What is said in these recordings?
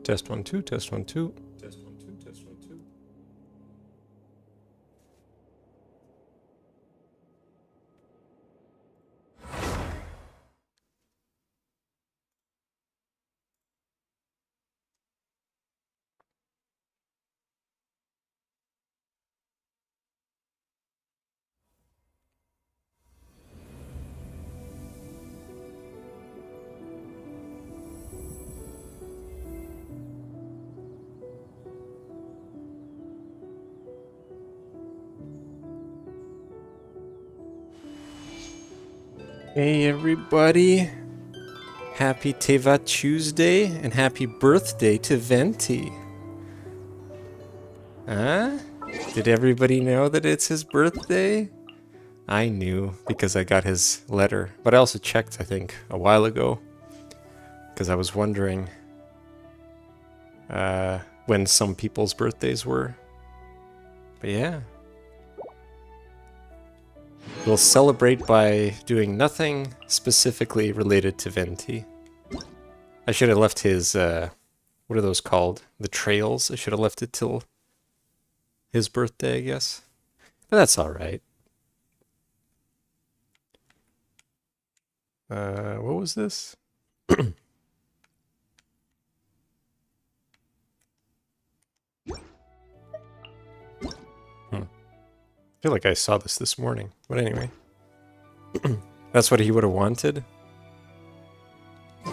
Test 1 2, test 1 2. Test 1 2, test 1 2. Hey everybody, happy Teyvatuesday and happy birthday to Venti. Huh? Did everybody know that it's his birthday? I knew because I got his letter, but I also checked, I think, a while ago because I was wondering when some people's birthdays were. But yeah. We'll celebrate by doing nothing specifically related to Venti. I should have left his, what are those called? The trails. I should have left it till his birthday, I guess. But that's alright. What was this? I feel like I saw this morning, but anyway. That's what he would have wanted?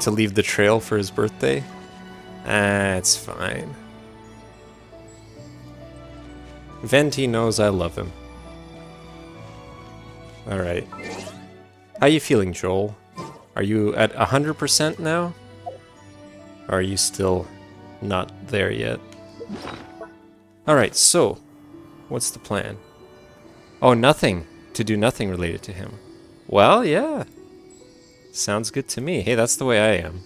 To leave the trail for his birthday? It's fine. Venti knows I love him. Alright. How you feeling, Joel? Are you at 100% now? Or are you still not there yet? Alright, so, what's the plan? Oh, nothing. To do nothing related to him. Well, yeah. Sounds good to me. Hey, that's the way I am.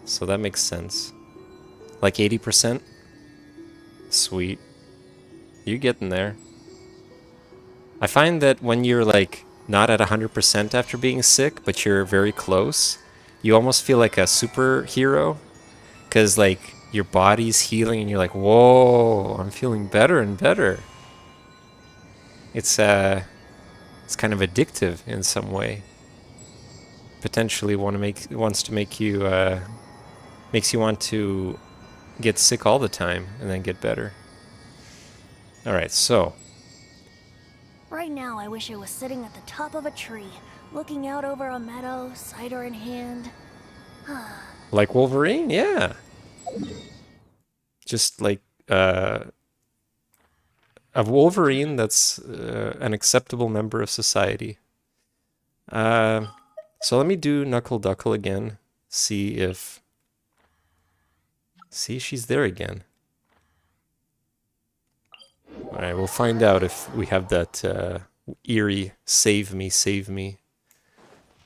So that makes sense. Like 80%? Sweet. You getting there. I find that when you're like not at 100% after being sick, but you're very close, you almost feel like a superhero. Because like your body's healing and you're like, whoa, I'm feeling better and better. It's kind of addictive in some way. Potentially wants to make you makes you want to get sick all the time and then get better. All right, so right now I wish I was sitting at the top of a tree, looking out over a meadow, cider in hand. like Wolverine, yeah. Just like a Wolverine that's an acceptable member of society. So let me do Knuckle Duckle again. See, she's there again. Alright, we'll find out if we have that eerie save me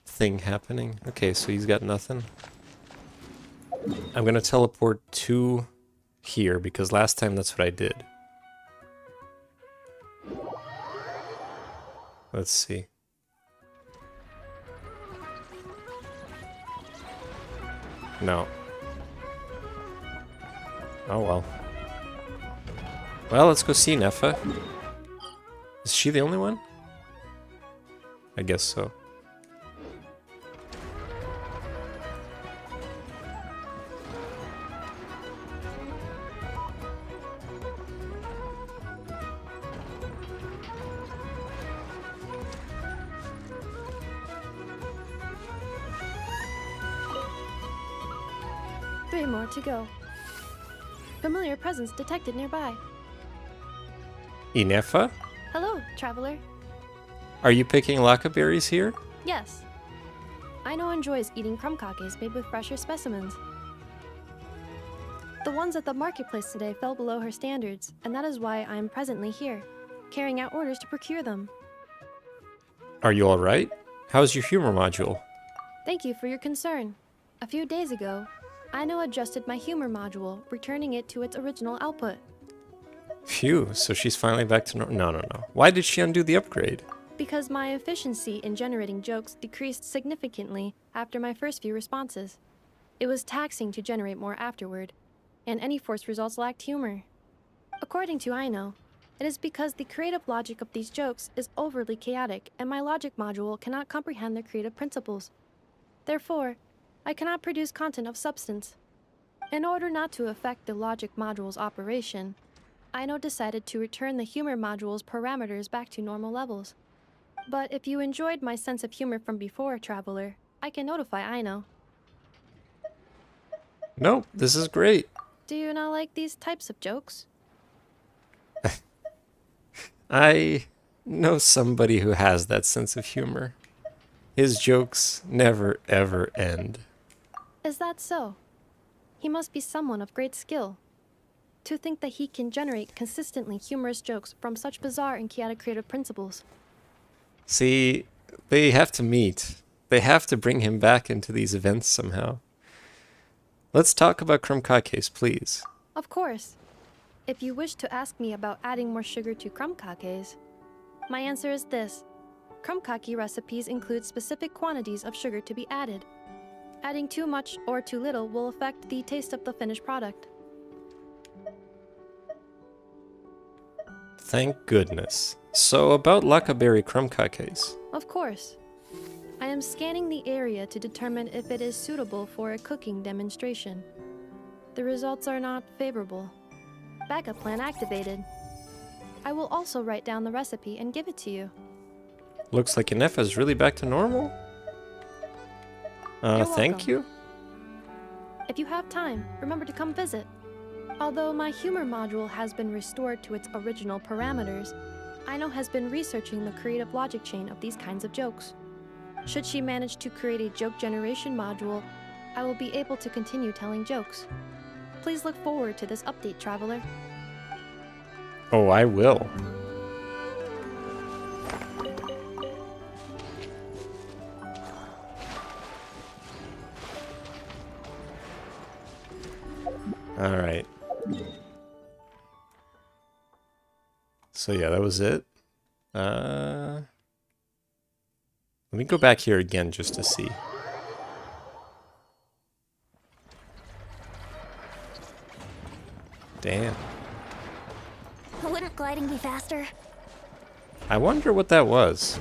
thing happening. Okay, so he's got nothing. I'm gonna teleport to here because last time that's what I did. Let's see. No. Oh well. Well, let's go see Neffa. Is she the only one? I guess so. Three more to go. Familiar presence detected nearby. Neffa? Hello, traveler. Are you picking laka berries here? Yes. Aino enjoys eating crumb-kakes made with fresher specimens. The ones at the marketplace today fell below her standards, and that is why I am presently here, carrying out orders to procure them. Are you alright? How's your humor module? Thank you for your concern. A few days ago, Aino adjusted my humor module, returning it to its original output. Phew, so she's finally back to no. Why did she undo the upgrade? Because my efficiency in generating jokes decreased significantly after my first few responses. It was taxing to generate more afterward, and any forced results lacked humor. According to Aino, it is because the creative logic of these jokes is overly chaotic and my logic module cannot comprehend their creative principles. Therefore, I cannot produce content of substance. In order not to affect the logic module's operation, Aino decided to return the humor module's parameters back to normal levels. But if you enjoyed my sense of humor from before, Traveler, I can notify Aino. Nope, this is great. Do you not like these types of jokes? I know somebody who has that sense of humor. His jokes never ever end. Is that so? He must be someone of great skill. To think that he can generate consistently humorous jokes from such bizarre and chaotic creative principles. See, they have to meet. They have to bring him back into these events somehow. Let's talk about krumkakes, please. Of course. If you wish to ask me about adding more sugar to krumkakes, my answer is this. Krumkake recipes include specific quantities of sugar to be added. Adding too much or too little will affect the taste of the finished product. Thank goodness. So about lakaberry krumkakes. Of course. I am scanning the area to determine if it is suitable for a cooking demonstration. The results are not favorable. Backup plan activated. I will also write down the recipe and give it to you. Looks like Inefa is really back to normal. You're Thank welcome. you. If you have time, remember to come visit. Although my humor module has been restored to its original parameters, Aino has been researching the creative logic chain of these kinds of jokes. Should she manage to create a joke generation module, I will be able to continue telling jokes. Please look forward to this update, Traveler. Oh, I will. All right. So yeah, that was it. Let me go back here again just to see. Damn. Wouldn't gliding be faster? I wonder what that was.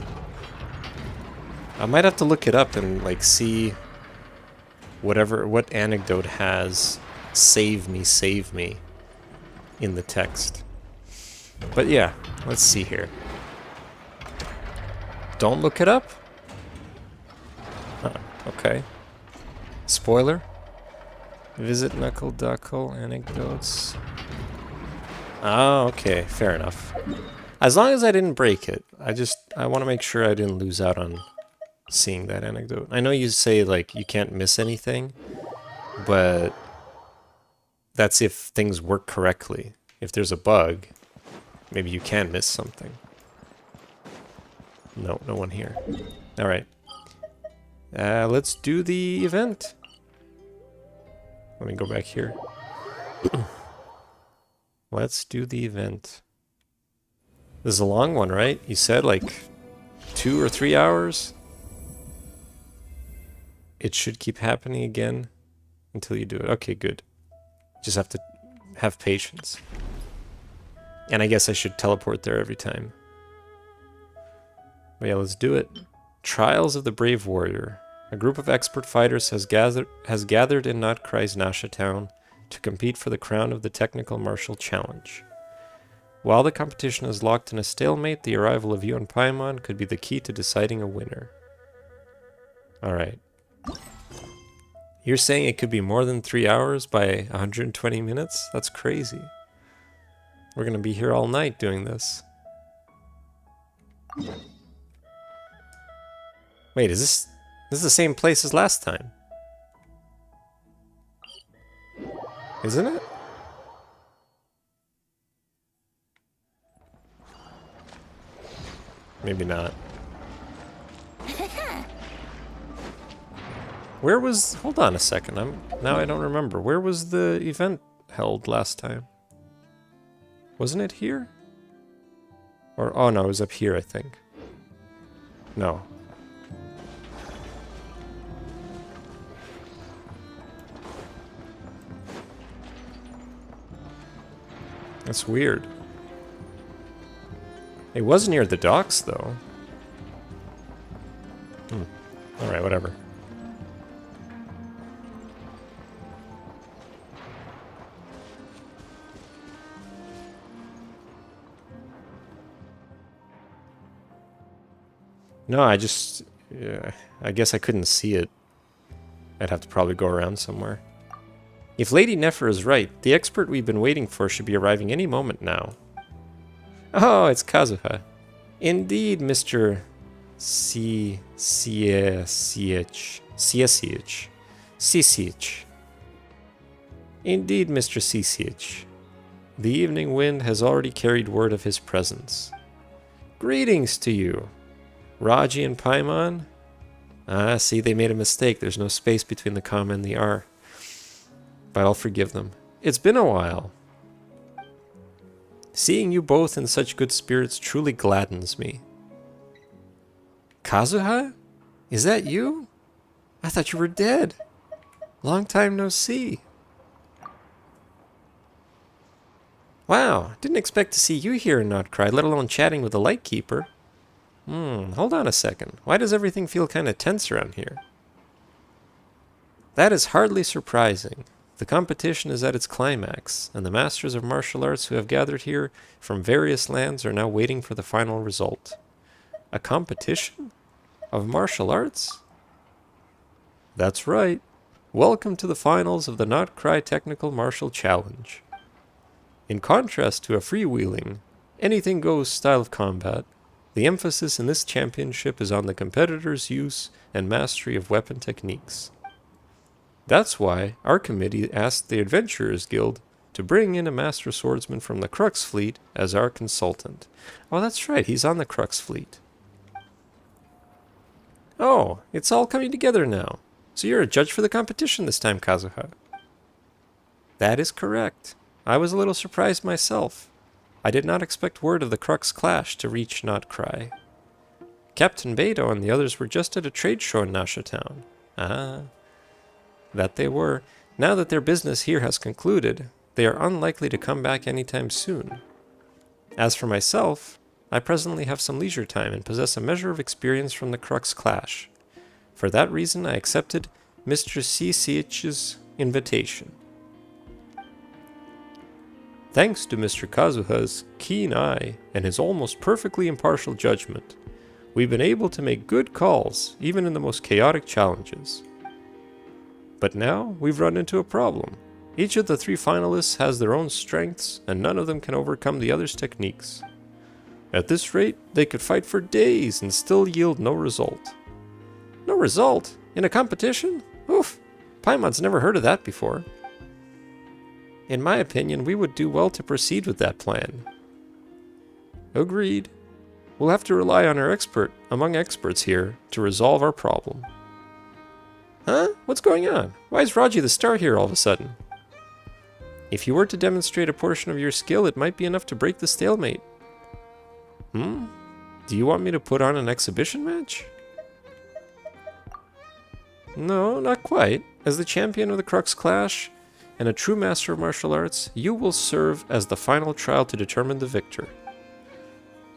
I might have to look it up and like see what anecdote has save me in the text. But yeah, let's see here. Don't look it up? Okay. Spoiler? Visit Knuckle Duckle anecdotes. Oh, okay, fair enough. As long as I didn't break it, I want to make sure I didn't lose out on seeing that anecdote. I know you say like you can't miss anything, but that's if things work correctly. If there's a bug, maybe you can miss something. No, no one here. All right. Let's do the event. Let me go back here. Let's do the event. This is a long one, right? You said like 2 or 3 hours? It should keep happening again until you do it. Okay, good. Just have to have patience. And I guess I should teleport there every time. But yeah, let's do it. Trials of the Brave Warrior. A group of expert fighters has gathered in Not Nasha town to compete for the crown of the Technical Martial Challenge. While the competition is locked in a stalemate, the arrival of you and Paimon could be the key to deciding a winner. Alright. You're saying it could be more than 3 hours by 120 minutes? That's crazy. We're gonna be here all night doing this. Wait, is this the same place as last time? Isn't it? Maybe not. Where was... Hold on a second. Now I don't remember. Where was the event held last time? Wasn't it here? Or... Oh no, it was up here, I think. No. That's weird. It was near the docks, though. Alright, whatever. No, I just... I guess I couldn't see it. I'd have to probably go around somewhere. If Lady Nefer is right, the expert we've been waiting for should be arriving any moment now. Oh, it's Kazuha. Indeed, Mr. Cch. Indeed, Mr. Cch. The evening wind has already carried word of his presence. Greetings to you, Raji and Paimon. Ah, see, they made a mistake. There's no space between the comma and the R. But I'll forgive them. It's been a while. Seeing you both in such good spirits truly gladdens me. Kazuha? Is that you? I thought you were dead. Long time no see. Wow, didn't expect to see you here in Notcry, let alone chatting with the Lightkeeper. Hold on a second. Why does everything feel kind of tense around here? That is hardly surprising. The competition is at its climax, and the masters of martial arts who have gathered here from various lands are now waiting for the final result. A competition? Of martial arts? That's right. Welcome to the finals of the Notcry Technical Martial Challenge. In contrast to a freewheeling, anything-goes style of combat, the emphasis in this championship is on the competitor's use and mastery of weapon techniques. That's why our committee asked the Adventurers Guild to bring in a Master Swordsman from the Crux Fleet as our consultant. Oh, that's right, he's on the Crux Fleet. Oh, it's all coming together now. So you're a judge for the competition this time, Kazuha. That is correct. I was a little surprised myself. I did not expect word of the Crux Clash to reach Notcry. Captain Beidou and the others were just at a trade show in Nasha Town. Ah, that they were. Now that their business here has concluded, they are unlikely to come back anytime soon. As for myself, I presently have some leisure time and possess a measure of experience from the Crux Clash. For that reason, I accepted Mr. Cch's invitation. Thanks to Mr. Kazuha's keen eye and his almost perfectly impartial judgment, we've been able to make good calls, even in the most chaotic challenges. But now, we've run into a problem. Each of the 3 finalists has their own strengths, and none of them can overcome the other's techniques. At this rate, they could fight for days and still yield no result. No result? In a competition? Oof! Paimon's never heard of that before. In my opinion, we would do well to proceed with that plan. Agreed. We'll have to rely on our expert, among experts here, to resolve our problem. Huh? What's going on? Why is Raji the star here all of a sudden? If you were to demonstrate a portion of your skill, it might be enough to break the stalemate. Do you want me to put on an exhibition match? No, not quite. As the champion of the Crux Clash and a true master of martial arts, you will serve as the final trial to determine the victor.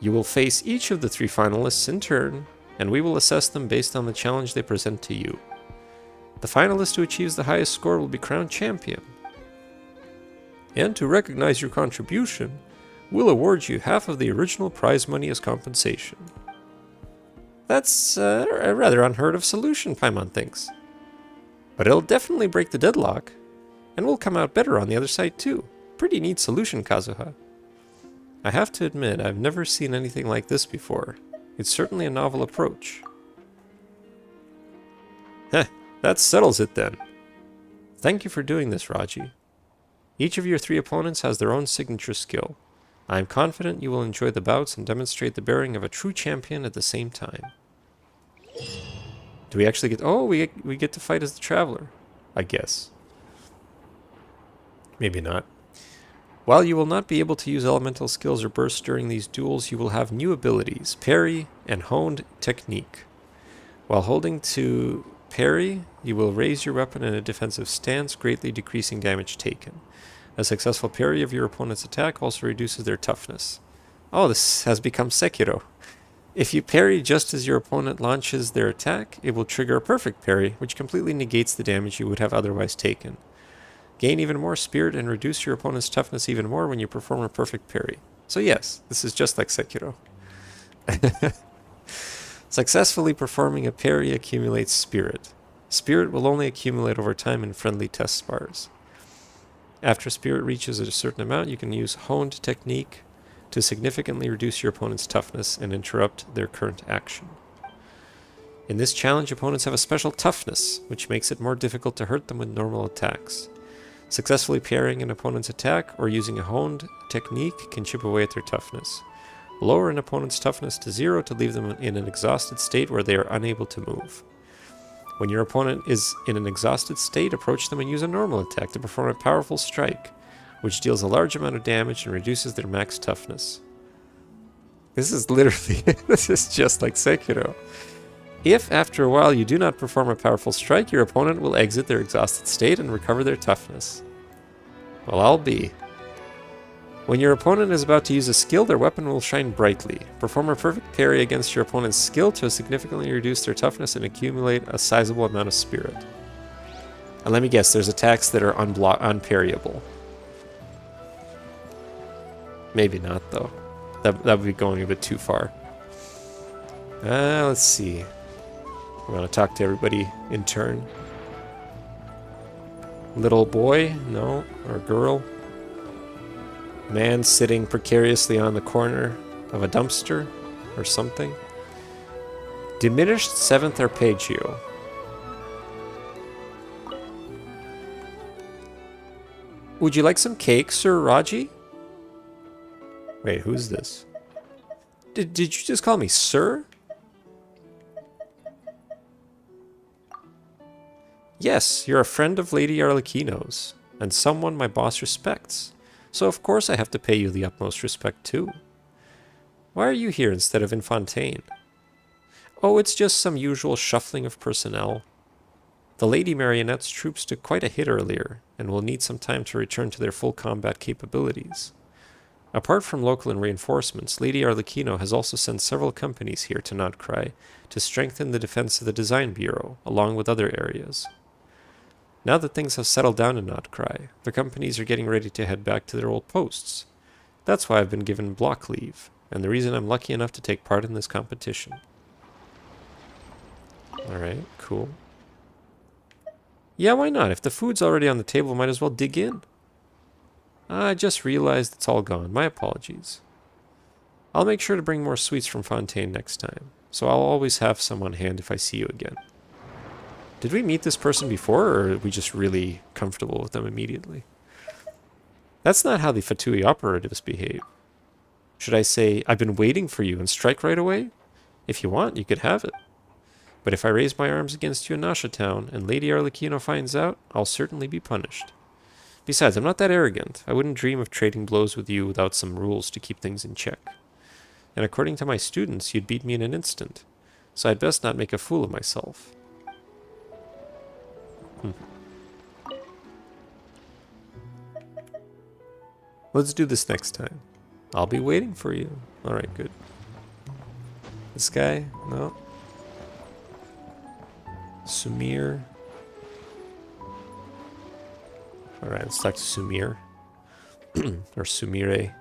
You will face each of the 3 finalists in turn, and we will assess them based on the challenge they present to you. The finalist who achieves the highest score will be crowned champion. And to recognize your contribution, we'll award you half of the original prize money as compensation. That's a rather unheard of solution, Paimon thinks. But it'll definitely break the deadlock, and we'll come out better on the other side too. Pretty neat solution, Kazuha. I have to admit, I've never seen anything like this before. It's certainly a novel approach. Heh, that settles it then. Thank you for doing this, Raji. Each of your 3 opponents has their own signature skill. I am confident you will enjoy the bouts and demonstrate the bearing of a true champion at the same time. Do we actually get... Oh, we get to fight as the Traveler, I guess. Maybe not. While you will not be able to use elemental skills or bursts during these duels, you will have new abilities, parry and honed technique. While holding to parry, you will raise your weapon in a defensive stance, greatly decreasing damage taken. A successful parry of your opponent's attack also reduces their toughness. Oh, this has become Sekiro. If you parry just as your opponent launches their attack, it will trigger a perfect parry, which completely negates the damage you would have otherwise taken. Gain even more spirit and reduce your opponent's toughness even more when you perform a perfect parry. So yes, this is just like Sekiro. Successfully performing a parry accumulates spirit. Spirit will only accumulate over time in friendly test bars. After spirit reaches a certain amount, you can use honed technique to significantly reduce your opponent's toughness and interrupt their current action. In this challenge, opponents have a special toughness, which makes it more difficult to hurt them with normal attacks. Successfully parrying an opponent's attack or using a honed technique can chip away at their toughness. Lower an opponent's toughness to 0 to leave them in an exhausted state where they are unable to move. When your opponent is in an exhausted state, approach them and use a normal attack to perform a powerful strike, which deals a large amount of damage and reduces their max toughness. This is literally, this is just like Sekiro. If after a while you do not perform a powerful strike, your opponent will exit their exhausted state and recover their toughness. Well, I'll be. When your opponent is about to use a skill, their weapon will shine brightly. Perform a perfect parry against your opponent's skill to significantly reduce their toughness and accumulate a sizable amount of spirit. And let me guess, there's attacks that are unparryable. Maybe not, though. That would be going a bit too far. Let's see. I'm going to talk to everybody in turn. Little boy? No. Or girl? Man sitting precariously on the corner of a dumpster or something. Diminished 7th arpeggio. Would you like some cake, Sir Raji? Wait, who's this? Did you just call me Sir? Yes, you're a friend of Lady Arlecchino's, and someone my boss respects. So of course I have to pay you the utmost respect too. Why are you here instead of in Fontaine? Oh, it's just some usual shuffling of personnel. The Lady Marionette's troops took quite a hit earlier, and will need some time to return to their full combat capabilities. Apart from local and reinforcements, Lady Arlecchino has also sent several companies here to Notcry to strengthen the defense of the Design Bureau, along with other areas. Now that things have settled down in Notcry, the companies are getting ready to head back to their old posts. That's why I've been given block leave, and the reason I'm lucky enough to take part in this competition. Alright, cool. Yeah, why not? If the food's already on the table, might as well dig in. I just realized it's all gone. My apologies. I'll make sure to bring more sweets from Fontaine next time, so I'll always have some on hand if I see you again. Did we meet this person before, or are we just really comfortable with them immediately? That's not how the Fatui operatives behave. Should I say, I've been waiting for you and strike right away? If you want, you could have it. But if I raise my arms against you in Nasha Town, and Lady Arlecchino finds out, I'll certainly be punished. Besides, I'm not that arrogant. I wouldn't dream of trading blows with you without some rules to keep things in check. And according to my students, you'd beat me in an instant. So I'd best not make a fool of myself. Let's do this next time. I'll be waiting for you. Alright, good. This guy? No. Sumir. Alright, let's talk to Sumir. Or Sumire.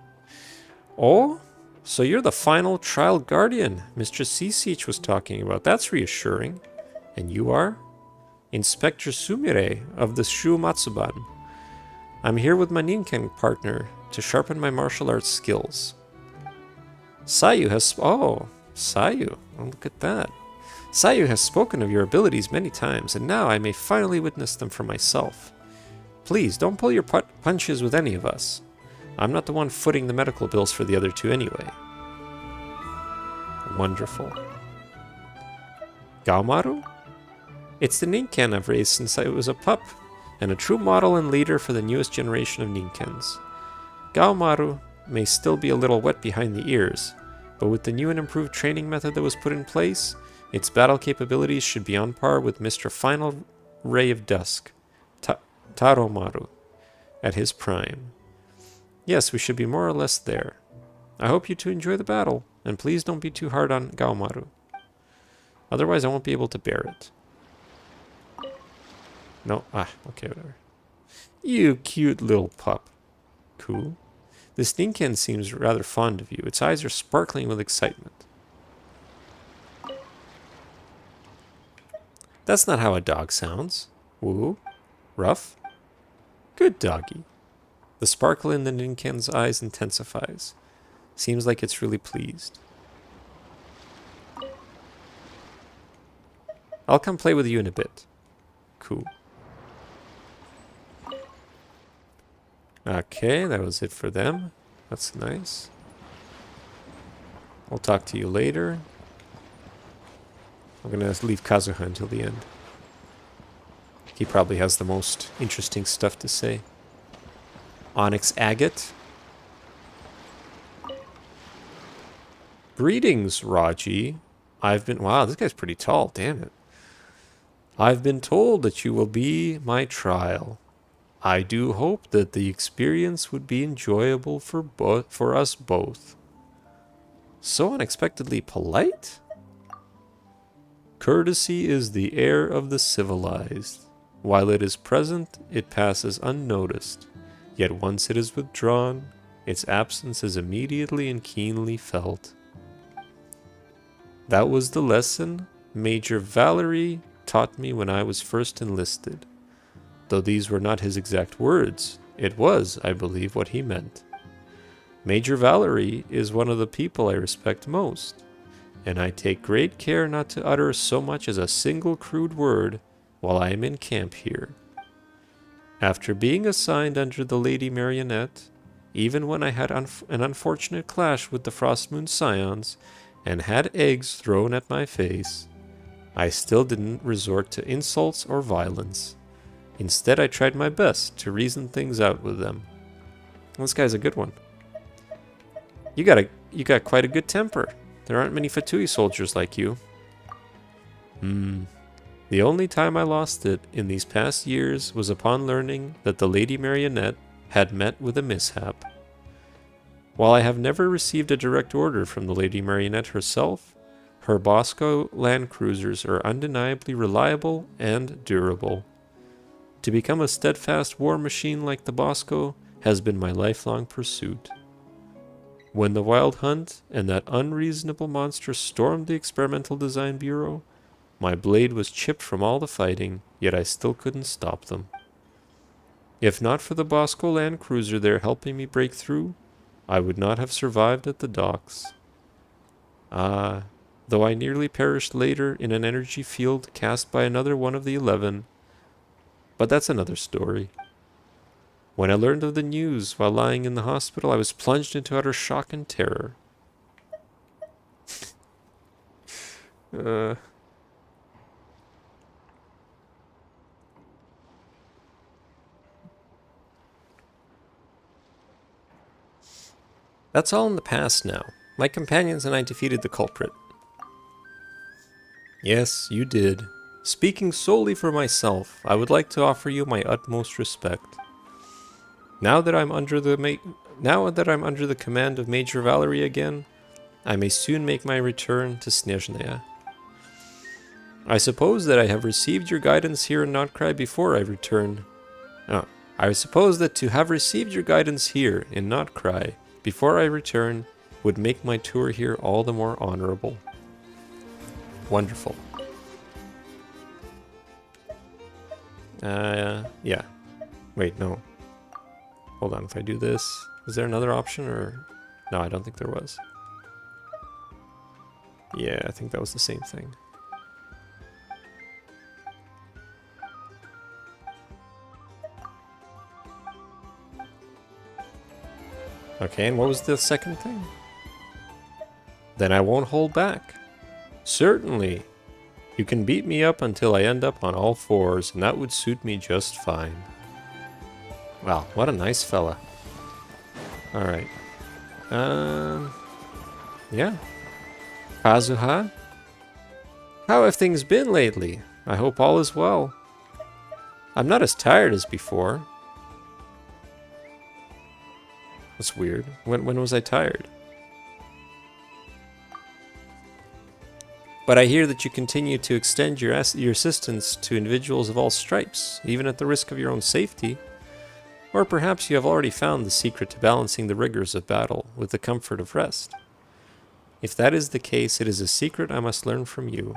Oh? So you're the final trial guardian Mistress Ceceach was talking about. That's reassuring. And you are? Inspector Sumire of the Shu Matsuban. I'm here with my Ninken partner to sharpen my martial arts skills. Sayu has... Oh, Sayu. Oh, look at that. Sayu has spoken of your abilities many times, and now I may finally witness them for myself. Please, don't pull your punches with any of us. I'm not the one footing the medical bills for the other two anyway. Wonderful. Gaomaru? It's the Ninken I've raised since I was a pup, and a true model and leader for the newest generation of Ninkens. Gaomaru may still be a little wet behind the ears, but with the new and improved training method that was put in place, its battle capabilities should be on par with Mr. Final Ray of Dusk, Taromaru. at his prime. Yes, we should be more or less there. I hope you two enjoy the battle, and please don't be too hard on Gaomaru. Otherwise, I won't be able to bear it. No? Ah, okay, whatever. You cute little pup. Cool. This Ninken seems rather fond of you. Its eyes are sparkling with excitement. That's not how a dog sounds. Woo? Rough? Good doggy. The sparkle in the Ninken's eyes intensifies. Seems like it's really pleased. I'll come play with you in a bit. Cool. Okay, that was it for them. That's nice. I'll talk to you later. I'm gonna leave Kazuha until the end. He probably has the most interesting stuff to say. Onyx Agate. Greetings, Raji. Wow, this guy's pretty tall, damn it. I've been told that you will be my trial. I do hope that the experience would be enjoyable for us both. So unexpectedly polite? Courtesy is the air of the civilized. While it is present, it passes unnoticed. Yet once it is withdrawn, its absence is immediately and keenly felt. That was the lesson Major Valerie taught me when I was first enlisted. Though these were not his exact words, it was, I believe, what he meant. Major Valerie is one of the people I respect most, and I take great care not to utter so much as a single crude word while I am in camp here. After being assigned under the Lady Marionette, even when I had an unfortunate clash with the Frostmoon Scions and had eggs thrown at my face, I still didn't resort to insults or violence. Instead, I tried my best to reason things out with them. This guy's a good one. You got quite a good temper. There aren't many Fatui soldiers like you. The only time I lost it in these past years was upon learning that the Lady Marionette had met with a mishap. While I have never received a direct order from the Lady Marionette herself, her Bosco land cruisers are undeniably reliable and durable. To become a steadfast war machine like the Bosco has been my lifelong pursuit. When the Wild Hunt and that unreasonable monster stormed the Experimental Design Bureau, my blade was chipped from all the fighting, yet I still couldn't stop them. If not for the Bosco land cruiser there helping me break through, I would not have survived at the docks. Though I nearly perished later in an energy field cast by another one of the 11, but that's another story. When I learned of the news while lying in the hospital, I was plunged into utter shock and terror. That's all in the past now. My companions and I defeated the culprit. Yes, you did. Speaking solely for myself, I would like to offer you my utmost respect. Now that I'm under the command of Major Valerie again, I may soon make my return to Snezhnaya. I suppose that I have received your guidance here in Notcry before I return. I suppose that to have received your guidance here in Notcry before I return would make my tour here all the more honorable. Wonderful. Yeah. Wait, no. Hold on, if I do this, is there another option or... No, I don't think there was. Yeah, I think that was the same thing. Okay, and what was the second thing? Then I won't hold back. Certainly. You can beat me up until I end up on all fours, and that would suit me just fine. Wow, what a nice fella. Alright. Yeah. Kazuha? How have things been lately? I hope all is well. I'm not as tired as before. That's weird. When was I tired? But I hear that you continue to extend your assistance to individuals of all stripes, even at the risk of your own safety. Or perhaps you have already found the secret to balancing the rigors of battle with the comfort of rest. If that is the case, it is a secret I must learn from you.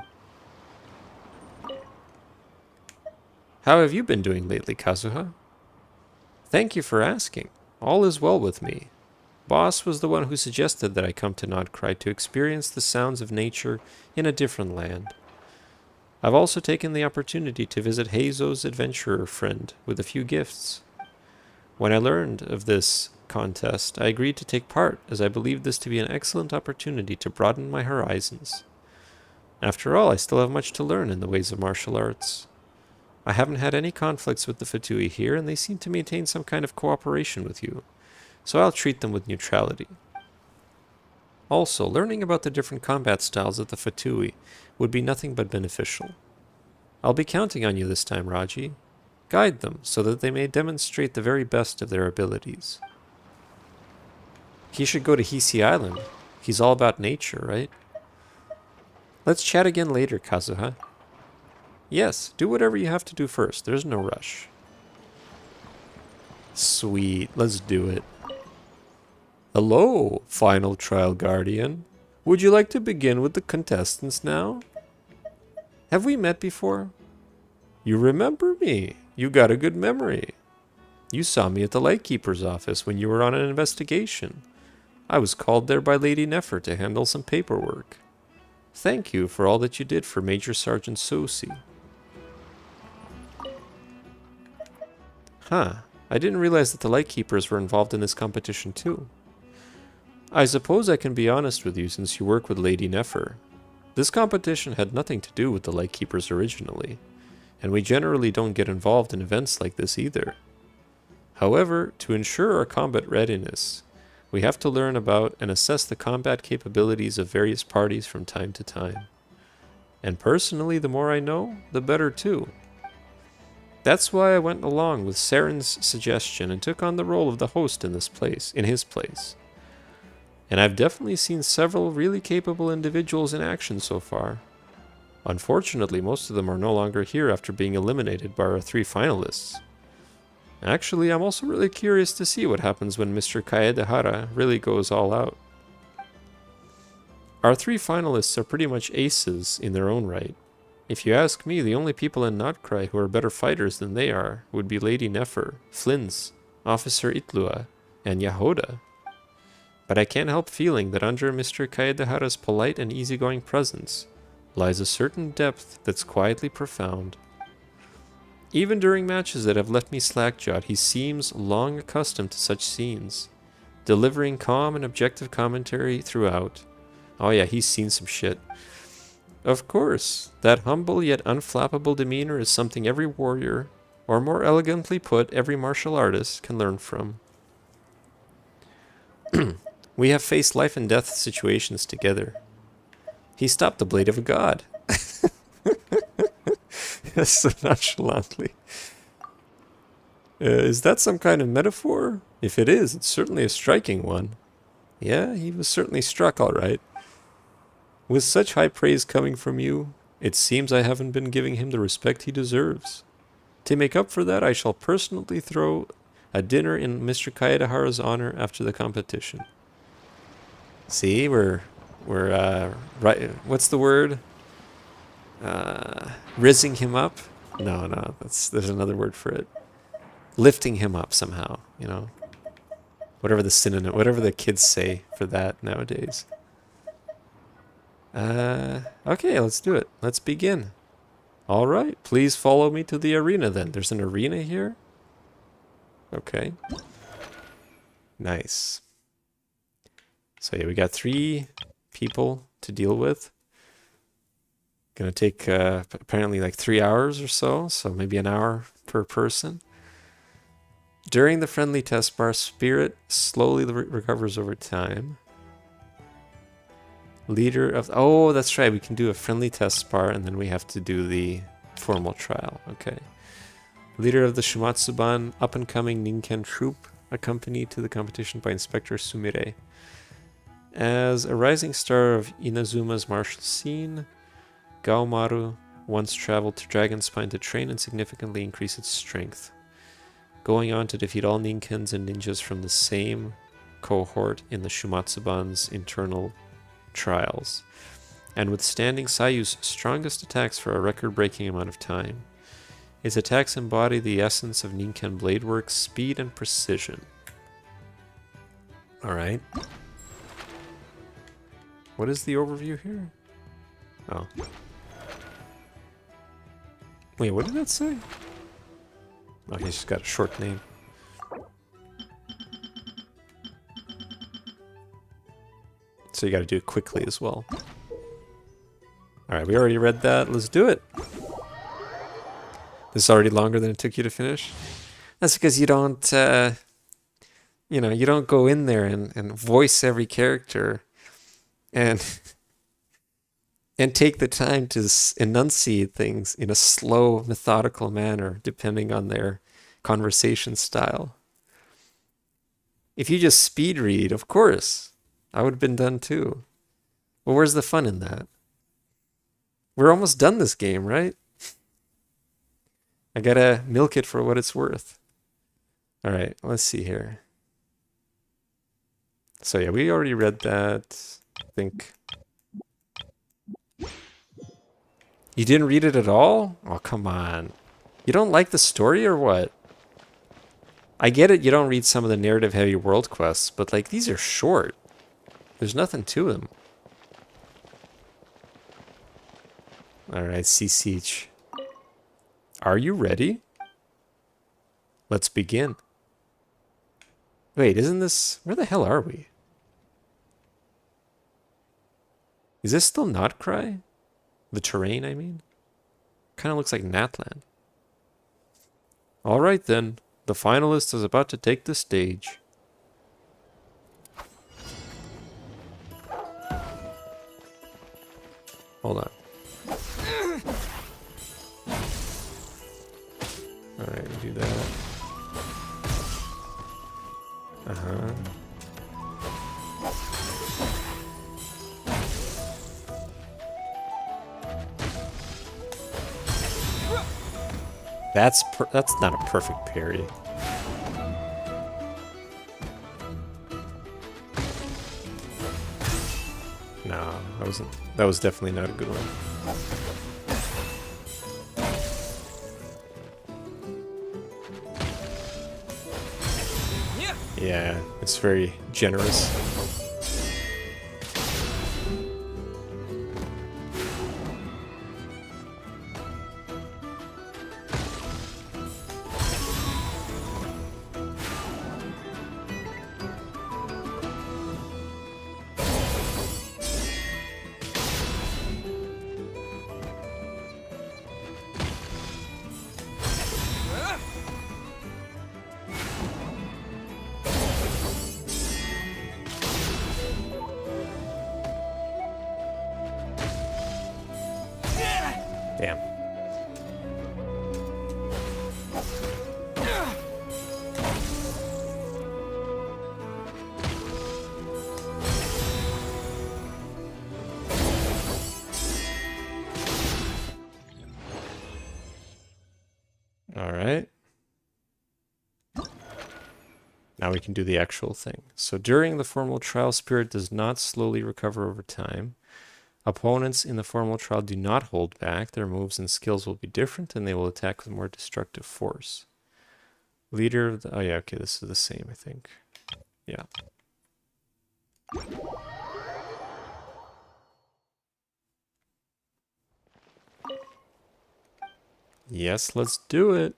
How have you been doing lately, Kazuha? Thank you for asking. All is well with me. Boss was the one who suggested that I come to Nodcry to experience the sounds of nature in a different land. I've also taken the opportunity to visit Heizo's adventurer friend with a few gifts. When I learned of this contest, I agreed to take part, as I believed this to be an excellent opportunity to broaden my horizons. After all, I still have much to learn in the ways of martial arts. I haven't had any conflicts with the Fatui here, and they seem to maintain some kind of cooperation with you, so I'll treat them with neutrality. Also, learning about the different combat styles of the Fatui would be nothing but beneficial. I'll be counting on you this time, Raji. Guide them so that they may demonstrate the very best of their abilities. He should go to Hisi Island. He's all about nature, right? Let's chat again later, Kazuha. Yes, do whatever you have to do first. There's no rush. Sweet, let's do it. Hello, Final Trial Guardian. Would you like to begin with the contestants now? Have we met before? You remember me. You got a good memory. You saw me at the Lightkeeper's office when you were on an investigation. I was called there by Lady Nefer to handle some paperwork. Thank you for all that you did for Major Sergeant Sosi. Huh. I didn't realize that the Lightkeepers were involved in this competition too. I suppose I can be honest with you since you work with Lady Nefer. This competition had nothing to do with the Lightkeepers originally, and we generally don't get involved in events like this either. However, to ensure our combat readiness, we have to learn about and assess the combat capabilities of various parties from time to time. And personally, the more I know, the better too. That's why I went along with Saren's suggestion and took on the role of the host in his place. And I've definitely seen several really capable individuals in action so far. Unfortunately, most of them are no longer here after being eliminated by our 3 finalists. Actually, I'm also really curious to see what happens when Mr. Kaedehara really goes all out. Our 3 finalists are pretty much aces in their own right. If you ask me, the only people in Nodcry who are better fighters than they are would be Lady Nefer, Flins, Officer Itlua, and Yahoda. But I can't help feeling that under Mr. Kaedehara's polite and easygoing presence lies a certain depth that's quietly profound. Even during matches that have left me slack-jawed, he seems long accustomed to such scenes, delivering calm and objective commentary throughout. Oh yeah, he's seen some shit. Of course, that humble yet unflappable demeanor is something every warrior, or more elegantly put, every martial artist can learn from. We have faced life and death situations together. He stopped the blade of a god. So nonchalantly. Is that some kind of metaphor? If it is, it's certainly a striking one. Yeah, he was certainly struck all right. With such high praise coming from you, it seems I haven't been giving him the respect he deserves. To make up for that, I shall personally throw a dinner in Mr. Kaedehara's honor after the competition. See, we're right. What's the word? Rizzing him up? No, there's another word for it. Lifting him up somehow, you know. Whatever the synonym, whatever the kids say for that nowadays. Okay, let's do it. Let's begin. All right, please follow me to the arena then. There's an arena here? Okay. Nice. So yeah, we got 3 people to deal with. Gonna take apparently like 3 hours or so maybe an hour per person. During the friendly test bar, spirit slowly recovers over time. Leader of... Oh, that's right, we can do a friendly test bar and then we have to do the formal trial. Okay. Leader of the Shumatsuban up-and-coming Ninken troop accompanied to the competition by Inspector Sumire. As a rising star of Inazuma's martial scene, Gaomaru once traveled to Dragonspine to train and significantly increase its strength, going on to defeat all Ninkens and ninjas from the same cohort in the Shumatsuban's internal trials, and withstanding Sayu's strongest attacks for a record-breaking amount of time. His attacks embody the essence of Ninken blade work's speed and precision. Alright. What is the overview here? Oh. Wait, what did that say? Oh, he's just got a short name. So you gotta do it quickly as well. Alright, we already read that. Let's do it. This is already longer than it took you to finish. That's because you don't, you know, you don't go in there and voice every character and and take the time to enunciate things in a slow, methodical manner, depending on their conversation style. If you just speed read, of course, I would have been done too. Well, where's the fun in that? We're almost done this game, right? I gotta milk it for what it's worth. Alright, let's see here. So yeah, we already read that, I think. You didn't read it at all? Oh, come on. You don't like the story or what? I get it, you don't read some of the narrative-heavy world quests, but like, these are short. There's nothing to them. Alright, Siege. Are you ready? Let's begin. Wait, isn't this... Where the hell are we? Is this still Notcry? The terrain, I mean? Kind of looks like Natland. Alright then. The finalist is about to take the stage. Hold on. Alright, we do that. Uh-huh. That's not a perfect parry. No, that was definitely not a good one. Yeah, it's very generous. Damn. All right. Now we can do the actual thing. So during the formal trial, Spirit does not slowly recover over time. Opponents in the formal trial do not hold back. Their moves and skills will be different, and they will attack with more destructive force. Leader of the... Oh yeah, okay, this is the same, I think. Yeah. Yes, let's do it.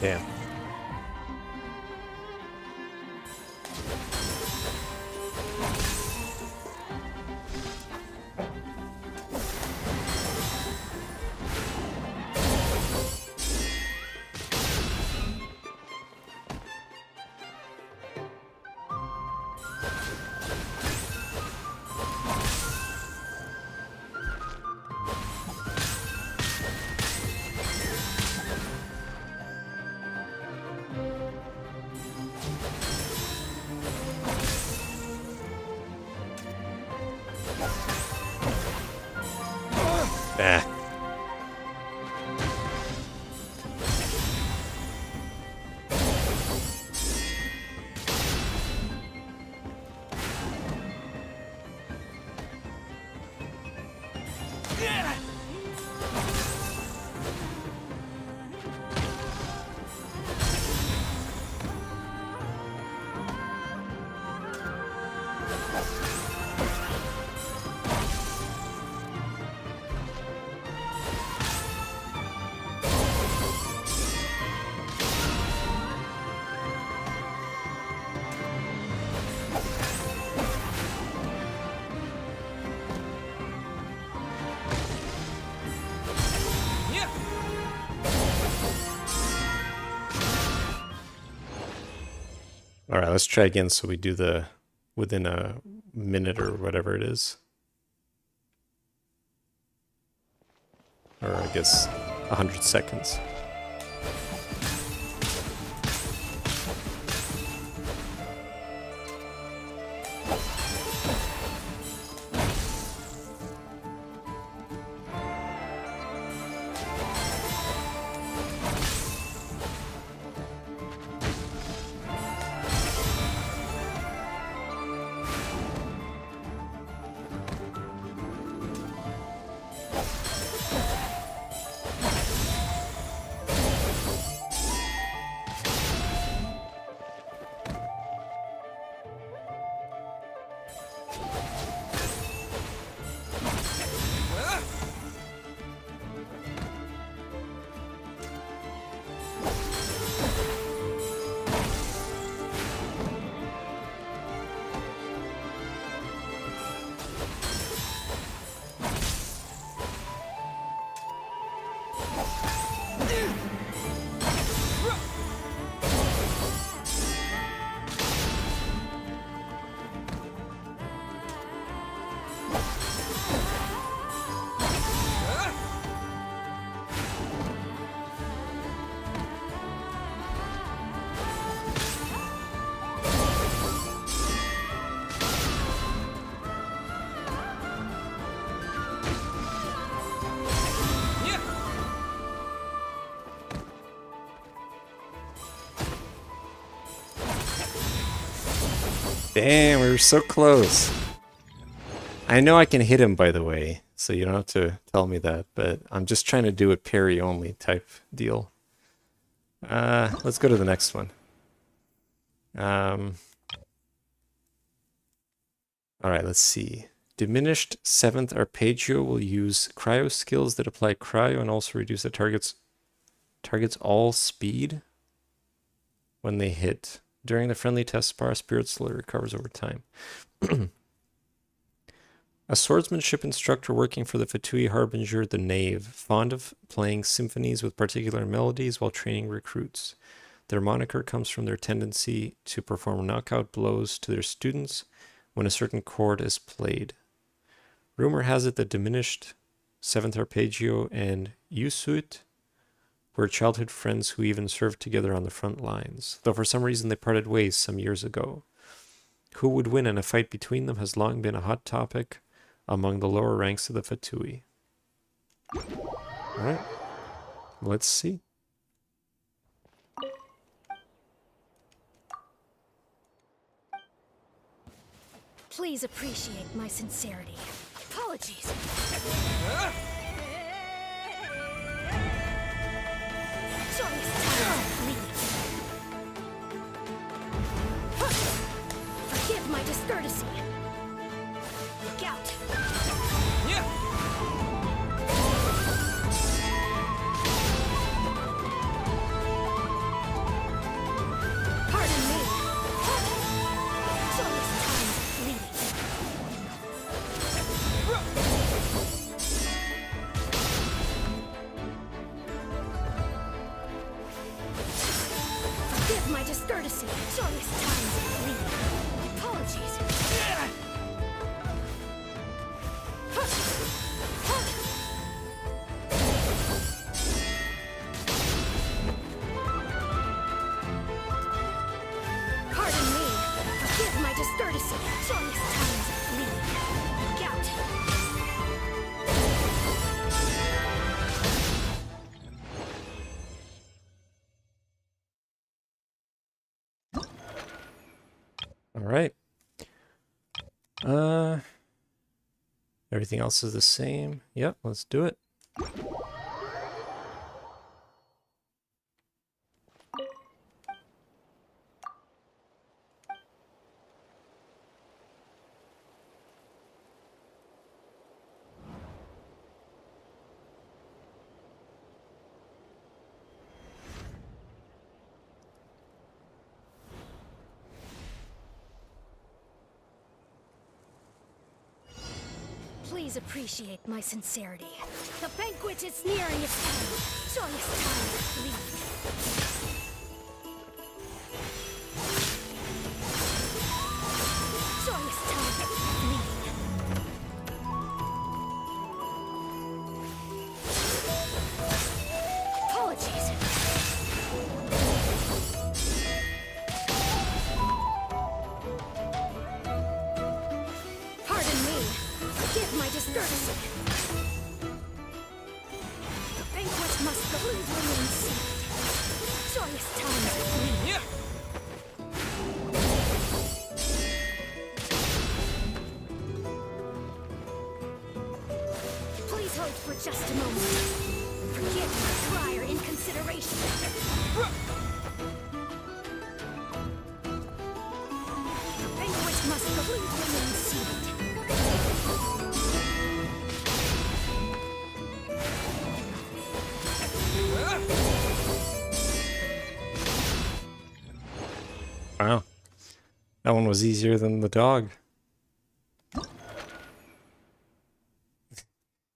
Damn. Ah. All right, let's try again so we do the within a minute or whatever it is. Or I guess 100 seconds. Damn, we were so close. I know I can hit him, by the way, so you don't have to tell me that, but I'm just trying to do a parry only type deal. Let's go to the next one. Alright, let's see. Diminished 7th Arpeggio will use cryo skills that apply cryo and also reduce the target's all speed when they hit. During the friendly test bar, spirit slowly recovers over time. A swordsmanship instructor working for the Fatui Harbinger, the Knave, fond of playing symphonies with particular melodies while training recruits. Their moniker comes from their tendency to perform knockout blows to their students when a certain chord is played. Rumor has it that diminished 7th Arpeggio and Yusuit were childhood friends who even served together on the front lines, though for some reason they parted ways some years ago. Who would win in a fight between them has long been a hot topic among the lower ranks of the Fatui. Alright, let's see. Please appreciate my sincerity. Apologies. Forgive my discourtesy. Look out. my discourtesy. Joyous times of leave. Apologies. Pardon me. Forgive my discourtesy. Joyous times of leave. Look out. All right. Everything else is the same. Yep, let's do it. Please appreciate my sincerity. The banquet is nearing its end. Joyous time, leave. Joyous time, leave. Apologies. Pardon me. Forgive my discourtesy. The banquet must please remain seated. Joyous times of leave. Please hold for just a moment. Forgive my prior inconsideration. The banquet must please remain seated. Wow. That one was easier than the dog.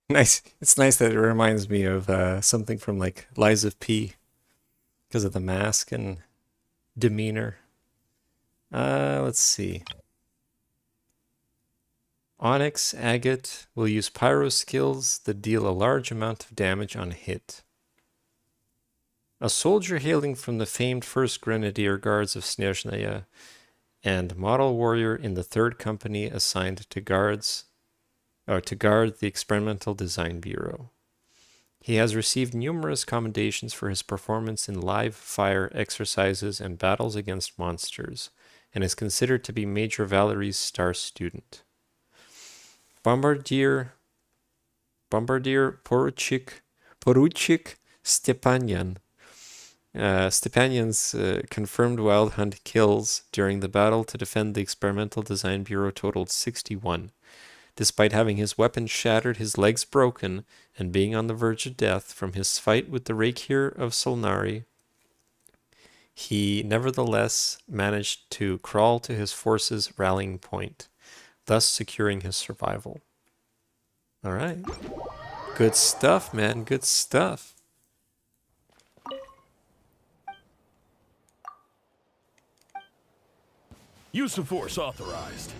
Nice. It's nice that it reminds me of something from like Lies of P because of the mask and demeanor. Let's see. Onyx Agate will use pyro skills that deal a large amount of damage on hit. A soldier hailing from the famed 1st Grenadier Guards of Snezhnaya and model warrior in the 3rd Company assigned to guard the Experimental Design Bureau. He has received numerous commendations for his performance in live fire exercises and battles against monsters, and is considered to be Major Valerie's star student. Bombardier Poruchik Stepanyan. Stepanyan's confirmed Wild Hunt kills during the battle to defend the Experimental Design Bureau totaled 61. Despite having his weapon shattered, his legs broken, and being on the verge of death from his fight with the Rakier of Solnari, he nevertheless managed to crawl to his force's rallying point, thus securing his survival. All right. Good stuff, man. Good stuff. Use of force authorized.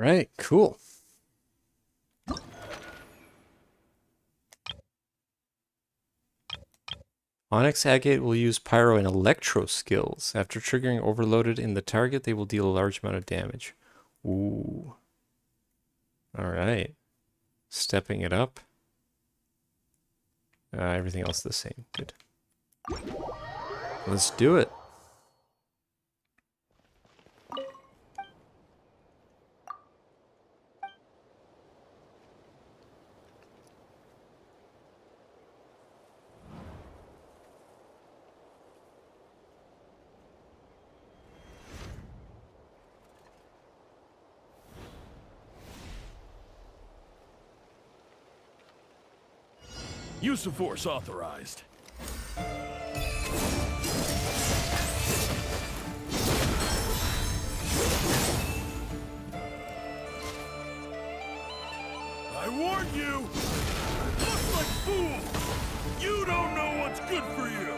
Alright, cool. Onyx Agate will use Pyro and Electro skills. After triggering overloaded in the target, they will deal a large amount of damage. Ooh. Alright. Stepping it up. Everything else the same. Good. Let's do it. Use of force authorized. I warn you! Look like fools! You don't know what's good for you!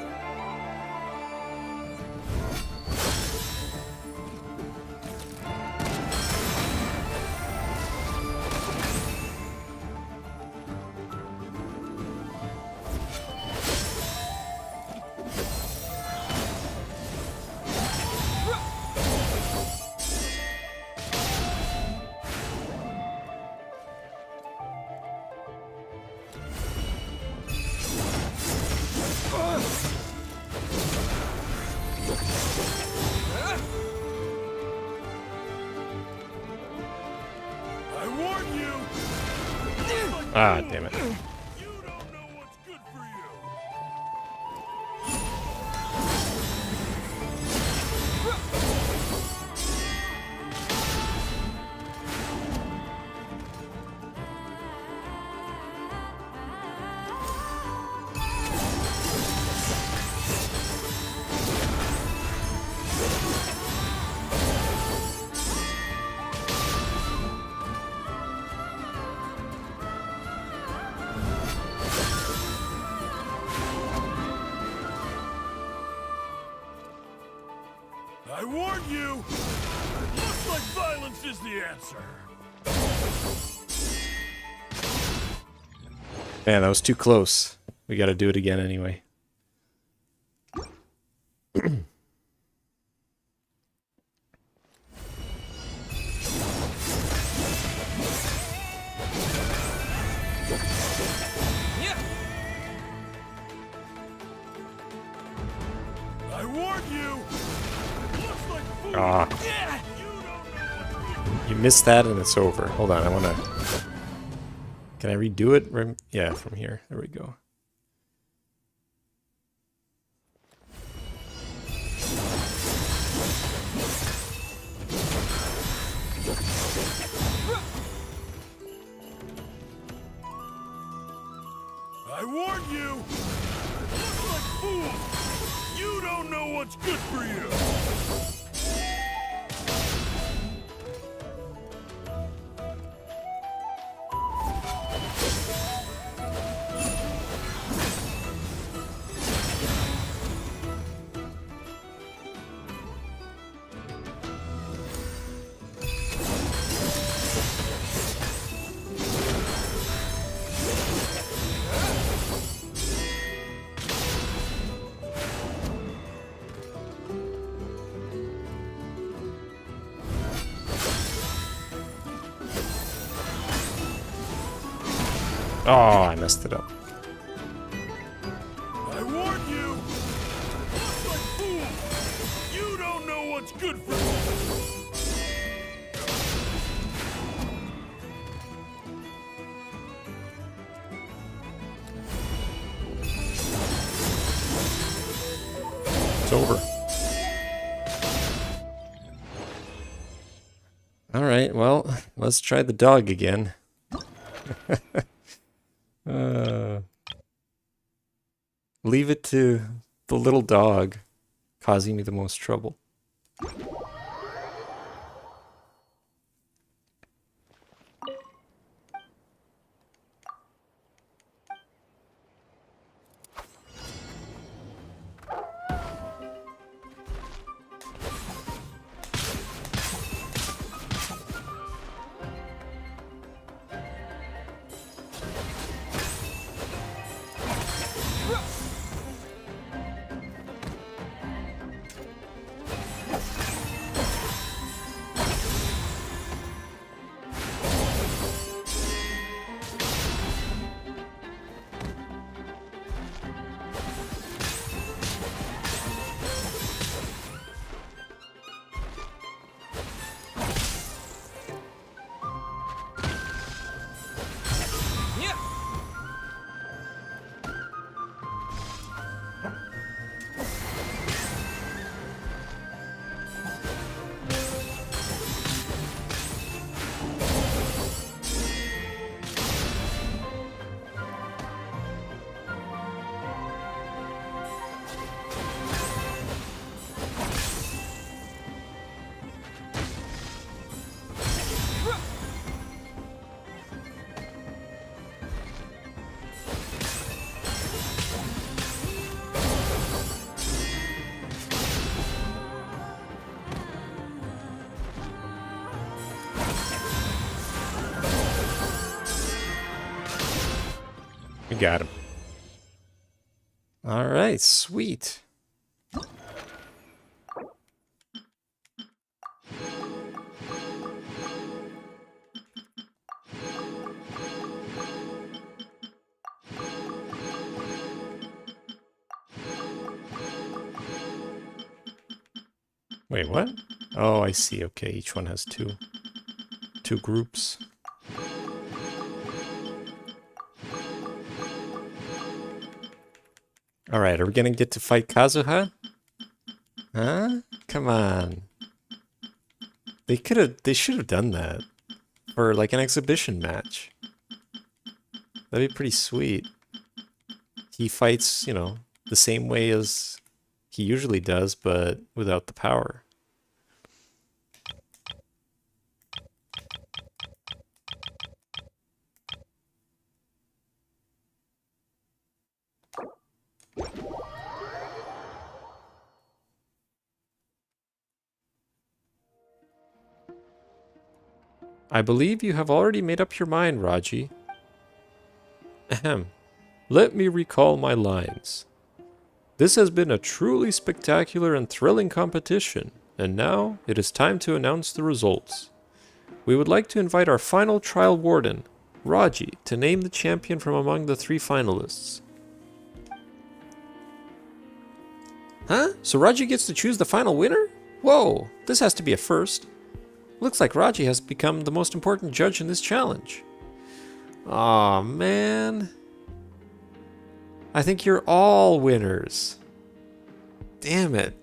Ah, damn it. You don't know what's good for you. I warn you! Looks like violence is the answer. Man, that was too close. We gotta do it again anyway. I warn you! Looks like food. Ah, You don't know what's good. you missed that and it's over. Hold on, I wanna... Can I redo it? Yeah, from here. There we go. I warn you! Looks like fools! You don't know what's good for you! Oh, I messed it up. I warn you! Looks like fools! You don't know what's good for you! It's over. Alright, well, let's try the dog again. Leave it to the little dog causing me the most trouble. got him. Alright, sweet. Wait, what? Oh, I see. Okay, each one has two groups. Alright, are we gonna get to fight Kazuha? Huh? Come on. They should have done that. For like an exhibition match. That'd be pretty sweet. He fights, you know, the same way as he usually does, but without the power. I believe you have already made up your mind, Raji. Ahem. Let me recall my lines. This has been a truly spectacular and thrilling competition, and now it is time to announce the results. We would like to invite our final trial warden, Raji, to name the champion from among the 3 finalists. Huh? So Raji gets to choose the final winner? Whoa, this has to be a first. Looks like Raji has become the most important judge in this challenge. Aw, man. I think you're all winners. Damn it.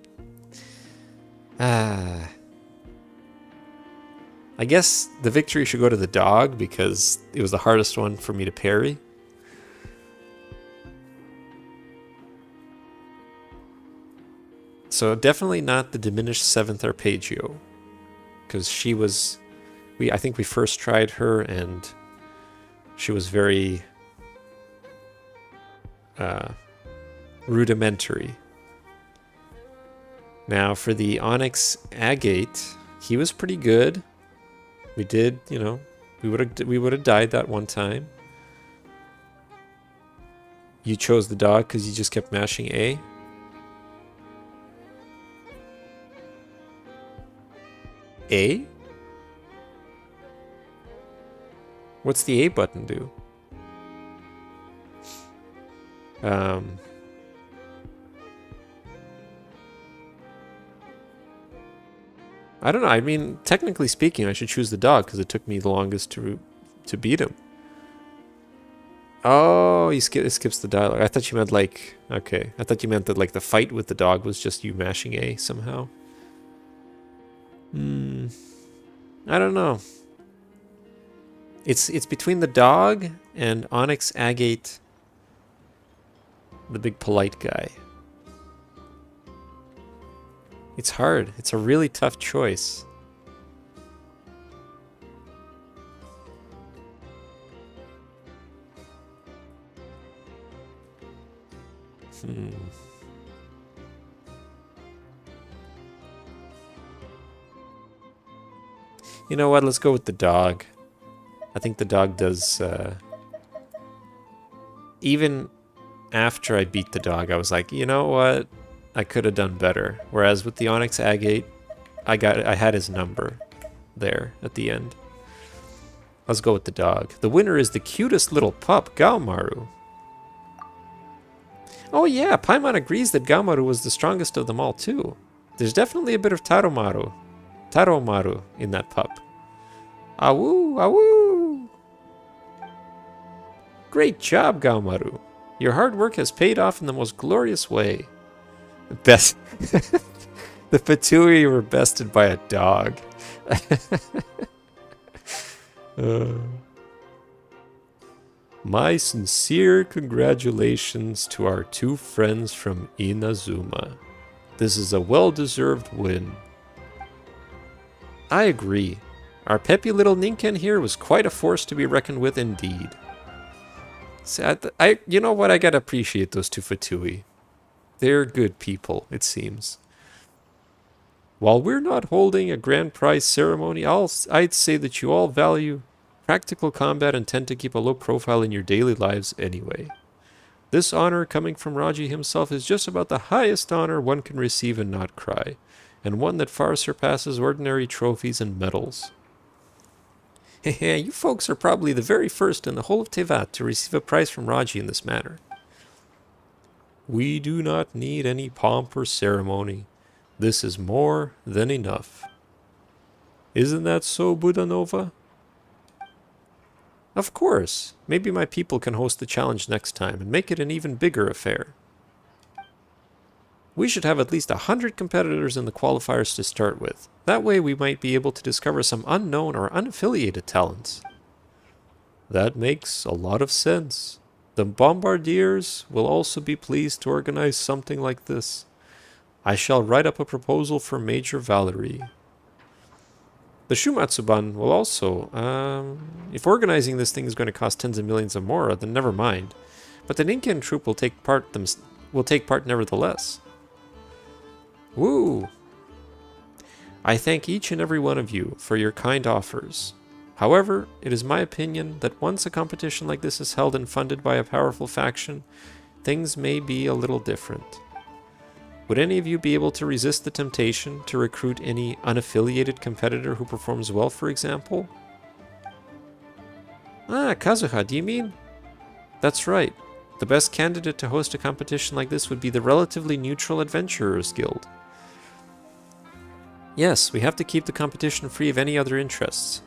I guess the victory should go to the dog because it was the hardest one for me to parry. So definitely not the diminished 7th Arpeggio. Because she was... I think we first tried her and she was very... rudimentary. Now for the Onyx Agate, he was pretty good. We did, you know, we would have died that one time. You chose the dog because you just kept mashing A. A? What's the A button do? I don't know. I mean, technically speaking, I should choose the dog because it took me the longest to beat him. Oh, it skips the dialogue. I thought you meant like... Okay. I thought you meant that like the fight with the dog was just you mashing A somehow. I don't know. It's between the dog and Onyx Agate, the big polite guy. It's hard. It's a really tough choice. You know what? Let's go with the dog. I think the dog does... Even after I beat the dog, I was like, you know what? I could have done better. Whereas with the Onyx Agate, I had his number there at the end. Let's go with the dog. The winner is the cutest little pup, Gaomaru. Oh yeah, Paimon agrees that Gaomaru was the strongest of them all too. There's definitely a bit of Taromaru in that pup. Awoo, awoo! Great job, Gaomaru. Your hard work has paid off in the most glorious way. Best. The Fatui were bested by a dog. My sincere congratulations to our 2 friends from Inazuma. This is a well-deserved win. I agree. Our peppy little Ninken here was quite a force to be reckoned with indeed. See, you know what? I gotta appreciate those 2 Fatui. They're good people, it seems. While we're not holding a grand prize ceremony, I'd say that you all value practical combat and tend to keep a low profile in your daily lives anyway. This honor coming from Raji himself is just about the highest honor one can receive and not cry, and one that far surpasses ordinary trophies and medals. Hehe, you folks are probably the very first in the whole of Teyvat to receive a prize from Raji in this manner. We do not need any pomp or ceremony. This is more than enough. Isn't that so, Budanova? Of course. Maybe my people can host the challenge next time and make it an even bigger affair. We should have at least 100 competitors in the qualifiers to start with. That way we might be able to discover some unknown or unaffiliated talents. That makes a lot of sense. The Bombardiers will also be pleased to organize something like this. I shall write up a proposal for Major Valerie. The Shumatsuban will also, if organizing this thing is going to cost tens of millions of mora, then never mind. But the Ninken troop will take part nevertheless. Woo! I thank each and every one of you for your kind offers. However, it is my opinion that once a competition like this is held and funded by a powerful faction, things may be a little different. Would any of you be able to resist the temptation to recruit any unaffiliated competitor who performs well, for example? Ah, Kazuha, do you mean? That's right. The best candidate to host a competition like this would be the relatively neutral Adventurers Guild. Yes, we have to keep the competition free of any other interests.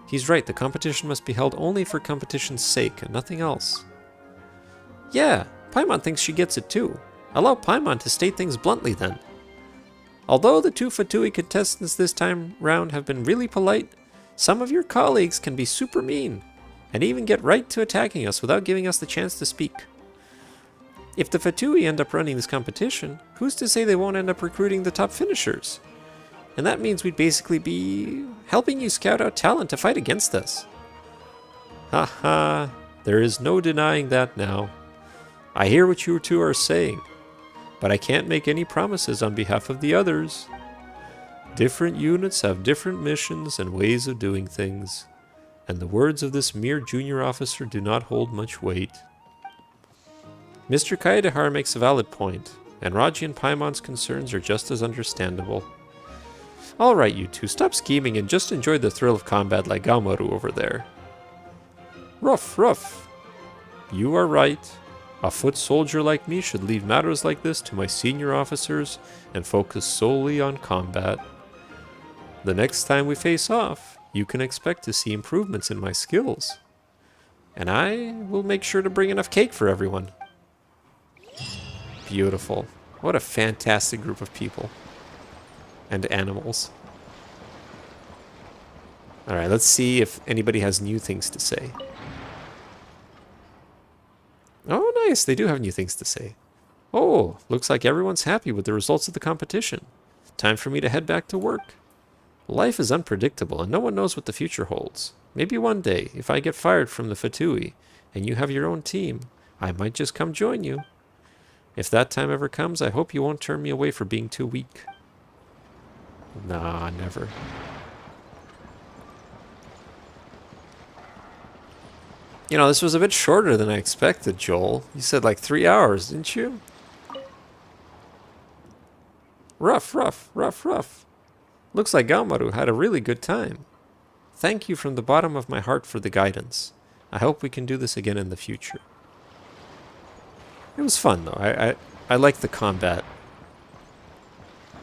He's right, the competition must be held only for competition's sake and nothing else. Yeah, Paimon thinks she gets it too. Allow Paimon to state things bluntly then. Although the two Fatui contestants this time round have been really polite, some of your colleagues can be super mean, and even get right to attacking us without giving us the chance to speak. If the Fatui end up running this competition, who's to say they won't end up recruiting the top finishers? And that means we'd basically be helping you scout out talent to fight against us. Haha, there is no denying that now. I hear what you two are saying, but I can't make any promises on behalf of the others. Different units have different missions and ways of doing things, and the words of this mere junior officer do not hold much weight. Mr. Kaedehar makes a valid point, and Raji and Paimon's concerns are just as understandable. Alright, you two, stop scheming and just enjoy the thrill of combat like Gaomaru over there. Ruff. You are right. A foot soldier like me should leave matters like this to my senior officers and focus solely on combat. The next time we face off, you can expect to see improvements in my skills. And I will make sure to bring enough cake for everyone. Beautiful. What a fantastic group of people. And animals. Alright, let's see if anybody has new things to say. Oh, nice. They do have new things to say. Oh, looks like everyone's happy with the results of the competition. Time for me to head back to work. Life is unpredictable, and no one knows what the future holds. Maybe one day, if I get fired from the Fatui, and you have your own team, I might just come join you. If that time ever comes, I hope you won't turn me away for being too weak. Nah, never. You know, this was a bit shorter than I expected, Joel. You said like 3 hours, didn't you? Rough. Looks like Gaomaru had a really good time. Thank you from the bottom of my heart for the guidance. I hope we can do this again in the future. It was fun, though. I like the combat.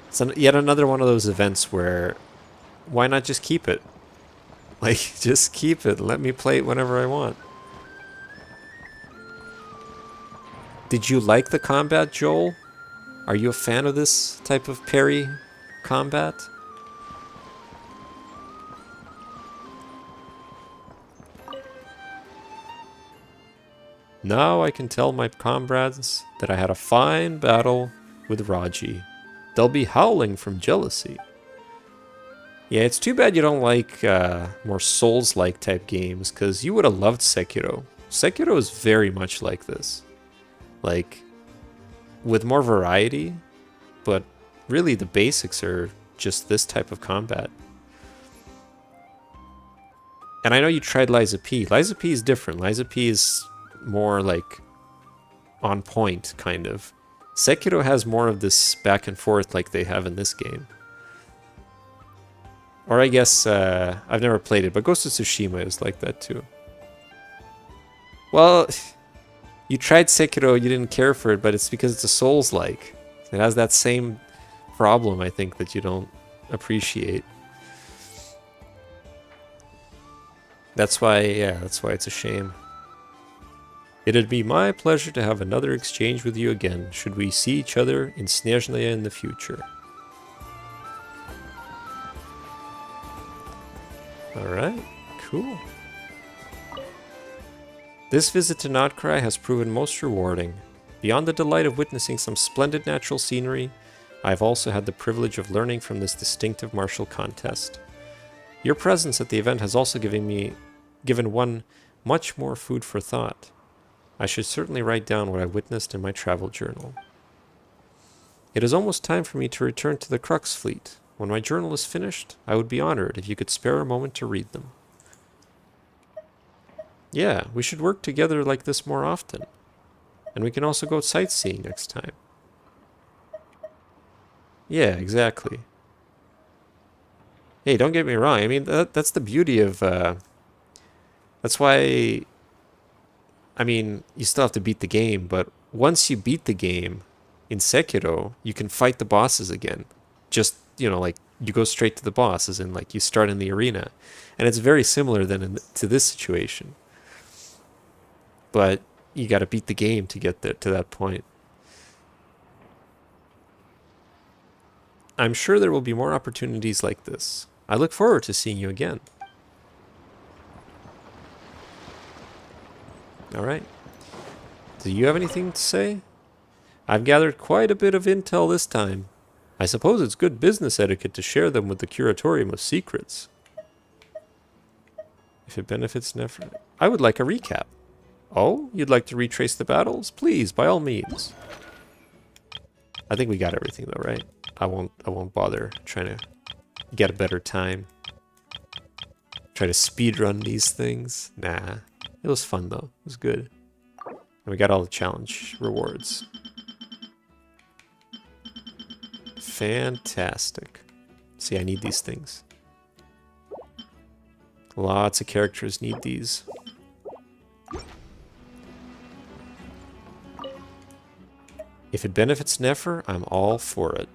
It's yet another one of those events where, why not just keep it? Like, just keep it. Let me play it whenever I want. Did you like the combat, Joel? Are you a fan of this type of parry combat? Now I can tell my comrades that I had a fine battle with Raji. They'll be howling from jealousy. Yeah, it's too bad you don't like more Souls-like type games, because you would have loved Sekiro. Sekiro is very much like this. Like, with more variety, but really the basics are just this type of combat. And I know you tried Liza P. Liza P is different. Liza P is more like on point, kind of. Sekiro has more of this back and forth like they have in this game. Or I guess, I've never played it, but Ghost of Tsushima is like that too. Well, you tried Sekiro, you didn't care for it, but it's because it's a Souls-like. It has that same problem, I think, that you don't appreciate. That's why, yeah, that's why it's a shame. It'd be my pleasure to have another exchange with you again, should we see each other in Snezhnaya in the future. Alright, cool. This visit to Notcry has proven most rewarding. Beyond the delight of witnessing some splendid natural scenery, I have also had the privilege of learning from this distinctive martial contest. Your presence at the event has also given one much more food for thought. I should certainly write down what I witnessed in my travel journal. It is almost time for me to return to the Crux fleet. When my journal is finished, I would be honored if you could spare a moment to read them. Yeah, we should work together like this more often. And we can also go sightseeing next time. Yeah, exactly. Hey, don't get me wrong. I mean, that's the beauty of... that's why... I mean, you still have to beat the game, but once you beat the game in Sekiro, you can fight the bosses again. Just, you know, like, you go straight to the boss, as in, like, you start in the arena. And it's very similar then to this situation. But you gotta beat the game to get there, to that point. I'm sure there will be more opportunities like this. I look forward to seeing you again. Alright. Do you have anything to say? I've gathered quite a bit of intel this time. I suppose it's good business etiquette to share them with the Curatorium of Secrets. If it benefits Nefer... I would like a recap. Oh? You'd like to retrace the battles? Please, by all means. I think we got everything though, right? I won't bother trying to get a better time. Try to speedrun these things. Nah. It was fun though. It was good. And we got all the challenge rewards. Fantastic. See, I need these things. Lots of characters need these. If it benefits Nefer, I'm all for it.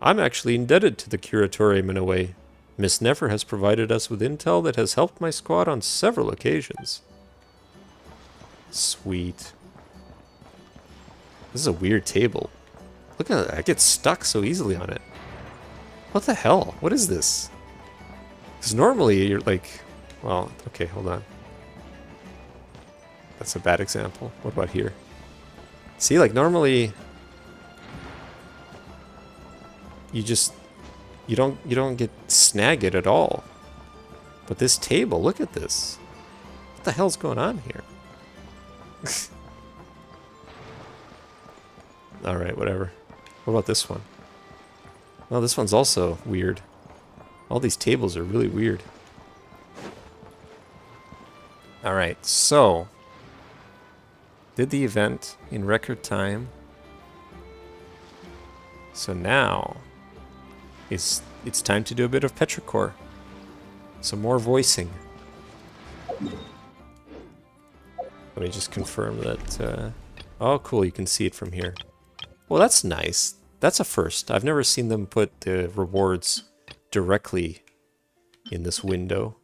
I'm actually indebted to the Curatorium in a way. Miss Nefer has provided us with intel that has helped my squad on several occasions. Sweet. This is a weird table. Look at it, I get stuck so easily on it. What the hell? What is this? Because normally you're like... Well, okay, hold on. That's a bad example. What about here? See, like normally... You don't get snagged at all. But this table, look at this. What the hell's going on here? Alright, whatever. What about this one? Oh, this one's also weird. All these tables are really weird. Alright, so... Did the event in record time. So now... It's time to do a bit of petrichor. Some more voicing. Let me just confirm that... Oh, cool, you can see it from here. Well, that's nice. That's a first. I've never seen them put the rewards directly in this window.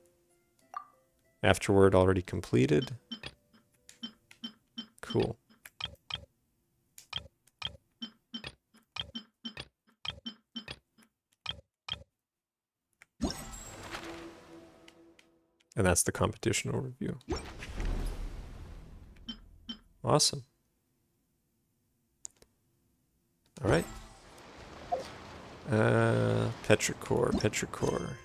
Afterward already completed. Cool. And that's the competition overview. Awesome. All right. Petrichor.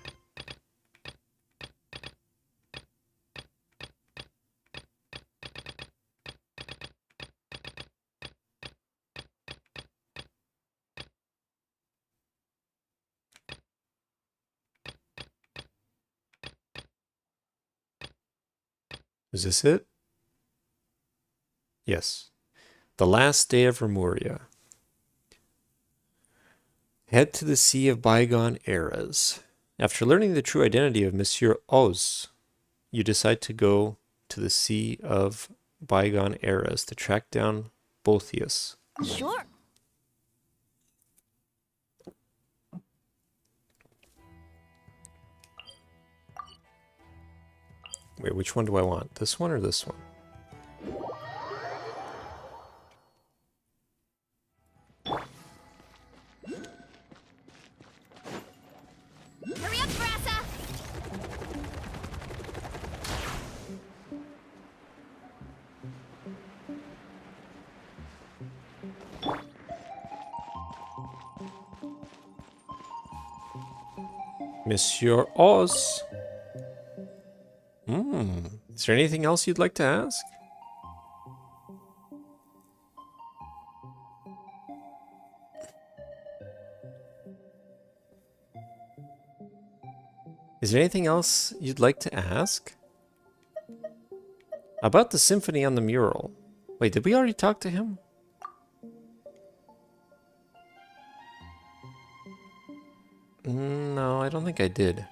Is this it? Yes. The last day of Remuria. Head to the Sea of Bygone Eras. After learning the true identity of Monsieur Oz, you decide to go to the Sea of Bygone Eras to track down Boethius. Sure. Wait, which one do I want? This one or this one? Hurry up, Brassa! Monsieur Oz. Is there anything else you'd like to ask? Is there anything else you'd like to ask? About the symphony on the mural. Wait, did we already talk to him? No, I don't think I did.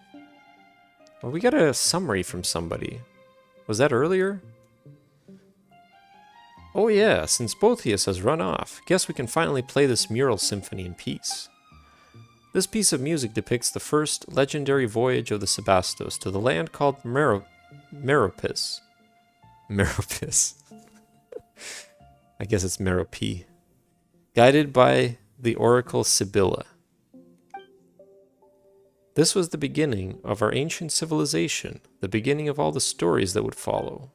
Well, we got a summary from somebody. Was that earlier? Oh yeah, since Boethius has run off, guess we can finally play this mural symphony in peace. This piece of music depicts the first legendary voyage of the Sebastos to the land called Meropis. Meropis. I guess it's Merope. Guided by the oracle Sibylla. This was the beginning of our ancient civilization, the beginning of all the stories that would follow.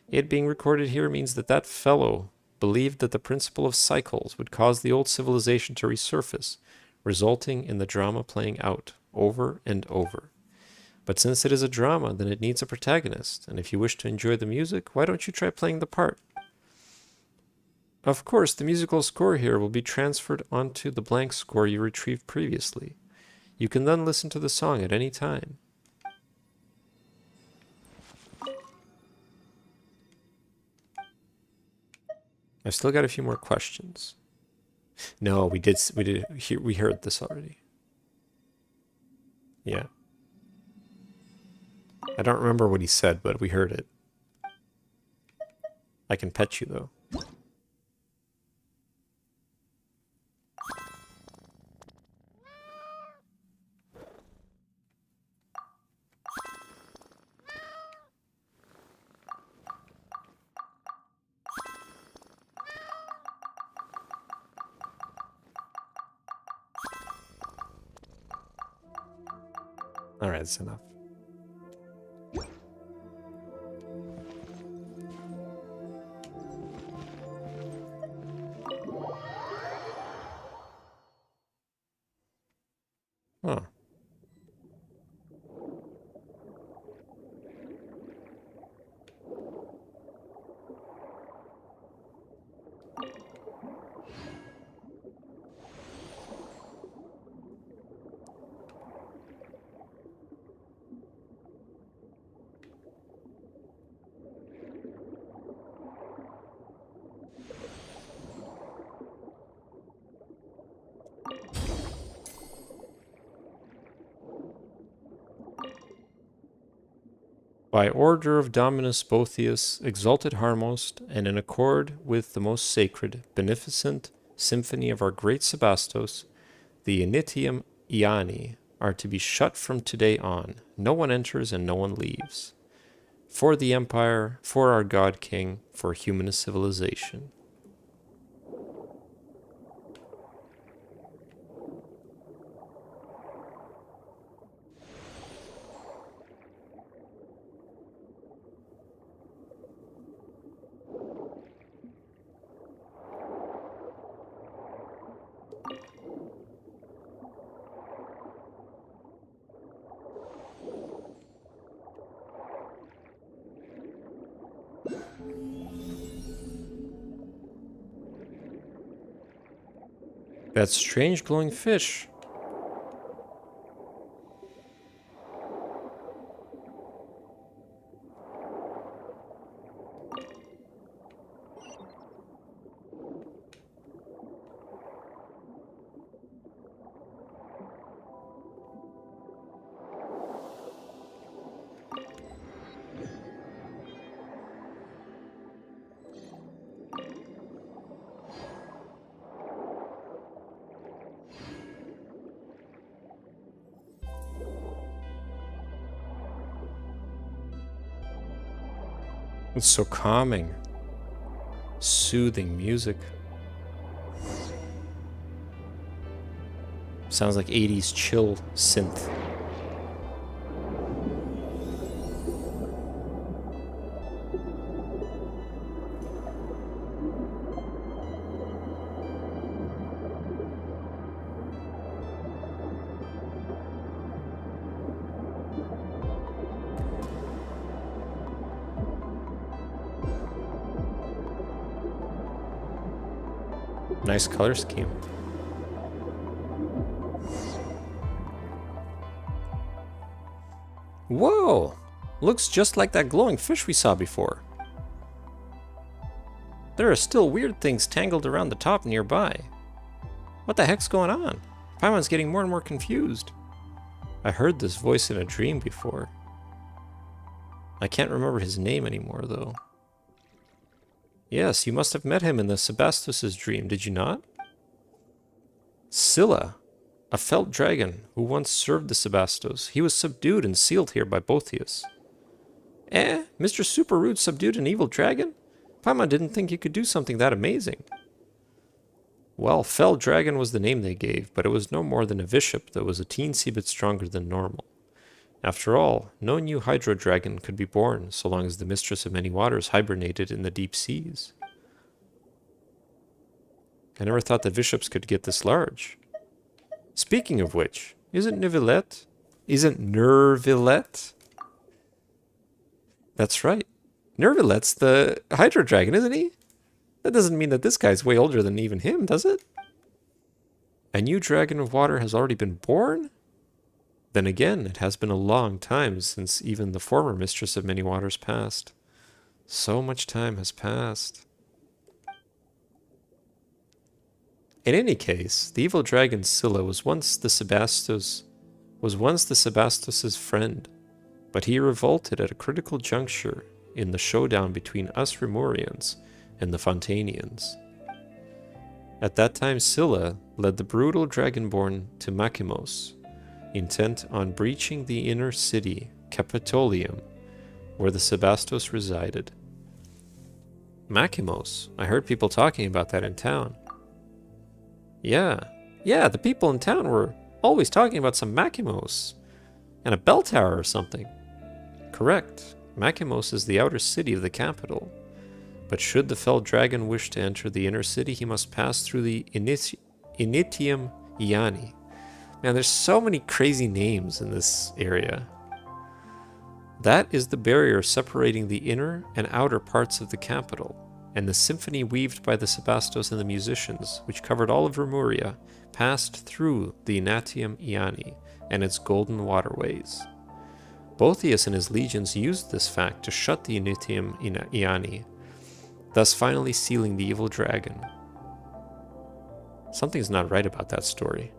It being recorded here means that that fellow believed that the principle of cycles would cause the old civilization to resurface, resulting in the drama playing out over and over. But since it is a drama, then it needs a protagonist, and if you wish to enjoy the music, why don't you try playing the part? Of course, the musical score here will be transferred onto the blank score you retrieved previously. You can then listen to the song at any time. I've still got a few more questions. No, we heard this already. Yeah. I don't remember what he said, but we heard it. I can pet you though. Alright, that's enough. Huh. By order of Dominus Boethius, exalted Harmost, and in accord with the most sacred, beneficent symphony of our great Sebastos, the Initium Iani are to be shut from today on. No one enters and no one leaves. For the Empire, for our God King, for humanist civilization. That strange glowing fish. It's so calming. Soothing music. Sounds like 80s chill synth. Nice color scheme. Whoa! Looks just like that glowing fish we saw before. There are still weird things tangled around the top nearby. What the heck's going on? Paimon's getting more and more confused. I heard this voice in a dream before. I can't remember his name anymore, though. Yes, you must have met him in the Sebastos' dream, did you not? Scylla, a felt dragon who once served the Sebastos. He was subdued and sealed here by Boethius. Mr. Super Rude subdued an evil dragon? Paimon didn't think he could do something that amazing. Well, Fell Dragon was the name they gave, but it was no more than a bishop that was a teensy bit stronger than normal. After all, no new Hydro Dragon could be born so long as the Mistress of Many Waters hibernated in the deep seas. I never thought the bishops could get this large. Speaking of which, isn't Nervillet? That's right. Nervillet's the Hydro Dragon, isn't he? That doesn't mean that this guy's way older than even him, does it? A new Dragon of Water has already been born? Then again, it has been a long time since even the former Mistress of Many Waters passed. So much time has passed. In any case, the evil dragon Scylla was once the Sebastos' friend, but he revolted at a critical juncture in the showdown between us Remorians and the Fontanians. At that time, Scylla led the brutal dragonborn to Makimos, intent on breaching the inner city, Capitolium, where the Sebastos resided. Makimos? I heard people talking about that in town. Yeah, the people in town were always talking about some Makimos and a bell tower or something. Correct. Makimos is the outer city of the capital. But should the fell dragon wish to enter the inner city, he must pass through the Initium Iani. Man, there's so many crazy names in this area. That is the barrier separating the inner and outer parts of the capital, and the symphony weaved by the Sebastos and the musicians, which covered all of Remuria, passed through the Inatium Iani and its golden waterways. Boethius and his legions used this fact to shut the Initium Iani, thus finally sealing the evil dragon. Something's not right about that story.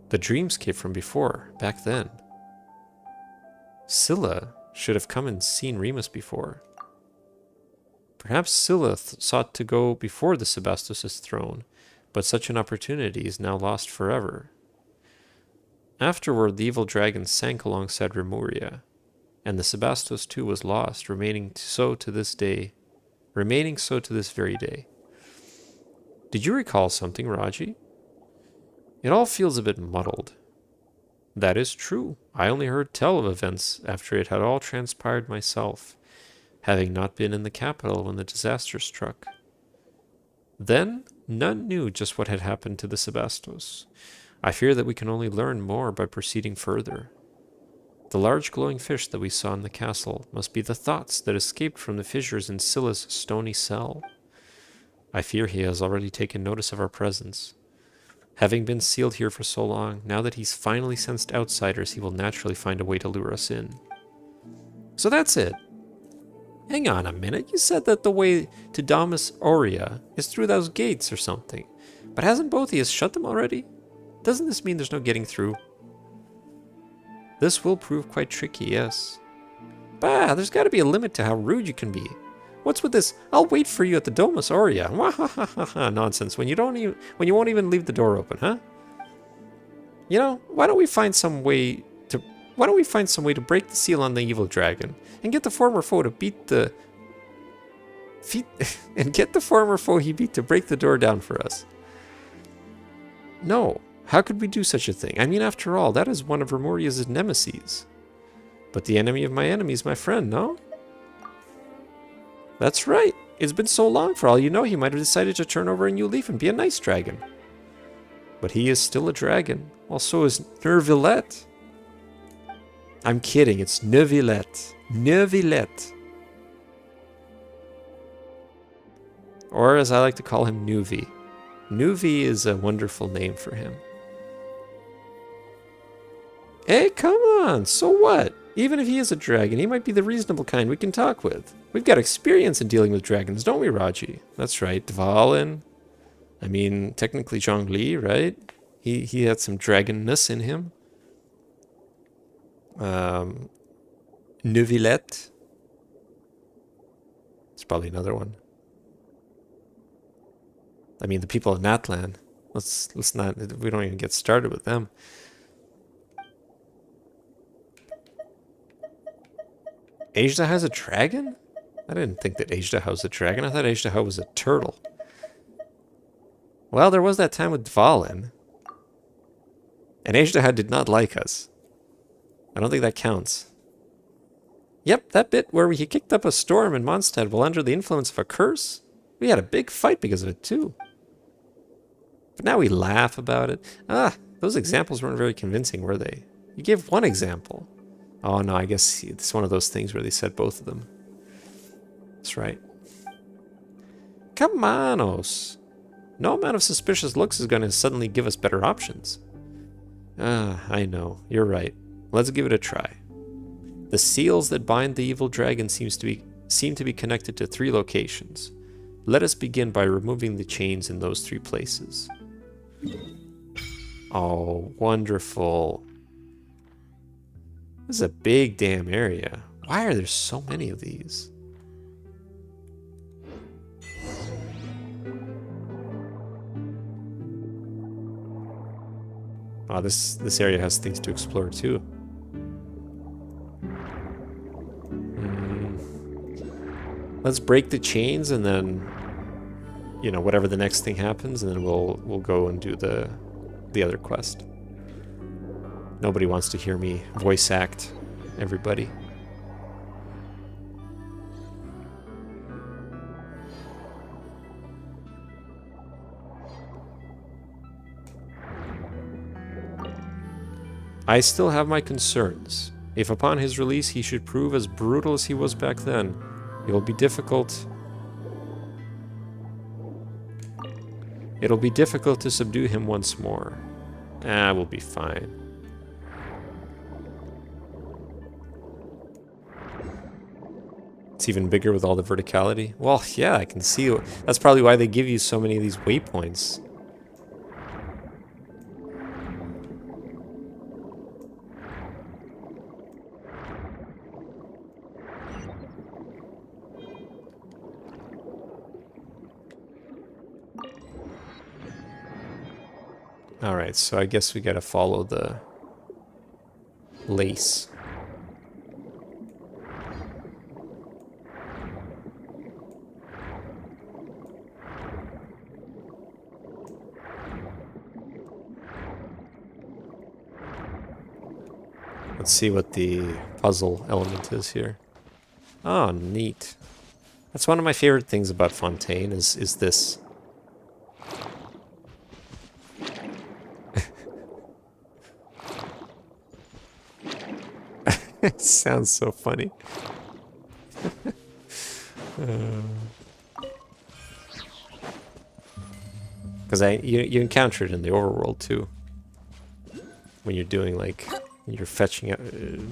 The dreamscape from before, back then. Scylla should have come and seen Remus before. Perhaps Scylla sought to go before the Sebastos' throne, but such an opportunity is now lost forever. Afterward, the evil dragon sank alongside Remuria, and the Sebastos too was lost, remaining so to this very day. Did you recall something, Raji? It all feels a bit muddled. That is true. I only heard tell of events after it had all transpired myself, having not been in the capital when the disaster struck. Then, none knew just what had happened to the Sebastos. I fear that we can only learn more by proceeding further. The large glowing fish that we saw in the castle must be the thoughts that escaped from the fissures in Scylla's stony cell. I fear he has already taken notice of our presence. Having been sealed here for so long, now that he's finally sensed outsiders, he will naturally find a way to lure us in. So that's it. Hang on a minute, you said that the way to Domus Aurea is through those gates or something. But hasn't Boethius shut them already? Doesn't this mean there's no getting through? This will prove quite tricky, yes. Bah, there's got to be a limit to how rude you can be. What's with this, I'll wait for you at the Domus Aurea, nonsense, when you won't even leave the door open, huh? You know, why don't we find some way to Why don't we find some way to break the seal on the evil dragon and get the former foe to beat the he beat to break the door down for us? No, how could we do such a thing? I mean, after all, that is one of Remoria's nemeses. But the enemy of my enemy is my friend, no? That's right. It's been so long, for all you know, he might have decided to turn over a new leaf and be a nice dragon. But he is still a dragon. Well, so is Neuvillette. I'm kidding, it's Neuvillette. Neuvillette. Or as I like to call him, Nuvi. Nuvi is a wonderful name for him. Hey, come on, so what? Even if he is a dragon, he might be the reasonable kind we can talk with. We've got experience in dealing with dragons, don't we, Raji? That's right, Dvalin. I mean, technically Zhongli, right? He had some dragonness in him. Neuvillette. It's probably another one. I mean, the people of Natlan. Let's not. We don't even get started with them. Ajda has a dragon? I didn't think that Ajda was a dragon. I thought Ajda was a turtle. Well, there was that time with Dvalin. And Ajda did not like us. I don't think that counts. Yep, that bit where he kicked up a storm in Mondstadt while under the influence of a curse. We had a big fight because of it, too. But now we laugh about it. Ah, those examples weren't very convincing, were they? You gave one example. Oh, no, I guess it's one of those things where they said both of them. That's right. Come on, Os. No amount of suspicious looks is going to suddenly give us better options. Ah, I know. You're right. Let's give it a try. The seals that bind the evil dragon seem to be connected to 3 locations. Let us begin by removing the chains in those 3 places. Oh, wonderful. This is a big damn area. Why are there so many of these? Oh, this area has things to explore too. Let's break the chains and then, you know, whatever the next thing happens, and then we'll go and do the other quest. Nobody wants to hear me voice act everybody. I still have my concerns. If upon his release he should prove as brutal as he was back then, it'll be difficult to subdue him once more. We'll be fine. It's even bigger with all the verticality. Well, yeah, I can see. That's probably why they give you so many of these waypoints. Alright, so I guess we gotta follow the lace. Let's see what the puzzle element is here. Oh, neat. That's one of my favorite things about Fontaine is this. It sounds so funny. Because you encounter it in the overworld too. When you're doing like, you're fetching out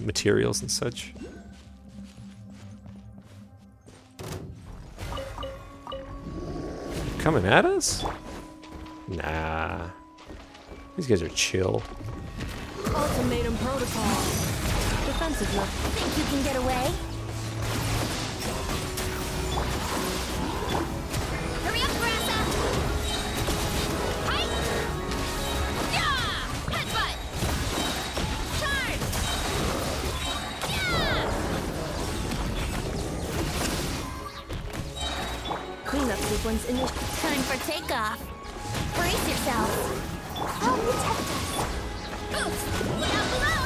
materials and such. Coming at us? Nah. These guys are chill. Ultimatum protocol. Defensive look. Think you can get away? Hurry up, Grassa! Hike! Yeah! Headbutt! Charge! one's initial. Time for takeoff. Brace yourself. I'll protect us. Boost! Way out below!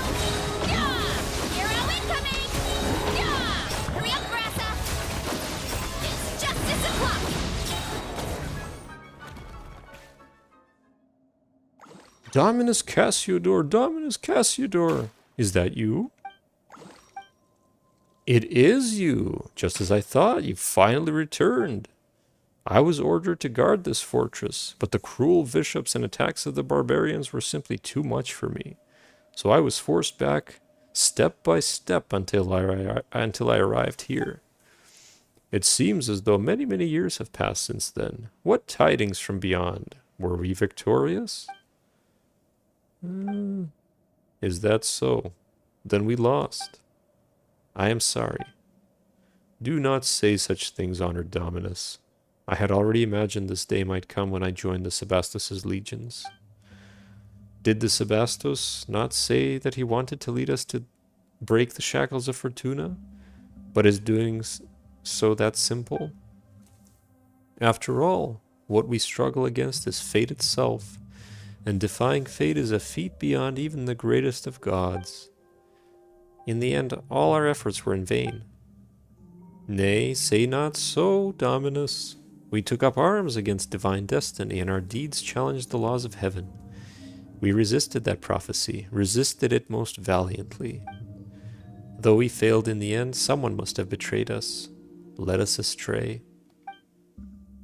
Yeah! Hero incoming! Yeah! Hurry up, Brassa! It's justice o'clock! Dominus Cassiodor, Dominus Cassiodor. Is that you? It is you. Just as I thought, you've finally returned. I was ordered to guard this fortress, but the cruel bishops and attacks of the barbarians were simply too much for me. So I was forced back step by step until I arrived here. It seems as though many, many years have passed since then. What tidings from beyond? Were we victorious? Is that so? Then we lost. I am sorry. Do not say such things, honored Dominus. I had already imagined this day might come when I joined the Sebastos' legions. Did the Sebastos not say that he wanted to lead us to break the shackles of Fortuna? But is doing so that simple? After all, what we struggle against is fate itself, and defying fate is a feat beyond even the greatest of gods. In the end, all our efforts were in vain. Nay, say not so, Dominus. We took up arms against divine destiny, and our deeds challenged the laws of heaven. We resisted that prophecy, resisted it most valiantly. Though we failed in the end, someone must have betrayed us, led us astray.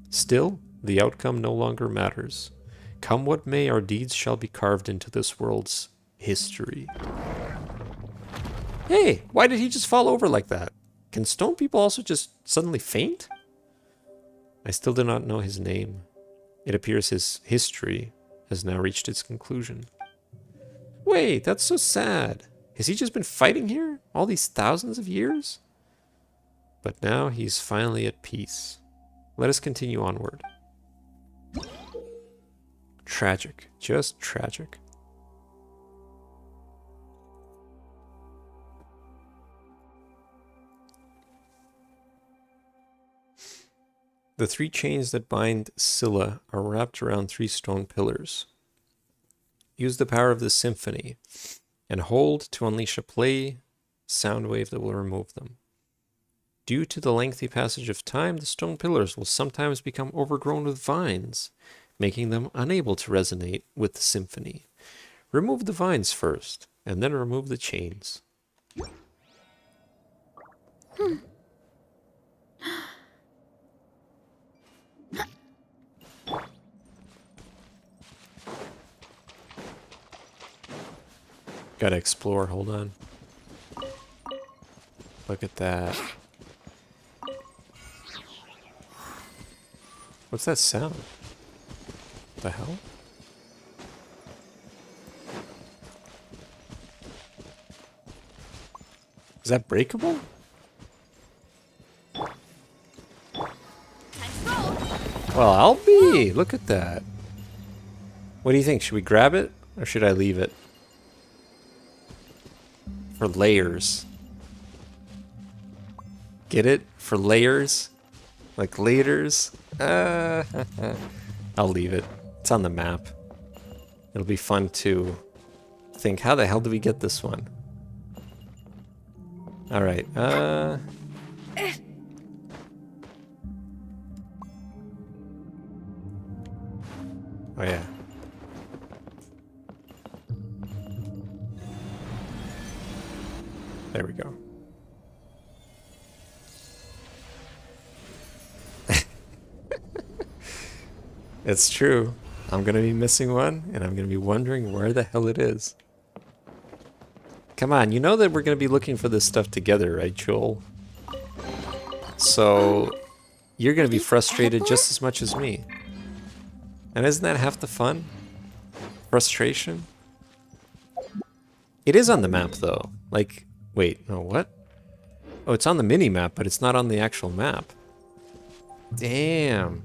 Still, the outcome no longer matters. Come what may, our deeds shall be carved into this world's history. Hey, why did he just fall over like that? Can stone people also just suddenly faint? I still do not know his name. It appears his history has now reached its conclusion. Wait, that's so sad. Has he just been fighting here all these thousands of years? But now he's finally at peace. Let us continue onward. Tragic. Just tragic. The 3 chains that bind Scylla are wrapped around 3 stone pillars. Use the power of the symphony and hold to unleash a play sound wave that will remove them. Due to the lengthy passage of time, the stone pillars will sometimes become overgrown with vines, making them unable to resonate with the symphony. Remove the vines first, and then remove the chains. Gotta explore, hold on. Look at that. What's that sound? What the hell? Is that breakable? Well, I'll be! Look at that. What do you think? Should we grab it? Or should I leave it? For layers. Get it? For layers? Like layers? I'll leave it. It's on the map. It'll be fun to think, how the hell did we get this one? Alright, Oh yeah. There we go. It's true. I'm gonna be missing one, and I'm gonna be wondering where the hell it is. Come on, you know that we're gonna be looking for this stuff together, right, Joel? So, you're gonna be frustrated just as much as me. And isn't that half the fun? Frustration? It is on the map, though. Like, wait, no, what? Oh, it's on the mini-map, but it's not on the actual map. Damn.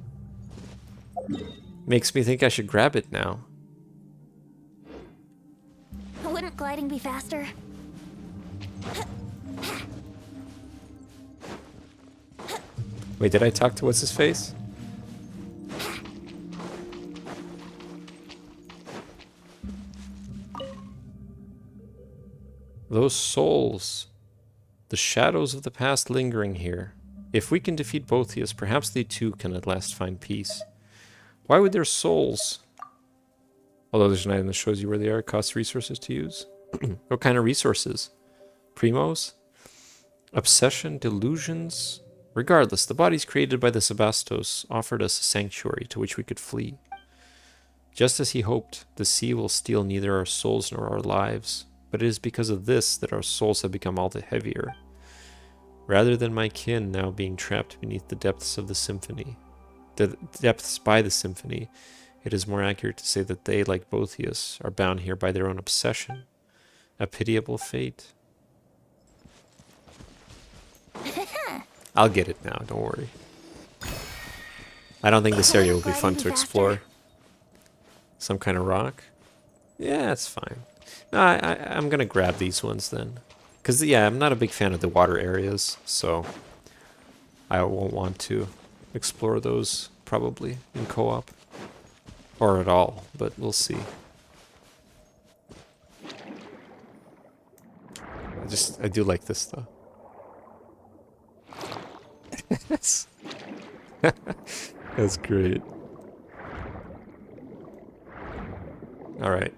Makes me think I should grab it now. Wouldn't gliding be faster? Wait, did I talk to what's-his-face? Those souls. The shadows of the past lingering here. If we can defeat Botheus, perhaps they too can at last find peace. Why would their souls... Although there's an item that shows you where they are, costs resources to use. What kind of resources? Primos? Obsession? Delusions? Regardless, the bodies created by the Sebastos offered us a sanctuary to which we could flee. Just as he hoped, the sea will steal neither our souls nor our lives, but it is because of this that our souls have become all the heavier. Rather than my kin now being trapped beneath the depths of the symphony, the depths by the symphony, it is more accurate to say that they, like Botheus, are bound here by their own obsession. A pitiable fate. I'll get it now, don't worry. I don't think this area will be fun to explore. Some kind of rock? Yeah, it's fine. No, I'm gonna grab these ones then. Because, yeah, I'm not a big fan of the water areas, so I won't want to explore those probably in co-op. Or at all, but we'll see. I do like this though. That's great. Alright.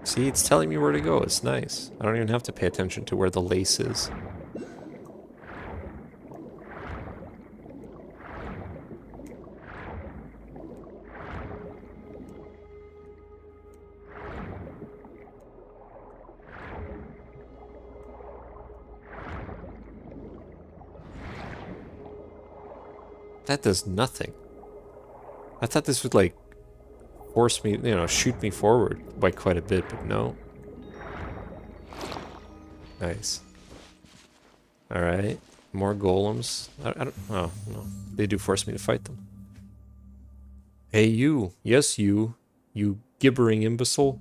See, it's telling me where to go. It's nice. I don't even have to pay attention to where the lace is. That does nothing. I thought this would, like, force me, you know, shoot me forward by quite a bit, but no. Nice. Alright. More golems. I don't... Oh, no. They do force me to fight them. Hey, you. Yes, you. You gibbering imbecile.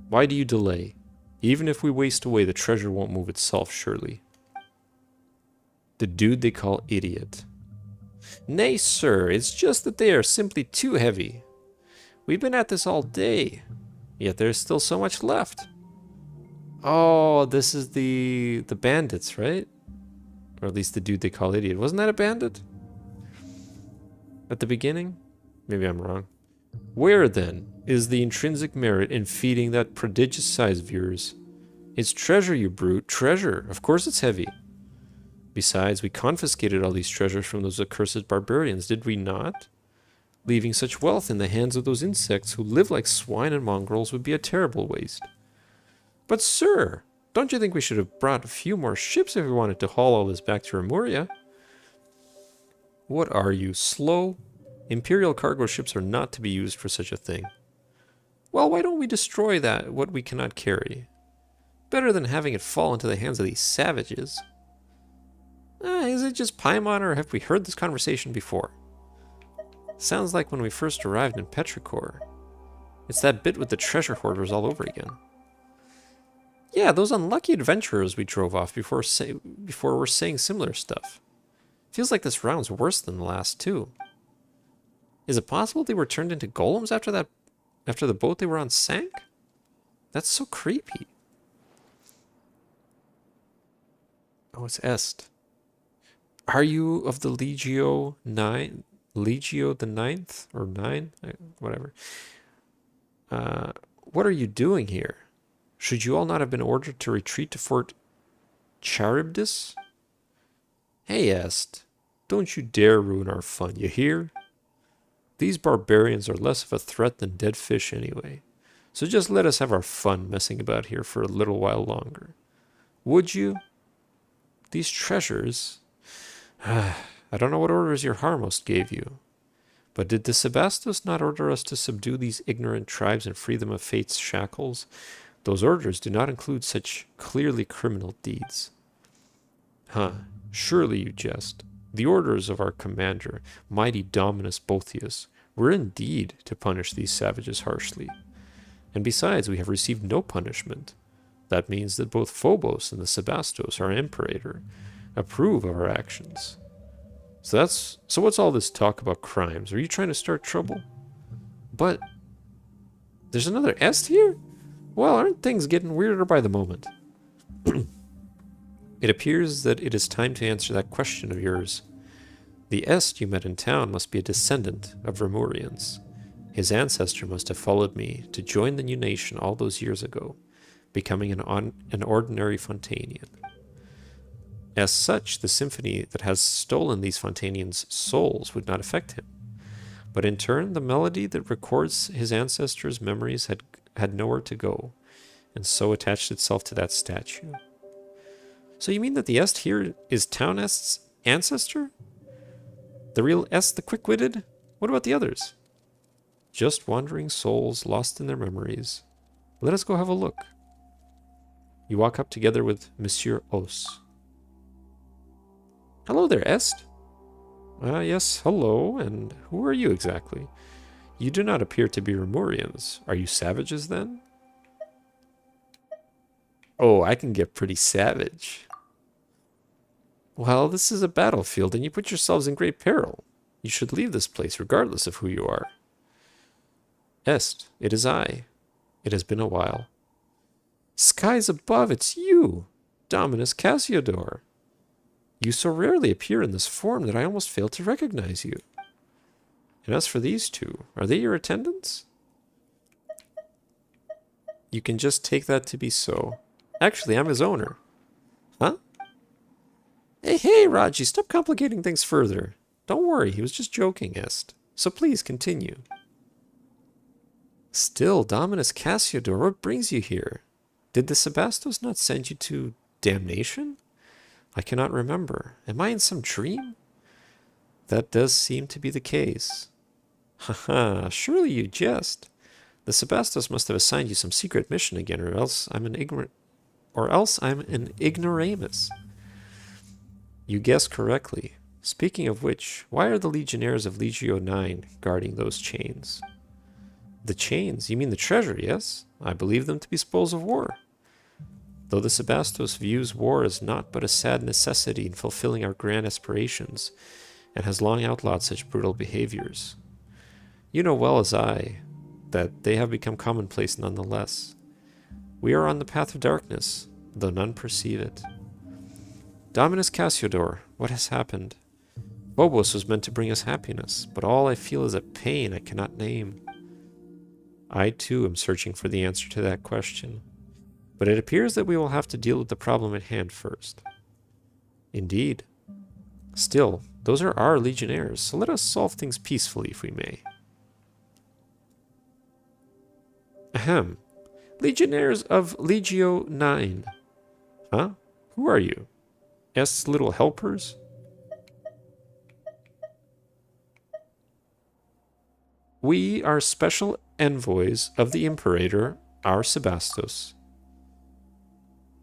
Why do you delay? Even if we waste away, the treasure won't move itself, surely. The dude they call idiot. Nay, sir, it's just that they are simply too heavy. We've been at this all day, yet there's still so much left. Oh, this is the bandits, right? Or at least the dude they call idiot. Wasn't that a bandit? At the beginning? Maybe I'm wrong. Where, then, is the intrinsic merit in feeding that prodigious size of yours? It's treasure, you brute, treasure. Of course it's heavy. Besides, we confiscated all these treasures from those accursed barbarians, did we not? Leaving such wealth in the hands of those insects who live like swine and mongrels would be a terrible waste. But sir, don't you think we should have brought a few more ships if we wanted to haul all this back to Remuria? What are you, slow? Imperial cargo ships are not to be used for such a thing. Well, why don't we destroy what we cannot carry? Better than having it fall into the hands of these savages. Is it just Paimon, or have we heard this conversation before? Sounds like when we first arrived in Petrichor. It's that bit with the treasure hoarders all over again. Yeah, those unlucky adventurers we drove off before were saying similar stuff. Feels like this round's worse than the last two. Is it possible they were turned into golems after the boat they were on sank? That's so creepy. Oh, it's Est. Are you of the Legio 9? Legio the 9th? Or 9? Whatever. What are you doing here? Should you all not have been ordered to retreat to Fort Charybdis? Hey, Est. Don't you dare ruin our fun, you hear? These barbarians are less of a threat than dead fish anyway. So just let us have our fun messing about here for a little while longer. Would you? These treasures... I don't know what orders your Harmost gave you, but did the Sebastos not order us to subdue these ignorant tribes and free them of fate's shackles? Those orders do not include such clearly criminal deeds. Surely you jest. The orders of our commander, mighty Dominus Botheus, were indeed to punish these savages harshly. And besides, we have received no punishment. That means that both Phobos and the Sebastos, our imperator, approve of our actions. So what's all this talk about crimes? Are you trying to start trouble? But There's another est here? Well, aren't things getting weirder by the moment? It appears that it is time to answer that question of yours. The est you met in town must be a descendant of Remurians. His ancestor must have followed me to join the new nation all those years ago, becoming an ordinary Fontanian. As such, the symphony that has stolen these Fontanians' souls would not affect him. But in turn, the melody that records his ancestors' memories had nowhere to go, and so attached itself to that statue. So you mean that the est here is Town Est's ancestor? The real est, the quick-witted? What about the others? Just wandering souls lost in their memories. Let us go have a look. You walk up together with Monsieur Os. Hello there, est. Yes, hello, and who are you exactly? You do not appear to be Remurians. Are you savages, then? Oh, I can get pretty savage. Well, this is a battlefield, and you put yourselves in great peril. You should leave this place, regardless of who you are. Est, it is I. It has been a while. Skies above, it's you, Dominus Cassiodor. You so rarely appear in this form that I almost failed to recognize you. And as for these two, are they your attendants? You can just take that to be so. Actually, I'm his owner. Huh? Hey, Raji, stop complicating things further. Don't worry, he was just joking, Est. So please, continue. Still, Dominus Cassiodor, what brings you here? Did the Sebastos not send you to damnation? I cannot remember. Am I in some dream? That does seem to be the case. Haha, surely you jest. The Sebastos must have assigned you some secret mission again, or else I'm an ignoramus. You guessed correctly. Speaking of which, why are the legionnaires of Legio 9 guarding those chains? The chains? You mean the treasure, yes? I believe them to be spoils of war. Though the Sebastos views war as naught but a sad necessity in fulfilling our grand aspirations, and has long outlawed such brutal behaviors. You know well as I that they have become commonplace nonetheless. We are on the path of darkness, though none perceive it. Dominus Cassiodor, what has happened? Phobos was meant to bring us happiness, but all I feel is a pain I cannot name. I too am searching for the answer to that question, but it appears that we will have to deal with the problem at hand first. Indeed. Still, those are our legionnaires, so let us solve things peacefully if we may. Ahem. Legionnaires of Legio 9. Huh? Who are you? Est's little helpers? We are special envoys of the Imperator, our Sebastos.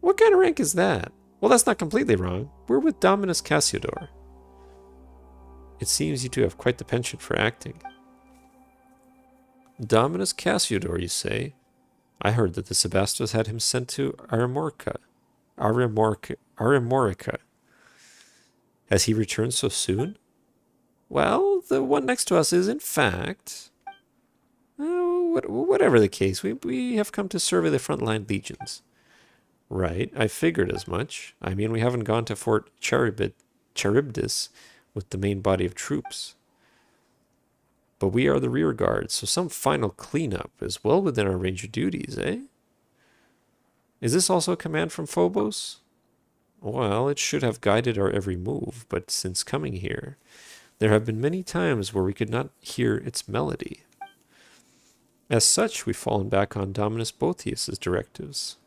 What kind of rank is that? Well, that's not completely wrong. We're with Dominus Cassiodor. It seems you two have quite the penchant for acting. Dominus Cassiodor, you say? I heard that the Sebastos had him sent to Aramorica. Has he returned so soon? Well, the one next to us is, in fact... whatever the case, we have come to survey the frontline legions. Right, I figured as much. I mean, we haven't gone to Fort Charybdis with the main body of troops. But we are the rear guard, so some final cleanup is well within our range of duties, eh? Is this also a command from Phobos? Well, it should have guided our every move, but since coming here, there have been many times where we could not hear its melody. As such, we've fallen back on Dominus Boethius' directives.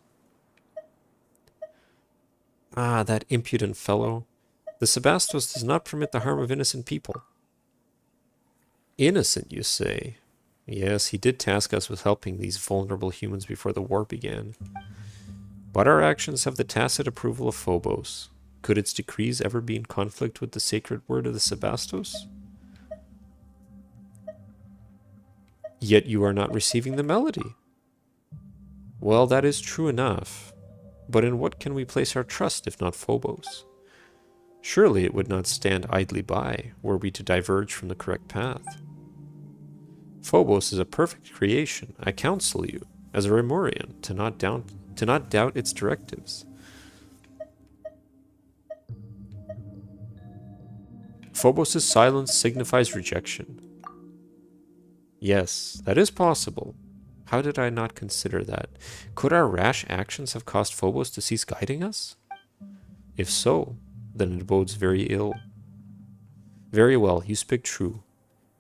Ah, that impudent fellow. The Sebastos does not permit the harm of innocent people. Innocent, you say? Yes, he did task us with helping these vulnerable humans before the war began. But our actions have the tacit approval of Phobos. Could its decrees ever be in conflict with the sacred word of the Sebastos? Yet you are not receiving the melody. Well, that is true enough. But in what can we place our trust if not Phobos? Surely it would not stand idly by were we to diverge from the correct path. Phobos is a perfect creation. I counsel you, as a Remorian, to not doubt its directives. Phobos' silence signifies rejection. Yes, that is possible. How did I not consider that? Could our rash actions have caused Phobos to cease guiding us? If so, then it bodes very ill. Very well, you speak true.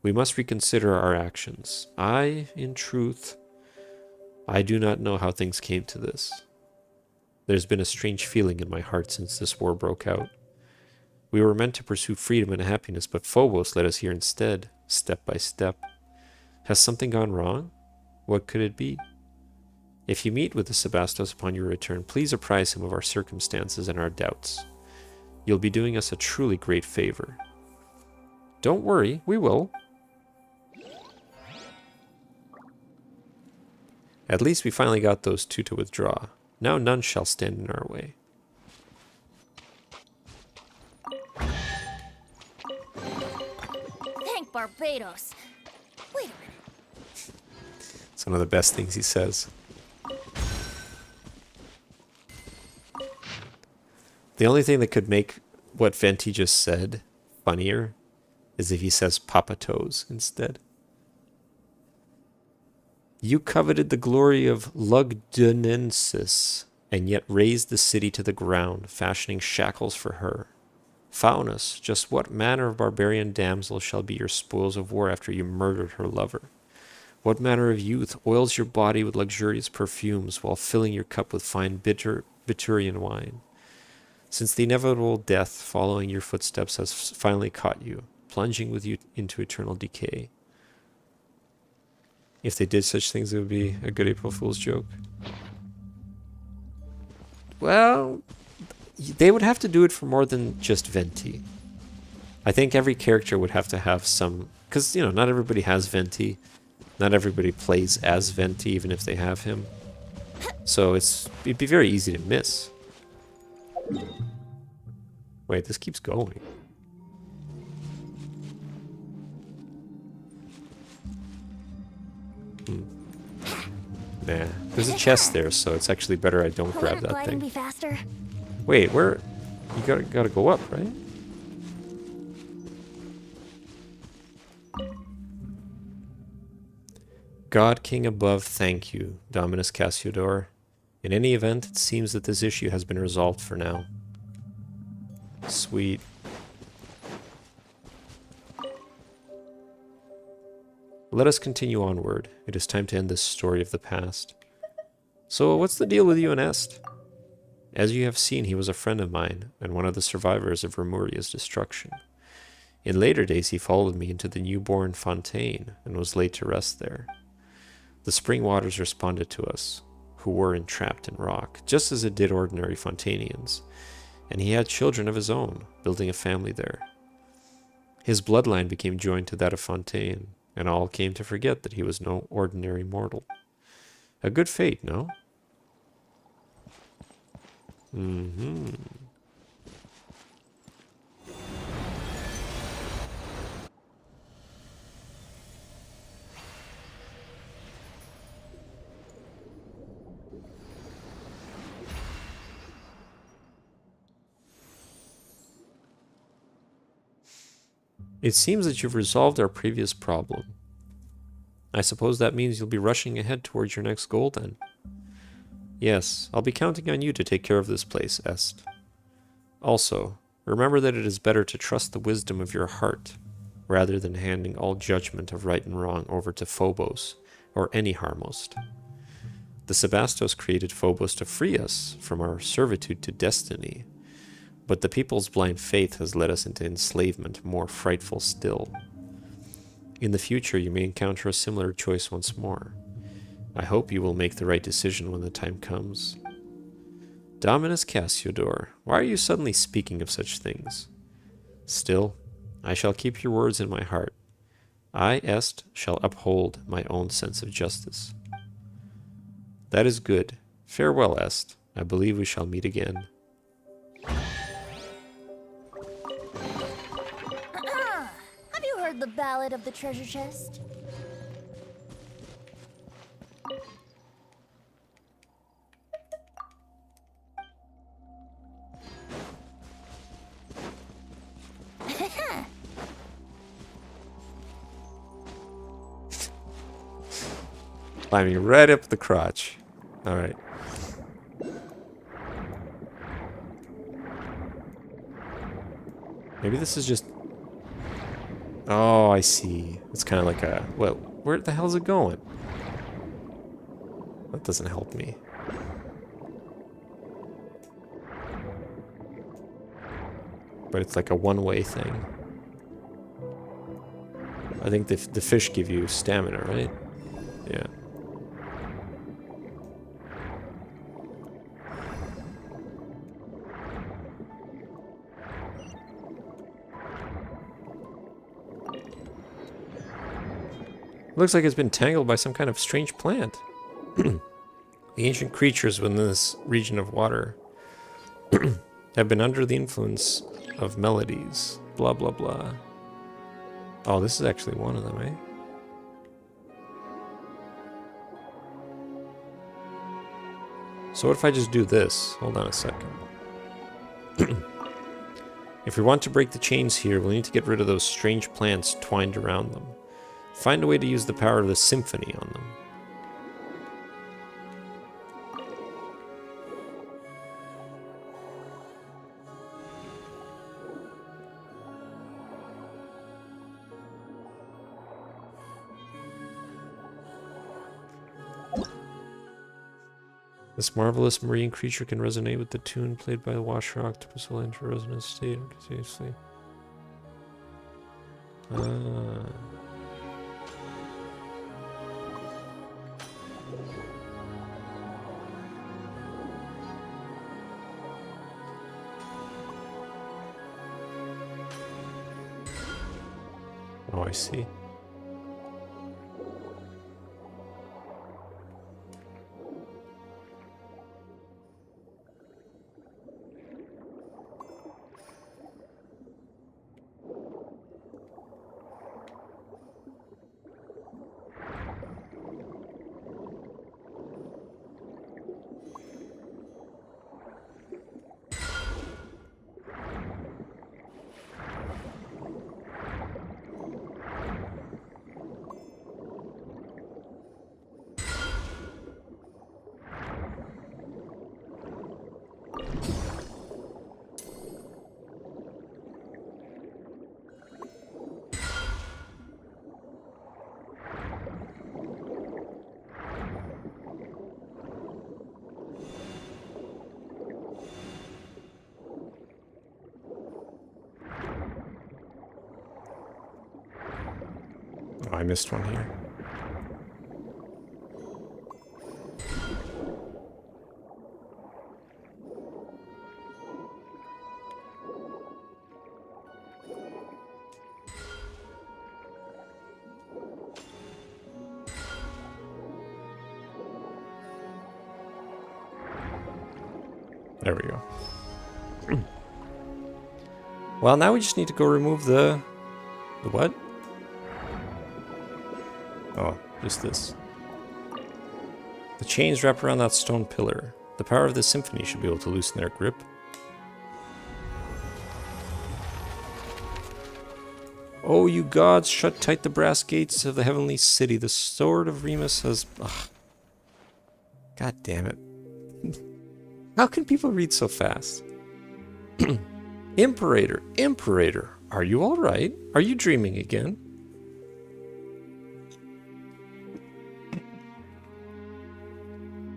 We must reconsider our actions. In truth, I do not know how things came to this. There's been a strange feeling in my heart since this war broke out. We were meant to pursue freedom and happiness, but Phobos led us here instead, step by step. Has something gone wrong? What could it be? If you meet with the Sebastos upon your return, please apprise him of our circumstances and our doubts. You'll be doing us a truly great favor. Don't worry, we will. At least we finally got those two to withdraw. Now none shall stand in our way. Thank Barbados. Wait a minute. It's one of the best things he says. The only thing that could make what Venti just said funnier is if he says Papa Toes instead. You coveted the glory of Lugdunensis, and yet razed the city to the ground, fashioning shackles for her. Faunus, just what manner of barbarian damsel shall be your spoils of war after you murdered her lover? What manner of youth oils your body with luxurious perfumes while filling your cup with fine Biturian wine? Since the inevitable death following your footsteps has finally caught you, plunging with you into eternal decay. If they did such things, it would be a good April Fool's joke. Well, they would have to do it for more than just Venti. I think every character would have to have some... Because, you know, not everybody has Venti. Not everybody plays as Venti, even if they have him. So it'd be very easy to miss. Wait, this keeps going. Nah, there's a chest there, so it's actually better I don't grab that thing. Be faster. Wait, where? You gotta go up, right? God King above, thank you, Dominus Cassiodor. In any event, it seems that this issue has been resolved for now. Sweet. Let us continue onward. It is time to end this story of the past. So, what's the deal with you and Est? As you have seen, he was a friend of mine, and one of the survivors of Remuria's destruction. In later days, he followed me into the newborn Fontaine, and was laid to rest there. The spring waters responded to us, who were entrapped in rock, just as it did ordinary Fontanians, and he had children of his own, building a family there. His bloodline became joined to that of Fontaine, and all came to forget that he was no ordinary mortal. A good fate, no? Mm-hmm. It seems that you've resolved our previous problem. I suppose that means you'll be rushing ahead towards your next goal then. Yes, I'll be counting on you to take care of this place, Est. Also, remember that it is better to trust the wisdom of your heart, rather than handing all judgment of right and wrong over to Phobos, or any Harmost. The Sebastos created Phobos to free us from our servitude to destiny, but the people's blind faith has led us into enslavement more frightful still. In the future, you may encounter a similar choice once more. I hope you will make the right decision when the time comes. Dominus Cassiodor, why are you suddenly speaking of such things? Still, I shall keep your words in my heart. I, Est, shall uphold my own sense of justice. That is good. Farewell, Est. I believe we shall meet again. Have you heard the ballad of the treasure chest? Climbing right up the crotch. Alright. Maybe this is just... Oh, I see. It's kind of like a... Well, where the hell is it going? That doesn't help me. But it's like a one-way thing. I think the fish give you stamina, right? Yeah. Looks like it's been tangled by some kind of strange plant. The ancient creatures within this region of water have been under the influence of melodies. Blah, blah, blah. Oh, this is actually one of them, eh? So what if I just do this? Hold on a second. If we want to break the chains here, we'll need to get rid of those strange plants twined around them. Find a way to use the power of the symphony on them. This marvelous marine creature can resonate with the tune played by the washer octopus will enter a resonant state continuously. Ah. Oh, I see. Oh, I missed one here. There we go. Well, now we just need to go remove the what? Oh, just this. The chains wrap around that stone pillar. The power of the symphony should be able to loosen their grip. Oh, you gods, shut tight the brass gates of the heavenly city. The sword of Remus has... Ugh. God damn it. How can people read so fast? Imperator, Imperator, are you alright? Are you dreaming again?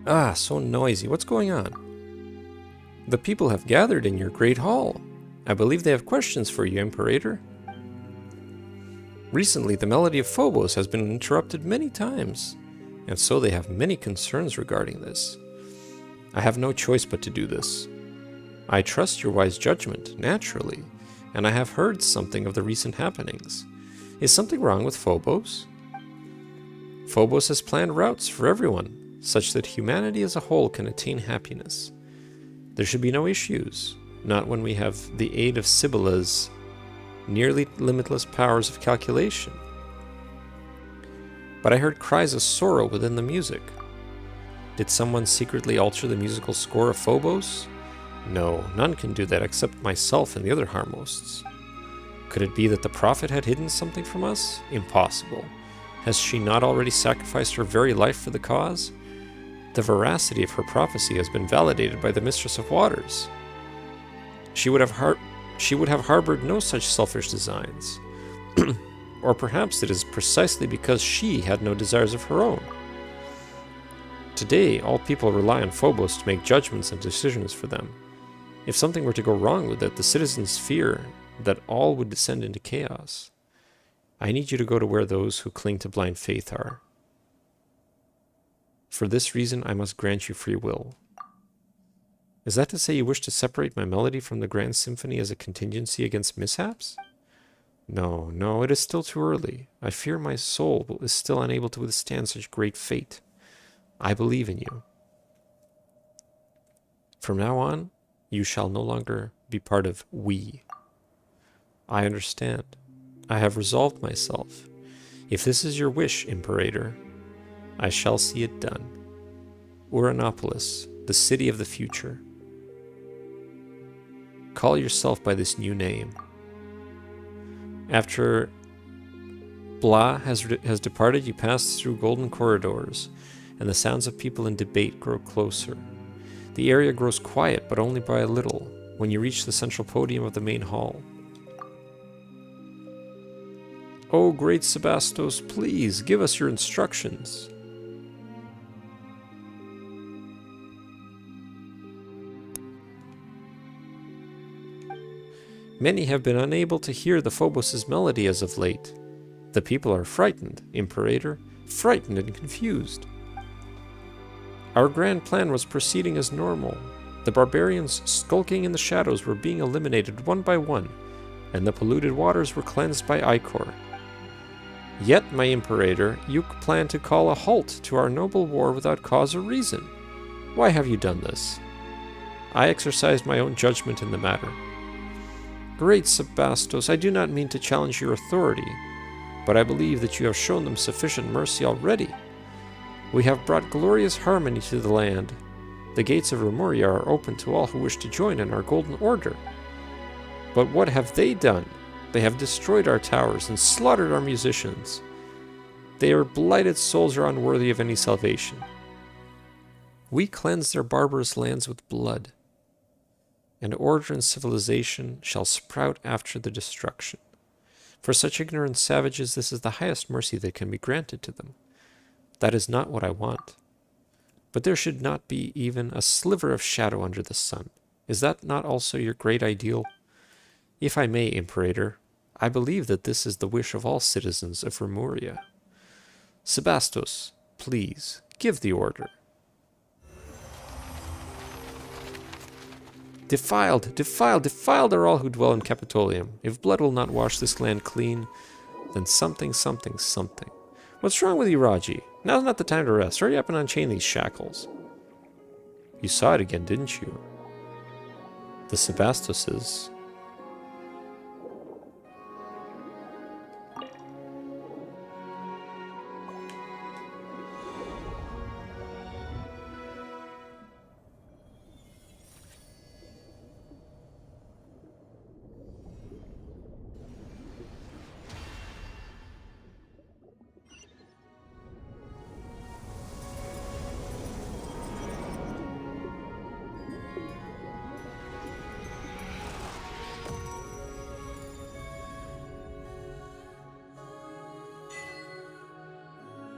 Ah, so noisy. What's going on? The people have gathered in your great hall. I believe they have questions for you, Imperator. Recently, the melody of Phobos has been interrupted many times, and so they have many concerns regarding this. I have no choice but to do this. I trust your wise judgment, naturally, and I have heard something of the recent happenings. Is something wrong with Phobos? Phobos has planned routes for everyone, such that humanity as a whole can attain happiness. There should be no issues, not when we have the aid of Sibylla's nearly limitless powers of calculation. But I heard cries of sorrow within the music. Did someone secretly alter the musical score of Phobos? No, none can do that except myself and the other Harmosts. Could it be that the prophet had hidden something from us? Impossible. Has she not already sacrificed her very life for the cause? The veracity of her prophecy has been validated by the Mistress of Waters. She would have harbored no such selfish designs. Or perhaps it is precisely because she had no desires of her own. Today, all people rely on Phobos to make judgments and decisions for them. If something were to go wrong with it, the citizens fear that all would descend into chaos. I need you to go to where those who cling to blind faith are. For this reason, I must grant you free will. Is that to say you wish to separate my melody from the grand symphony as a contingency against mishaps? No, no, it is still too early. I fear my soul is still unable to withstand such great fate. I believe in you. From now on, you shall no longer be part of we. I understand. I have resolved myself. If this is your wish, Imperator, I shall see it done. Uranopolis, the city of the future. Call yourself by this new name. After Blah has departed, you pass through golden corridors, and the sounds of people in debate grow closer. The area grows quiet, but only by a little, when you reach the central podium of the main hall. Oh, great Sebastos, please, give us your instructions. Many have been unable to hear the Phobos' melody as of late. The people are frightened, Imperator, frightened and confused. Our grand plan was proceeding as normal. The barbarians skulking in the shadows were being eliminated one by one, and the polluted waters were cleansed by Ichor. Yet, my Imperator, you plan to call a halt to our noble war without cause or reason. Why have you done this? I exercised my own judgment in the matter. Great Sebastos, I do not mean to challenge your authority, but I believe that you have shown them sufficient mercy already. We have brought glorious harmony to the land. The gates of Remuria are open to all who wish to join in our golden order. But what have they done? They have destroyed our towers and slaughtered our musicians. Their blighted souls are unworthy of any salvation. We cleanse their barbarous lands with blood, and order and civilization shall sprout after the destruction. For such ignorant savages, this is the highest mercy that can be granted to them. That is not what I want. But there should not be even a sliver of shadow under the sun. Is that not also your great ideal? If I may, Imperator, I believe that this is the wish of all citizens of Remuria. Sebastos, please, give the order. Defiled, defiled, defiled are all who dwell in Capitolium. If blood will not wash this land clean, then something, something, something. What's wrong with you, Raji? Now's not the time to rest. Hurry up and unchain these shackles. You saw it again, didn't you? The Sebastoses.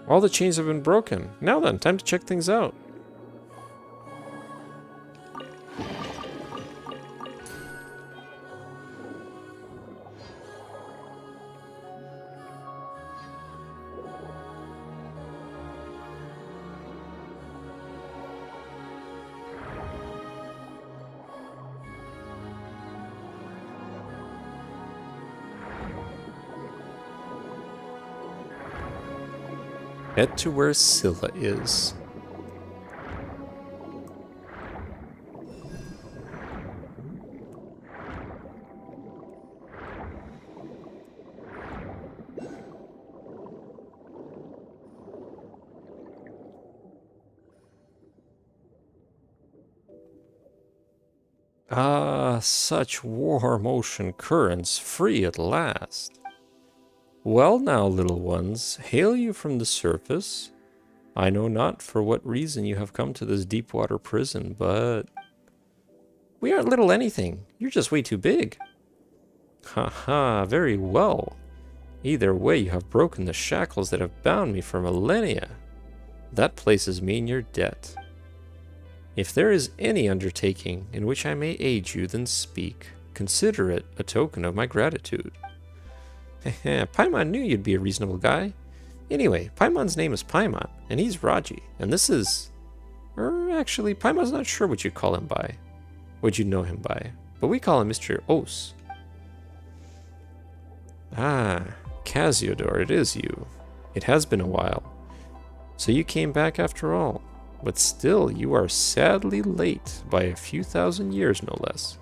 All the chains have been broken. Now then, time to check things out. Head to where Scylla is. Ah, such warm ocean currents, free at last. Well now, little ones, hail you from the surface. I know not for what reason you have come to this deep water prison, but... We aren't little anything. You're just way too big. Haha, very well. Either way, you have broken the shackles that have bound me for millennia. That places me in your debt. If there is any undertaking in which I may aid you, then speak. Consider it a token of my gratitude. Paimon knew you'd be a reasonable guy. Anyway, Paimon's name is Paimon, and he's Raji, and this is... actually, Paimon's not sure what you'd call him by. What you'd know him by. But we call him Mr. Os. Ah, Casiodor, it is you. It has been a while. So you came back after all. But still, you are sadly late by a few thousand years, no less.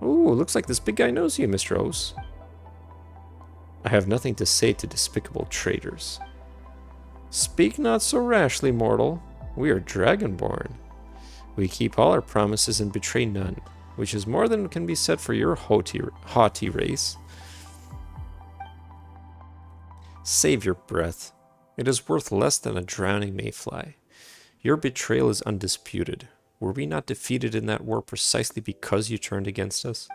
Ooh, looks like this big guy knows you, Mr. Os. I have nothing to say to despicable traitors. Speak not so rashly, mortal. We are dragonborn. We keep all our promises and betray none, which is more than can be said for your haughty race. Save your breath. It is worth less than a drowning mayfly. Your betrayal is undisputed. Were we not defeated in that war precisely because you turned against us?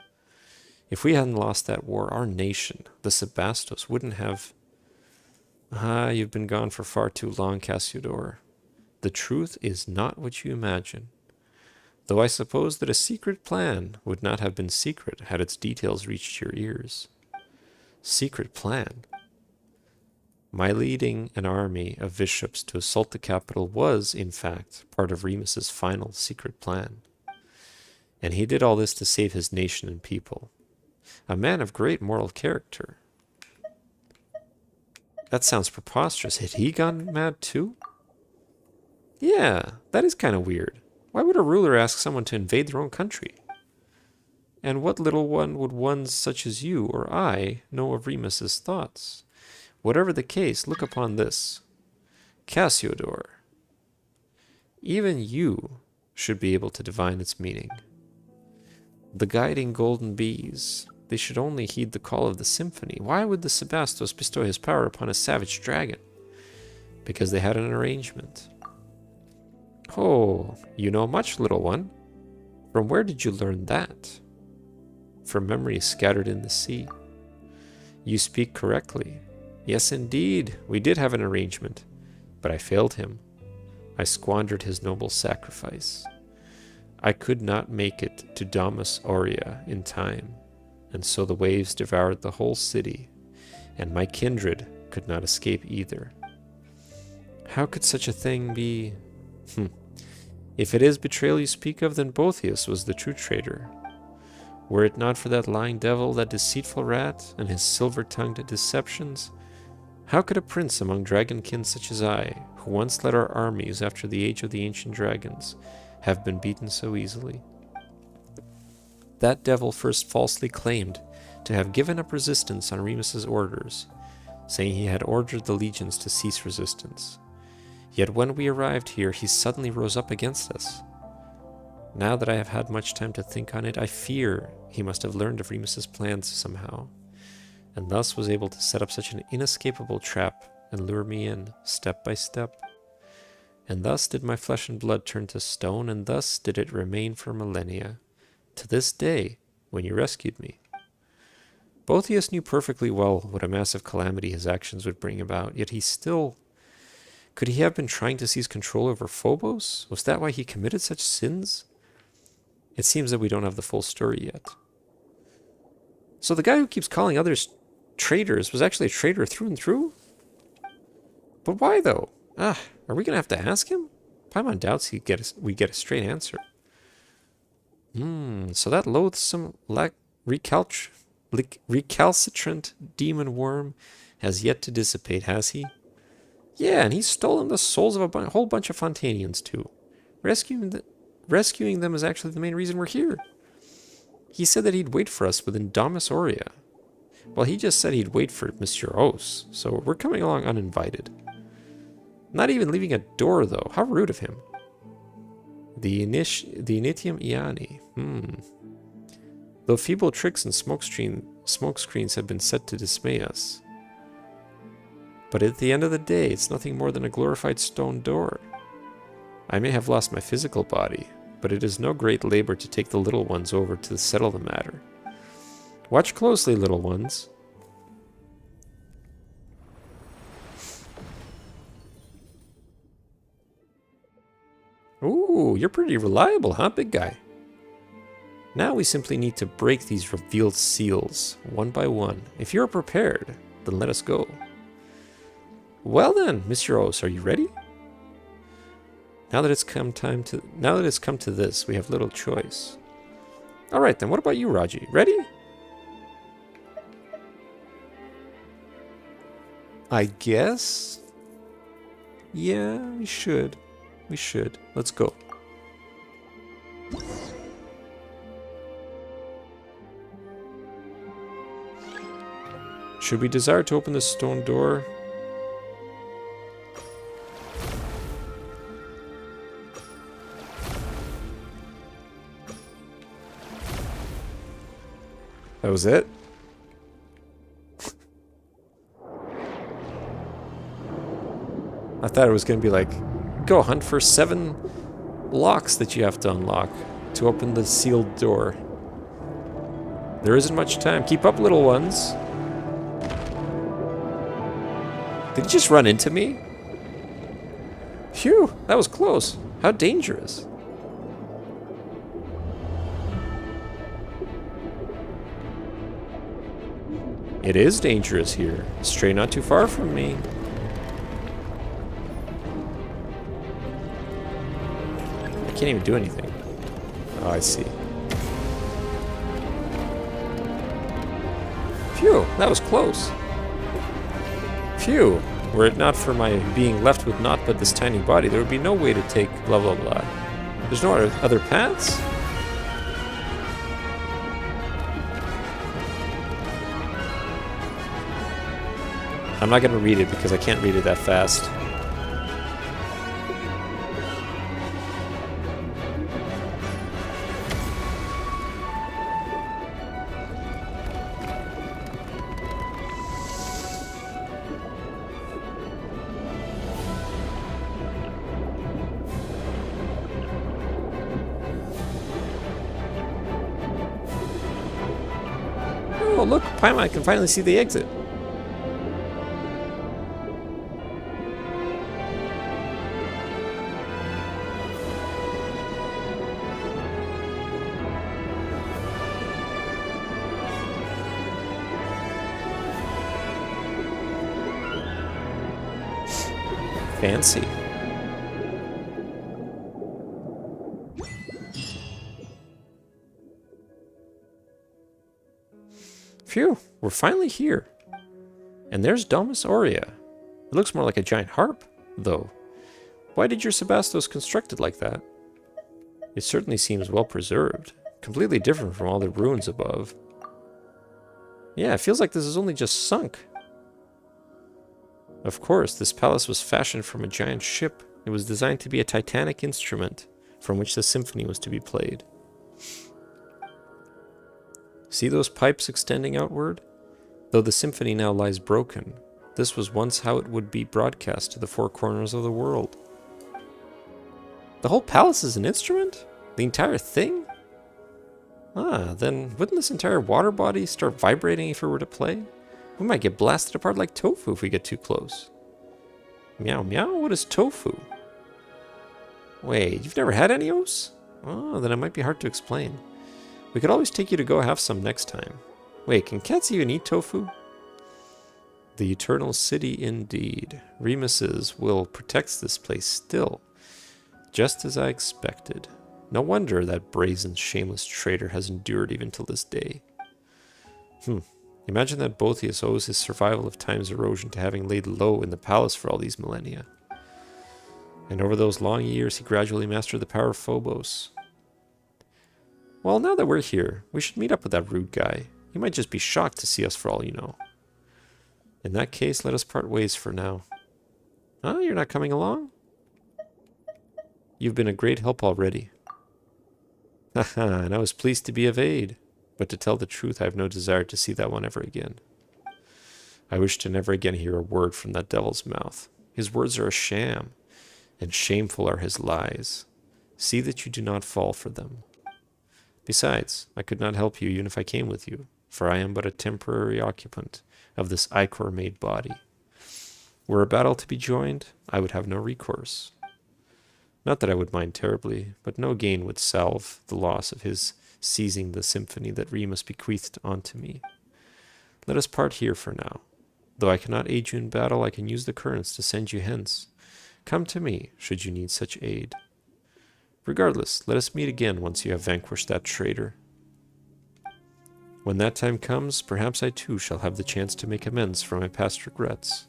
If we hadn't lost that war, our nation, the Sebastos, wouldn't have... Ah, you've been gone for far too long, Casiodor. The truth is not what you imagine. Though I suppose that a secret plan would not have been secret had its details reached your ears. Secret plan? My leading an army of bishops to assault the capital was, in fact, part of Remus's final secret plan. And he did all this to save his nation and people. A man of great moral character. That sounds preposterous. Had he gone mad too? Yeah, that is kind of weird. Why would a ruler ask someone to invade their own country? And what little one would ones such as you or I know of Remus's thoughts? Whatever the case, look upon this. Casiodor. Even you should be able to divine its meaning. The guiding golden bees, they should only heed the call of the symphony. Why would the Sebastos bestow his power upon a savage dragon? Because they had an arrangement. Oh, you know much, little one. From where did you learn that? From memories scattered in the sea. You speak correctly. Yes, indeed, we did have an arrangement, but I failed him. I squandered his noble sacrifice. I could not make it to Domus Aurea in time, and so the waves devoured the whole city, and my kindred could not escape either. How could such a thing be? If it is betrayal you speak of, then Boethius was the true traitor. Were it not for that lying devil, that deceitful rat, and his silver-tongued deceptions, how could a prince among dragonkin such as I, who once led our armies after the age of the ancient dragons, have been beaten so easily? That devil first falsely claimed to have given up resistance on Remus's orders, saying he had ordered the legions to cease resistance. Yet when we arrived here, he suddenly rose up against us. Now that I have had much time to think on it, I fear he must have learned of Remus's plans somehow, and thus was able to set up such an inescapable trap and lure me in, step by step. And thus did my flesh and blood turn to stone, and thus did it remain for millennia, to this day, when you rescued me. Boethius knew perfectly well what a massive calamity his actions would bring about, yet he still... Could he have been trying to seize control over Phobos? Was that why he committed such sins? It seems that we don't have the full story yet. So the guy who keeps calling others traitors was actually a traitor through and through? But why, though? Are we going to have to ask him? Paimon doubts we'd get a straight answer. So that loathsome, recalcitrant demon worm has yet to dissipate, has he? Yeah, and he's stolen the souls of a whole bunch of Fontanians, too. Rescuing them is actually the main reason we're here. He said that he'd wait for us within Domus Aurea. Well, he just said he'd wait for Monsieur Os, so we're coming along uninvited. Not even leaving a door, though. How rude of him. The Initium Iani. Though feeble tricks and smoke screens have been set to dismay us, But at the end of the day, it's nothing more than a glorified stone door. I may have lost my physical body, but it is no great labor to take the little ones over to settle the matter. Watch closely, little ones. Ooh, you're pretty reliable, huh, big guy? Now we simply need to break these revealed seals, one by one. If you're prepared, then let us go. Well then, Mr. Os, are you ready? Now that it's come to this, we have little choice. Alright then, what about you, Raji? Ready? I guess? Yeah, we should. We should. Let's go. Should we desire to open this stone door? That was it? I thought it was going to be like, go hunt for 7 locks that you have to unlock to open the sealed door. There isn't much time. Keep up, little ones. Did you just run into me? Phew, that was close. How dangerous. It is dangerous here. Stray not too far from me. I can't even do anything. Oh, I see. Phew, that was close. Phew, were it not for my being left with naught but this tiny body, there would be no way to take blah blah blah. There's no other paths? I'm not going to read it because I can't read it that fast. Oh, look, Paimon can finally see the exit. Fancy. Phew, we're finally here. And there's Domus Aurea. It looks more like a giant harp, though. Why did your Sebastos construct it like that? It certainly seems well preserved. Completely different from all the ruins above. Yeah, it feels like this is only just sunk. Of course, this palace was fashioned from a giant ship. It was designed to be a titanic instrument from which the symphony was to be played. See those pipes extending outward? Though the symphony now lies broken, this was once how it would be broadcast to the 4 corners of the world. The whole palace is an instrument? The entire thing? Ah, then wouldn't this entire water body start vibrating if it were to play? We might get blasted apart like tofu if we get too close. Meow meow? What is tofu? Wait, you've never had any Os? Oh, then it might be hard to explain. We could always take you to go have some next time. Wait, can cats even eat tofu? The Eternal City indeed. Remus's will protects this place still. Just as I expected. No wonder that brazen, shameless traitor has endured even till this day. Imagine that Boethius owes his survival of time's erosion to having laid low in the palace for all these millennia. And over those long years, he gradually mastered the power of Phobos. Well, now that we're here, we should meet up with that rude guy. He might just be shocked to see us for all you know. In that case, let us part ways for now. Huh? You're not coming along? You've been a great help already. Haha, and I was pleased to be of aid. But to tell the truth, I have no desire to see that one ever again. I wish to never again hear a word from that devil's mouth. His words are a sham, and shameful are his lies. See that you do not fall for them. Besides, I could not help you even if I came with you, for I am but a temporary occupant of this ichor-made body. Were a battle to be joined, I would have no recourse. Not that I would mind terribly, but no gain would salve the loss of his seizing the symphony that Remus bequeathed unto me. Let us part here for now. Though I cannot aid you in battle, I can use the currents to send you hence. Come to me, should you need such aid. Regardless, let us meet again once you have vanquished that traitor. When that time comes, perhaps I too shall have the chance to make amends for my past regrets.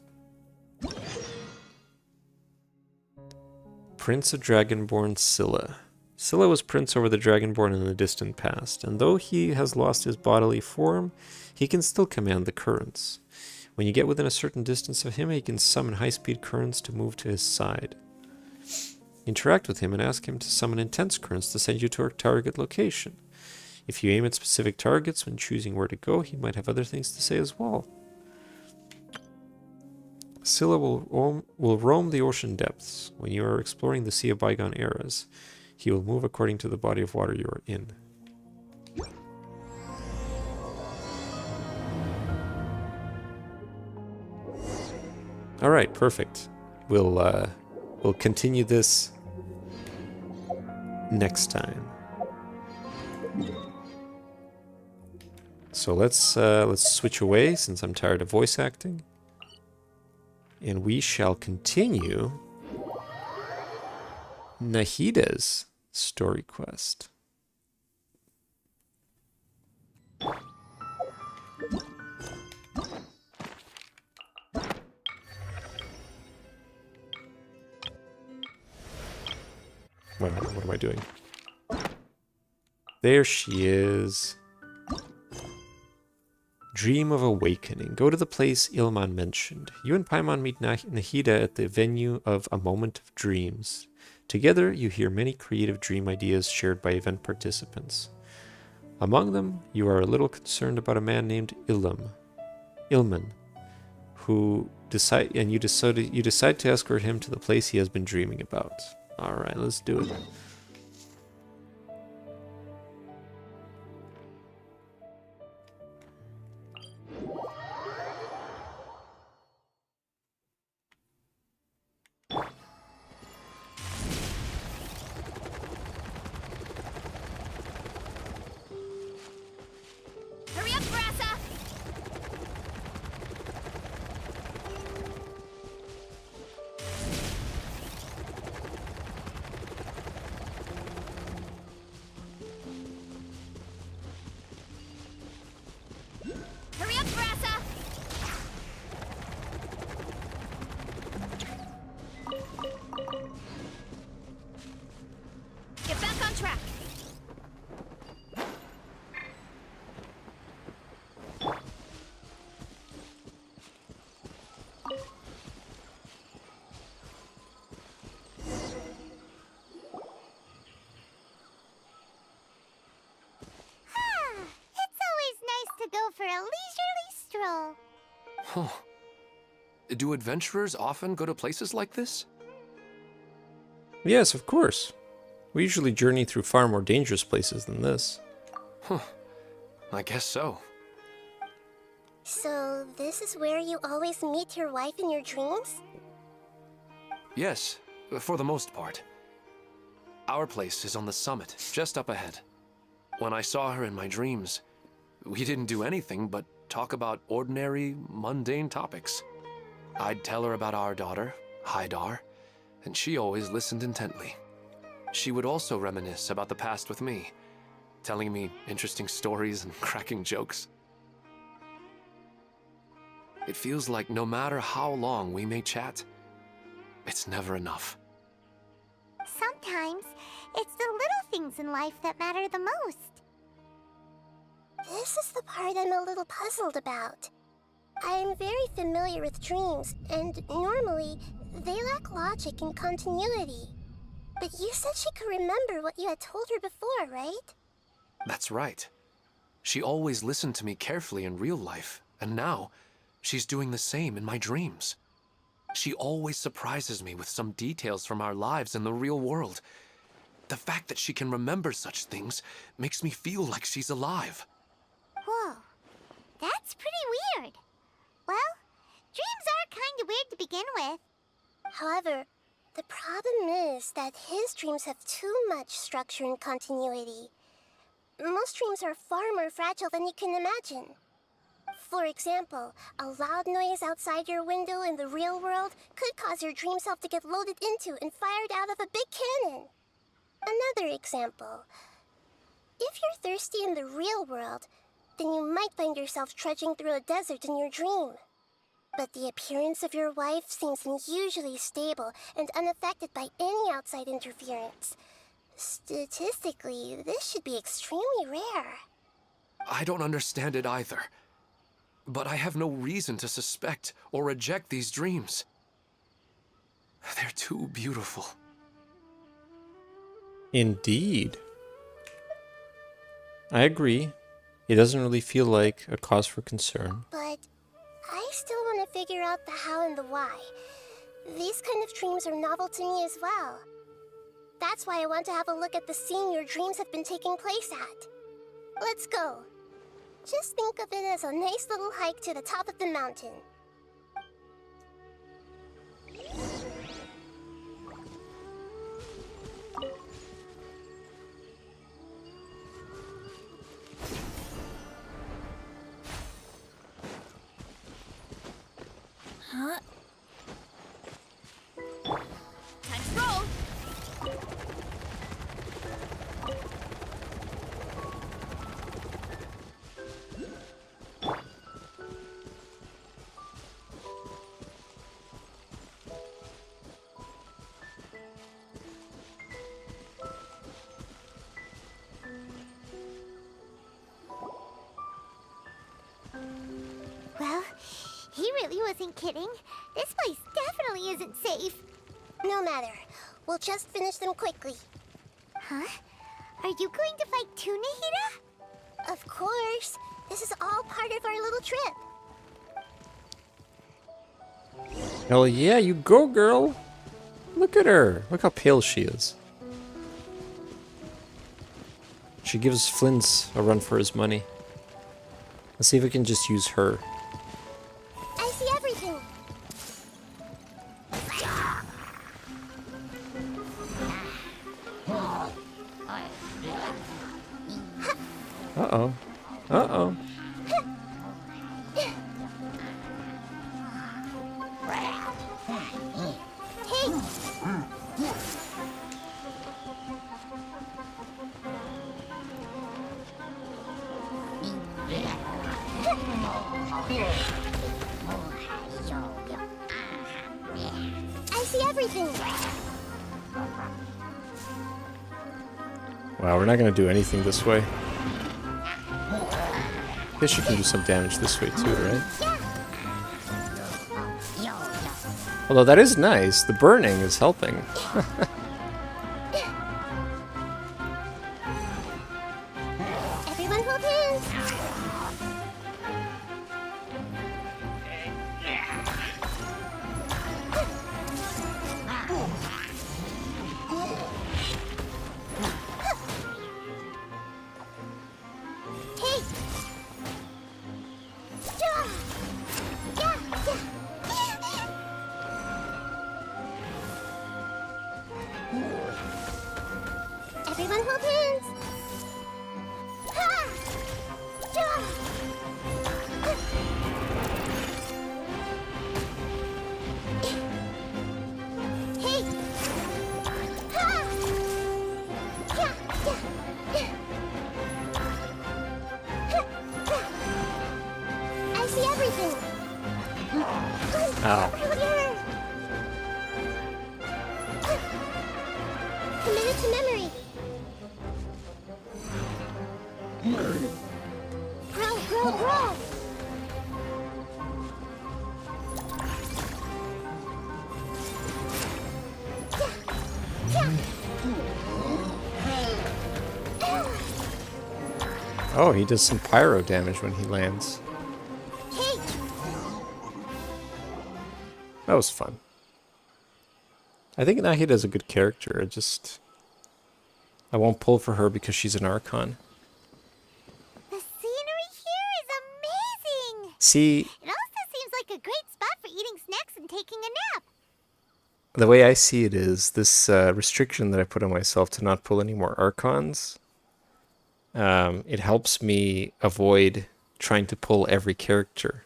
Prince of Dragonborn Scylla. Scylla was prince over the Dragonborn in the distant past, and though he has lost his bodily form, he can still command the currents. When you get within a certain distance of him, he can summon high-speed currents to move to his side. Interact with him and ask him to summon intense currents to send you to a target location. If you aim at specific targets when choosing where to go, he might have other things to say as well. Scylla will roam the ocean depths. When you are exploring the Sea of Bygone Eras, he will move according to the body of water you are in. Alright, perfect. We'll continue this next time. So let's switch away since I'm tired of voice acting. And we shall continue Nahida's story quest. What am I doing? There she is. Dream of Awakening. Go to the place Ilman mentioned. You and Paimon meet Nahida at the venue of A Moment of Dreams. Together, you hear many creative dream ideas shared by event participants. Among them, you are a little concerned about a man named Ilman, who you decide to escort him to the place he has been dreaming about. All right, let's do it. Hurry up, Brassa! Hurry up, Brassa! Get back on track. It's always nice to go for a leisurely stroll. Huh. Do adventurers often go to places like this? Yes, of course. We usually journey through far more dangerous places than this. Huh. I guess so. So, this is where you always meet your wife in your dreams? Yes, for the most part. Our place is on the summit, just up ahead. When I saw her in my dreams, we didn't do anything but talk about ordinary, mundane topics. I'd tell her about our daughter, Haidar, and she always listened intently. She would also reminisce about the past with me, telling me interesting stories and cracking jokes. It feels like no matter how long we may chat, it's never enough. Sometimes, it's the little things in life that matter the most. This is the part I'm a little puzzled about. I am very familiar with dreams, and normally, they lack logic and continuity. But you said she could remember what you had told her before, right? That's right. She always listened to me carefully in real life, and now, she's doing the same in my dreams. She always surprises me with some details from our lives in the real world. The fact that she can remember such things makes me feel like she's alive. Whoa, that's pretty weird. Well, dreams are kind of weird to begin with. However, the problem is that his dreams have too much structure and continuity. Most dreams are far more fragile than you can imagine. For example, a loud noise outside your window in the real world could cause your dream self to get loaded into and fired out of a big cannon. Another example. If you're thirsty in the real world, then you might find yourself trudging through a desert in your dream. But the appearance of your wife seems unusually stable and unaffected by any outside interference. Statistically, this should be extremely rare. I don't understand it either. But I have no reason to suspect or reject these dreams. They're too beautiful. Indeed. I agree. It doesn't really feel like a cause for concern. But I still want to figure out the how and the why. These kind of dreams are novel to me as well. That's why I want to have a look at the scene your dreams have been taking place at. Let's go. Just think of it as a nice little hike to the top of the mountain. Huh? Time to roll! Well, he really wasn't kidding. This place definitely isn't safe. No matter. We'll just finish them quickly. Huh? Are you going to fight too, Nahida? Of course. This is all part of our little trip. Hell yeah, you go, girl! Look at her. Look how pale she is. She gives Flint's a run for his money. Let's see if we can just use her. I see everything. Uh-oh. Uh-oh. I see everything. Wow, we're not gonna do anything this way. Guess you can do some damage this way too, right? Although that is nice. The burning is helping. Everyone hold hands. Hey. Yeah. Yeah. Everyone hold hands. Ha! Yeah. Hey. Ha! Yeah. I see everything. Ow. Committed to memory. Grow. Oh, he does some pyro damage when he lands. Hey. That was fun. I think Nahida's a good character. I won't pull for her because she's an Archon. The scenery here is amazing! See, It also seems like a great spot for eating snacks and taking a nap. the way I see it is this restriction that I put on myself to not pull any more Archons. It helps me avoid trying to pull every character.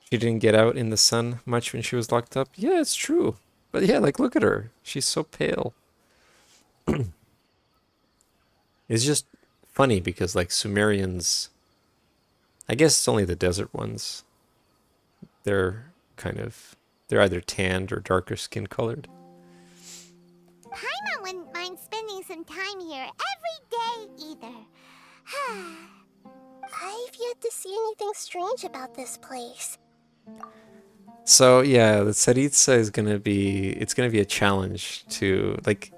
She didn't get out in the sun much when she was locked up. Yeah, it's true. But yeah, like, look at her. She's so pale. It's just funny because, like, Sumerians... I guess it's only the desert ones. They're either tanned or darker skin colored. Paimon wouldn't mind spending some time here every day either. I've yet to see anything strange about this place. So yeah, the Tsaritsa is gonna be a challenge to, like,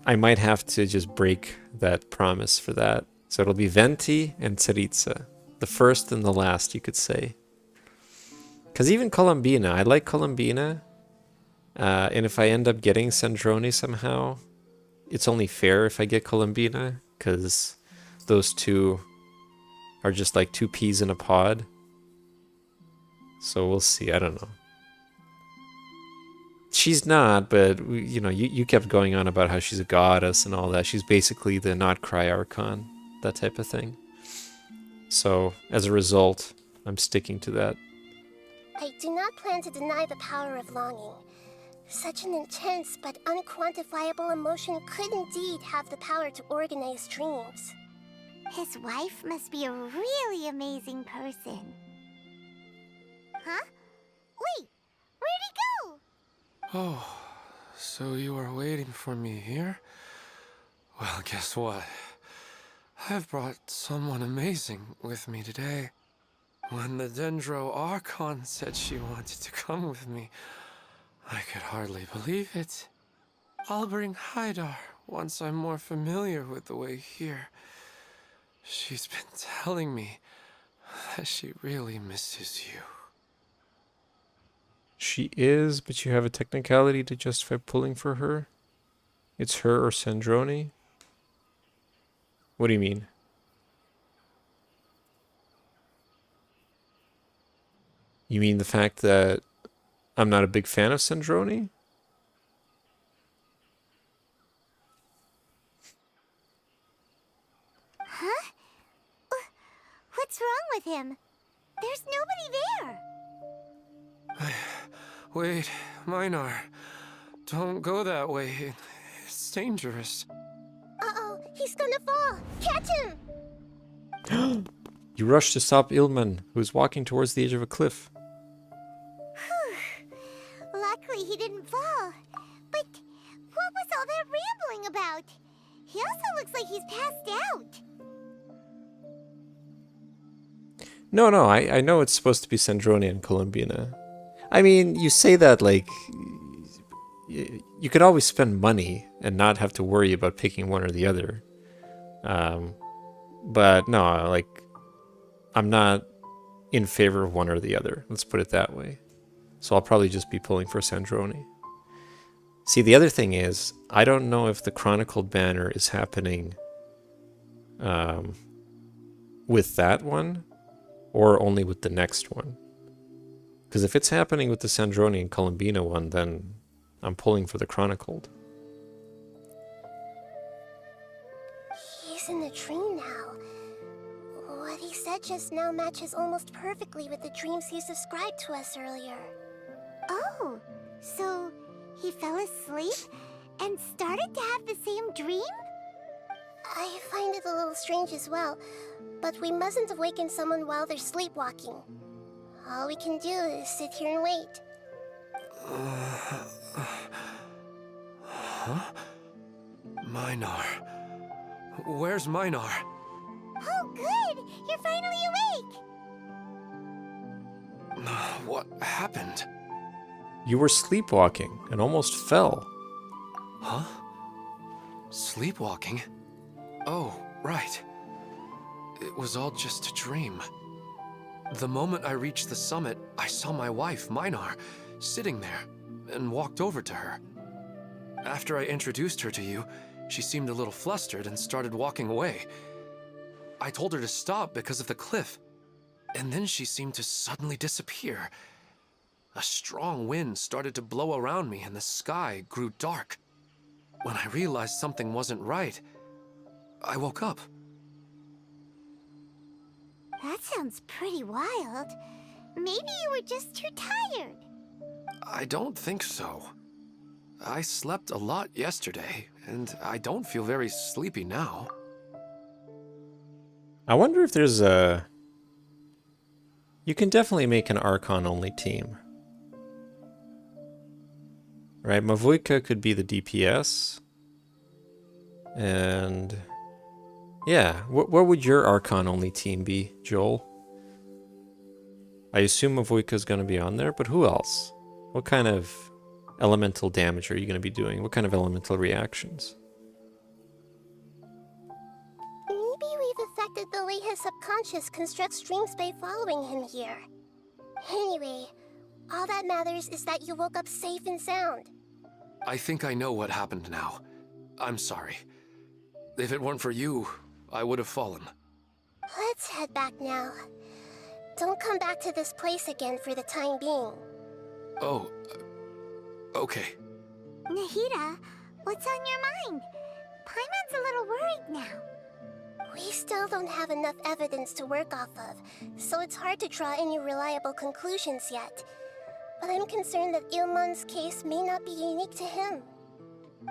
I might have to just break that promise for that. So it'll be Venti and Tsaritsa. The first and the last, you could say. Because even Columbina, I like Columbina. And if I end up getting Sandrone somehow, it's only fair if I get Columbina, because those two are just like two peas in a pod. So we'll see, I don't know. She's not, but you kept going on about how she's a goddess and all that. She's basically the not cry Archon, that type of thing. So as a result, I'm sticking to that. I do not plan to deny the power of longing. Such an intense but unquantifiable emotion could indeed have the power to organize dreams. His wife must be a really amazing person. Huh? Wait, where'd he go? Oh, so you are waiting for me here? Well, guess what? I've brought someone amazing with me today. When the Dendro Archon said she wanted to come with me, I could hardly believe it. I'll bring Haidar once I'm more familiar with the way here. She's been telling me that she really misses you. She is, but you have a technicality to justify pulling for her? It's her or Sandrone? What do you mean? You mean the fact that I'm not a big fan of Sandrone? Huh? What's wrong with him? There's nobody there. Wait, Minar. Don't go that way. It's dangerous. Uh-oh, he's gonna fall! Catch him! You rushed to stop Ilman, who is walking towards the edge of a cliff. Luckily he didn't fall. But what was all that rambling about? He also looks like he's passed out. No, I know it's supposed to be Sandrone and Columbina. I mean, you say that like... You could always spend money and not have to worry about picking one or the other. But no, like... I'm not in favor of one or the other. Let's put it that way. So I'll probably just be pulling for Sandrone. See, the other thing is, I don't know if the Chronicled banner is happening with that one or only with the next one. Because if it's happening with the Sandrone and Columbina one, then I'm pulling for the Chronicled. He's in the dream now. What he said just now matches almost perfectly with the dreams he's described to us earlier. Oh, so he fell asleep and started to have the same dream? I find it a little strange as well, but we mustn't awaken someone while they're sleepwalking. All we can do is sit here and wait. Huh? Minar. Where's Minar? Oh, good! You're finally awake! What happened? You were sleepwalking and almost fell. Huh? Sleepwalking? Oh, right. It was all just a dream. The moment I reached the summit, I saw my wife, Minar, sitting there, and walked over to her. After I introduced her to you, she seemed a little flustered and started walking away. I told her to stop because of the cliff, and then she seemed to suddenly disappear. A strong wind started to blow around me and the sky grew dark. When I realized something wasn't right, I woke up. That sounds pretty wild. Maybe you were just too tired. I don't think so. I slept a lot yesterday, and I don't feel very sleepy now. I wonder if there's a... You can definitely make an Archon-only team. Right, Mavuika could be the DPS. And... yeah, what would your Archon-only team be, Joel? I assume Mavuika's going to be on there, but who else? What kind of elemental damage are you going to be doing? What kind of elemental reactions? Maybe we've affected the way his subconscious constructs dreams by following him here. Anyway, all that matters is that you woke up safe and sound. I think I know what happened now. I'm sorry. If it weren't for you, I would have fallen. Let's head back now. Don't come back to this place again for the time being. Oh, okay. Nahida, what's on your mind? Paimon's a little worried now. We still don't have enough evidence to work off of, so it's hard to draw any reliable conclusions yet. But I'm concerned that Ilmon's case may not be unique to him.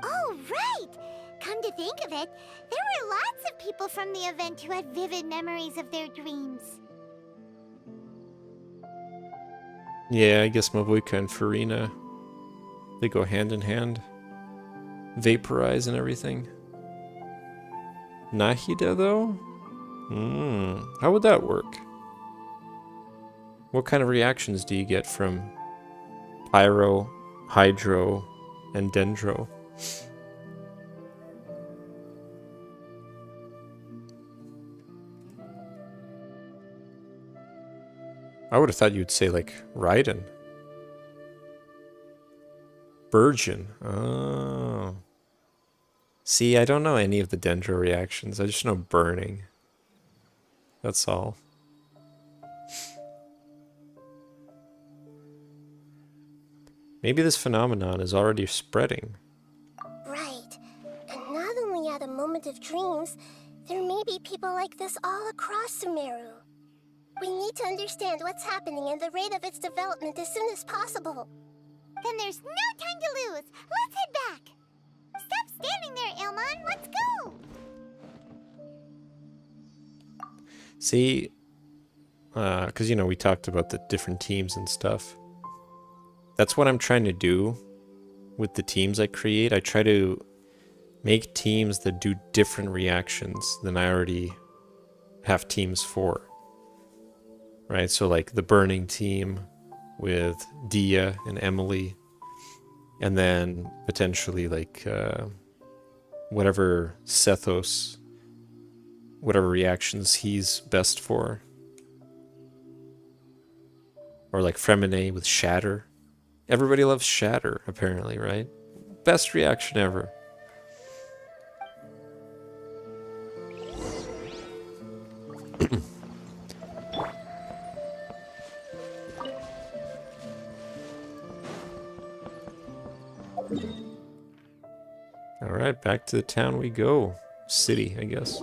Oh, right! Come to think of it, there were lots of people from the event who had vivid memories of their dreams. Yeah, I guess Mavuika and Farina, they go hand in hand. Vaporize and everything. Nahida, though? How would that work? What kind of reactions do you get from Pyro, Hydro, and Dendro? I would have thought you'd say, like, Raiden. Burgeon. Oh. See, I don't know any of the Dendro reactions. I just know burning. That's all. Maybe this phenomenon is already spreading. Right. And not only at a moment of dreams, there may be people like this all across Sumeru. We need to understand what's happening and the rate of its development as soon as possible. Then there's no time to lose. Let's head back. Stop standing there, Ilmon. Let's go. See, because, you know, we talked about the different teams and stuff. That's what I'm trying to do with the teams I create. I try to make teams that do different reactions than I already have teams for. Right, so like the burning team with Dia and Emily, and then potentially like whatever Sethos, whatever reactions he's best for. Or like Fremine with Shatter. Everybody loves Shatter, apparently, right? Best reaction ever. Alright, back to the town we go. City, I guess.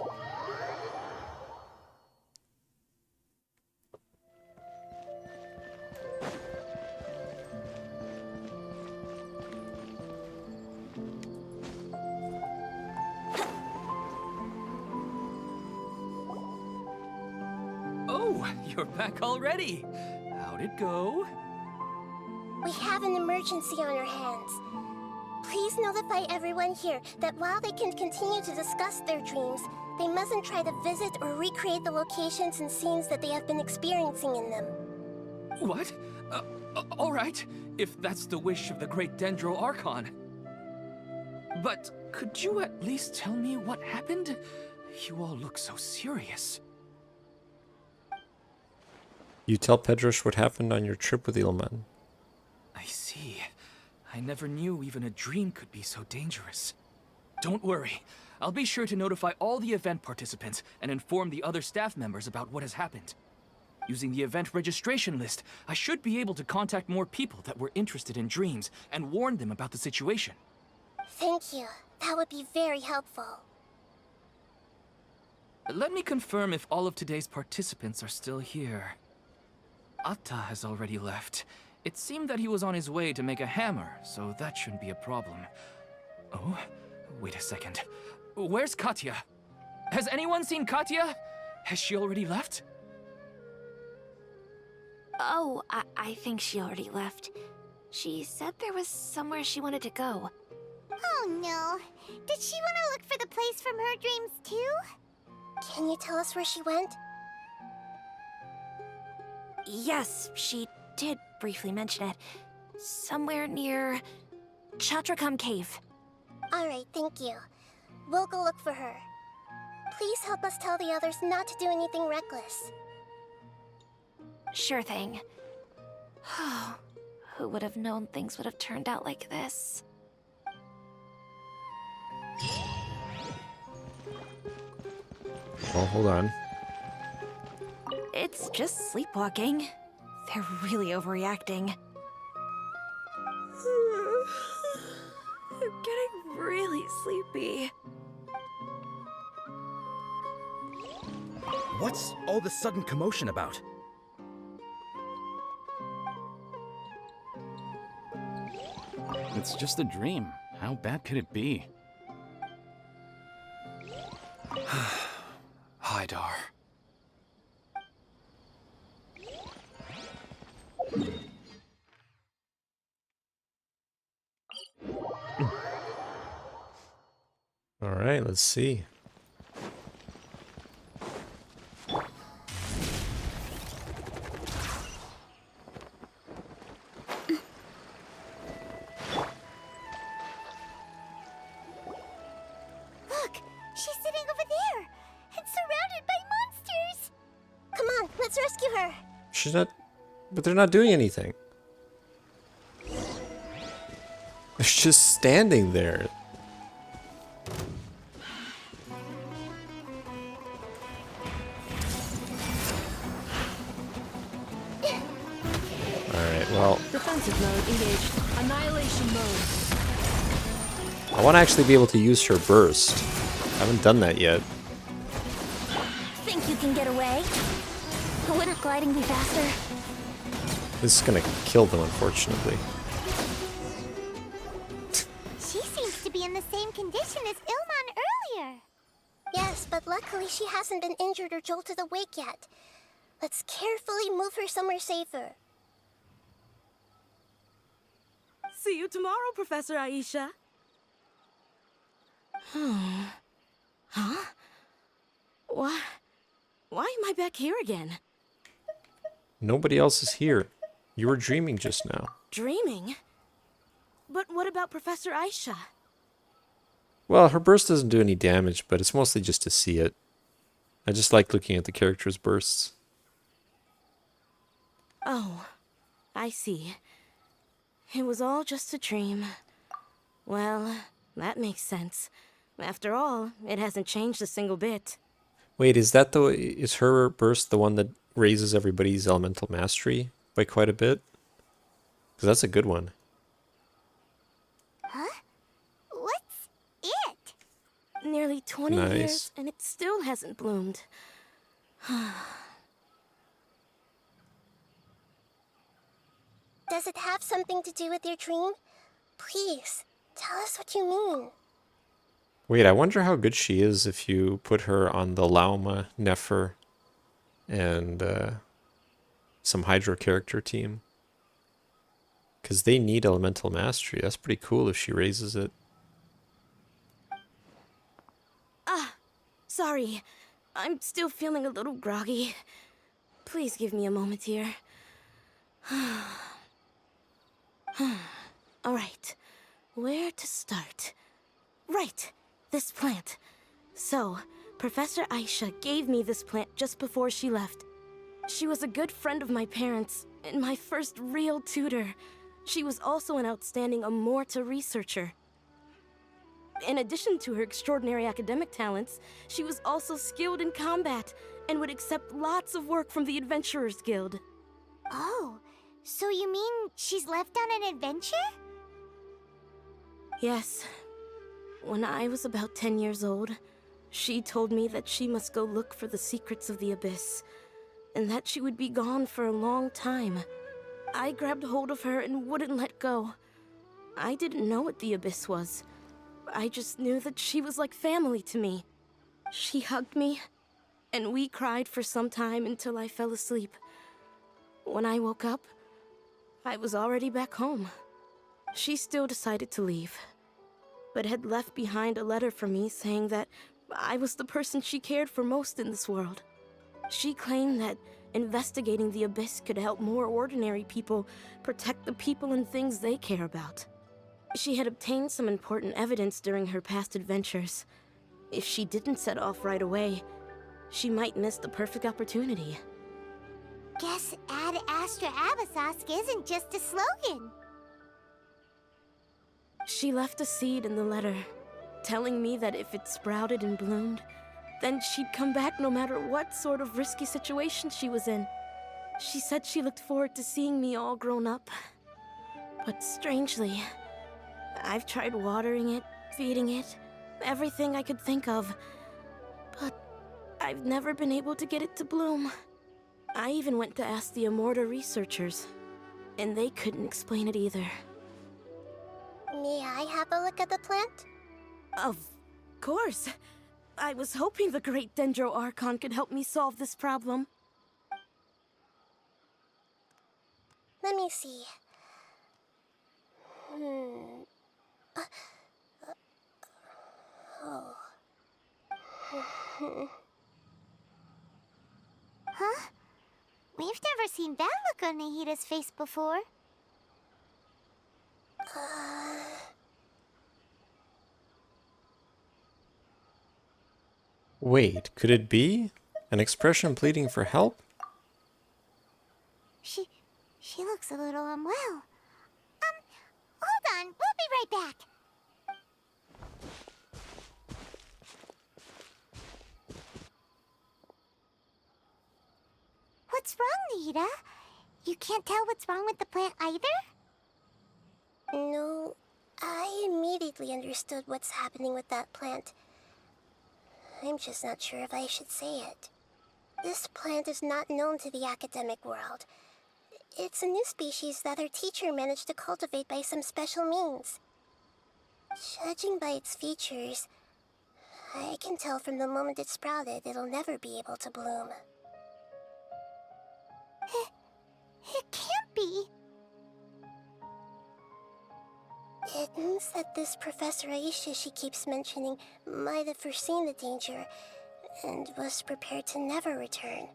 Oh, you're back already. How'd it go? We have an emergency on our hands. Please notify everyone here that while they can continue to discuss their dreams, they mustn't try to visit or recreate the locations and scenes that they have been experiencing in them. What? All right, if that's the wish of the great Dendro Archon. But could you at least tell me what happened? You all look so serious. You tell Pedrosh what happened on your trip with Ilman. I see. I never knew even a dream could be so dangerous. Don't worry. I'll be sure to notify all the event participants and inform the other staff members about what has happened. Using the event registration list, I should be able to contact more people that were interested in dreams and warn them about the situation. Thank you. That would be very helpful. Let me confirm if all of today's participants are still here. Atta has already left. It seemed that he was on his way to make a hammer, so that shouldn't be a problem. Oh, wait a second. Where's Katya? Has anyone seen Katya? Has she already left? Oh, I think she already left. She said there was somewhere she wanted to go. Oh no. Did she want to look for the place from her dreams too? Can you tell us where she went? Yes, she did briefly mention it. Somewhere near Chatrakam Cave. Alright, thank you. We'll go look for her. Please help us tell the others not to do anything reckless. Sure thing. Who would have known things would have turned out like this? Oh, hold on. It's just sleepwalking. They're really overreacting. I'm getting really sleepy. What's all the sudden commotion about? It's just a dream. How bad could it be? Haidar. All right, let's see. Look! She's sitting over there! And surrounded by monsters! Come on, let's rescue her! She's not... But they're not doing anything. They're just standing there. Alright, well... Defensive mode engaged. Annihilation mode. I want to actually be able to use her burst. I haven't done that yet. Think you can get away? Wouldn't gliding be faster? This is gonna kill them, unfortunately. She seems to be in the same condition as Ilman earlier. Yes, but luckily she hasn't been injured or jolted awake yet. Let's carefully move her somewhere safer. See you tomorrow, Professor Aisha. Huh? Why am I back here again? Nobody else is here. You were dreaming just now. Dreaming? But what about Professor Aisha? Well, her burst doesn't do any damage, but it's mostly just to see it. I just like looking at the character's bursts. Oh, I see. It was all just a dream. Well, that makes sense. After all, it hasn't changed a single bit. Wait, is her burst the one that raises everybody's elemental mastery by quite a bit? Because that's a good one. Huh? What's it? Nearly 20 Nice. years, and it still hasn't bloomed. Does it have something to do with your dream? Please, tell us what you mean. Wait, I wonder how good she is if you put her on the Lauma, Nefer, and some Hydro character team. Because they need elemental mastery. That's pretty cool if she raises it. Sorry, I'm still feeling a little groggy. Please give me a moment here. Alright, where to start? Right, this plant. So, Professor Aisha gave me this plant just before she left. She was a good friend of my parents, and my first real tutor. She was also an outstanding Amorta researcher. In addition to her extraordinary academic talents, she was also skilled in combat, and would accept lots of work from the Adventurers Guild. Oh, so you mean she's left on an adventure? Yes. When I was about 10 years old, she told me that she must go look for the secrets of the Abyss, and that she would be gone for a long time. I grabbed hold of her and wouldn't let go. I didn't know what the Abyss was. I just knew that she was like family to me. She hugged me, and we cried for some time until I fell asleep. When I woke up, I was already back home. She still decided to leave, but had left behind a letter for me saying that I was the person she cared for most in this world. She claimed that investigating the Abyss could help more ordinary people protect the people and things they care about. She had obtained some important evidence during her past adventures. If she didn't set off right away, she might miss the perfect opportunity. Guess Ad Astra Abyssosque isn't just a slogan. She left a seed in the letter, telling me that if it sprouted and bloomed, then she'd come back no matter what sort of risky situation she was in. She said she looked forward to seeing me all grown up. But strangely, I've tried watering it, feeding it, everything I could think of. But I've never been able to get it to bloom. I even went to ask the Amorta researchers, and they couldn't explain it either. May I have a look at the plant? Of course. I was hoping the great Dendro Archon could help me solve this problem. Let me see. Oh. Huh? We've never seen that look on Nahida's face before. Wait, could it be? An expression pleading for help? She looks a little unwell. Hold on, we'll be right back. What's wrong, Nahida? You can't tell what's wrong with the plant either? No, I immediately understood what's happening with that plant. I'm just not sure if I should say it. This plant is not known to the academic world. It's a new species that our teacher managed to cultivate by some special means. Judging by its features, I can tell from the moment it sprouted it'll never be able to bloom. It can't be. It means that this Professor Aisha she keeps mentioning might have foreseen the danger and was prepared to never return.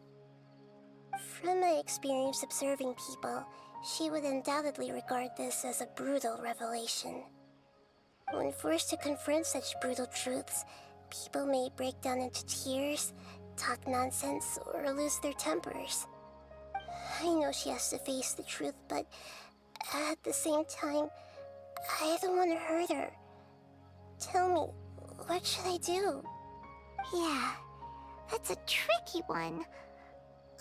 From my experience observing people, she would undoubtedly regard this as a brutal revelation. When forced to confront such brutal truths, people may break down into tears, talk nonsense, or lose their tempers. I know she has to face the truth, but at the same time, I don't want to hurt her. Tell me, what should I do? Yeah, that's a tricky one.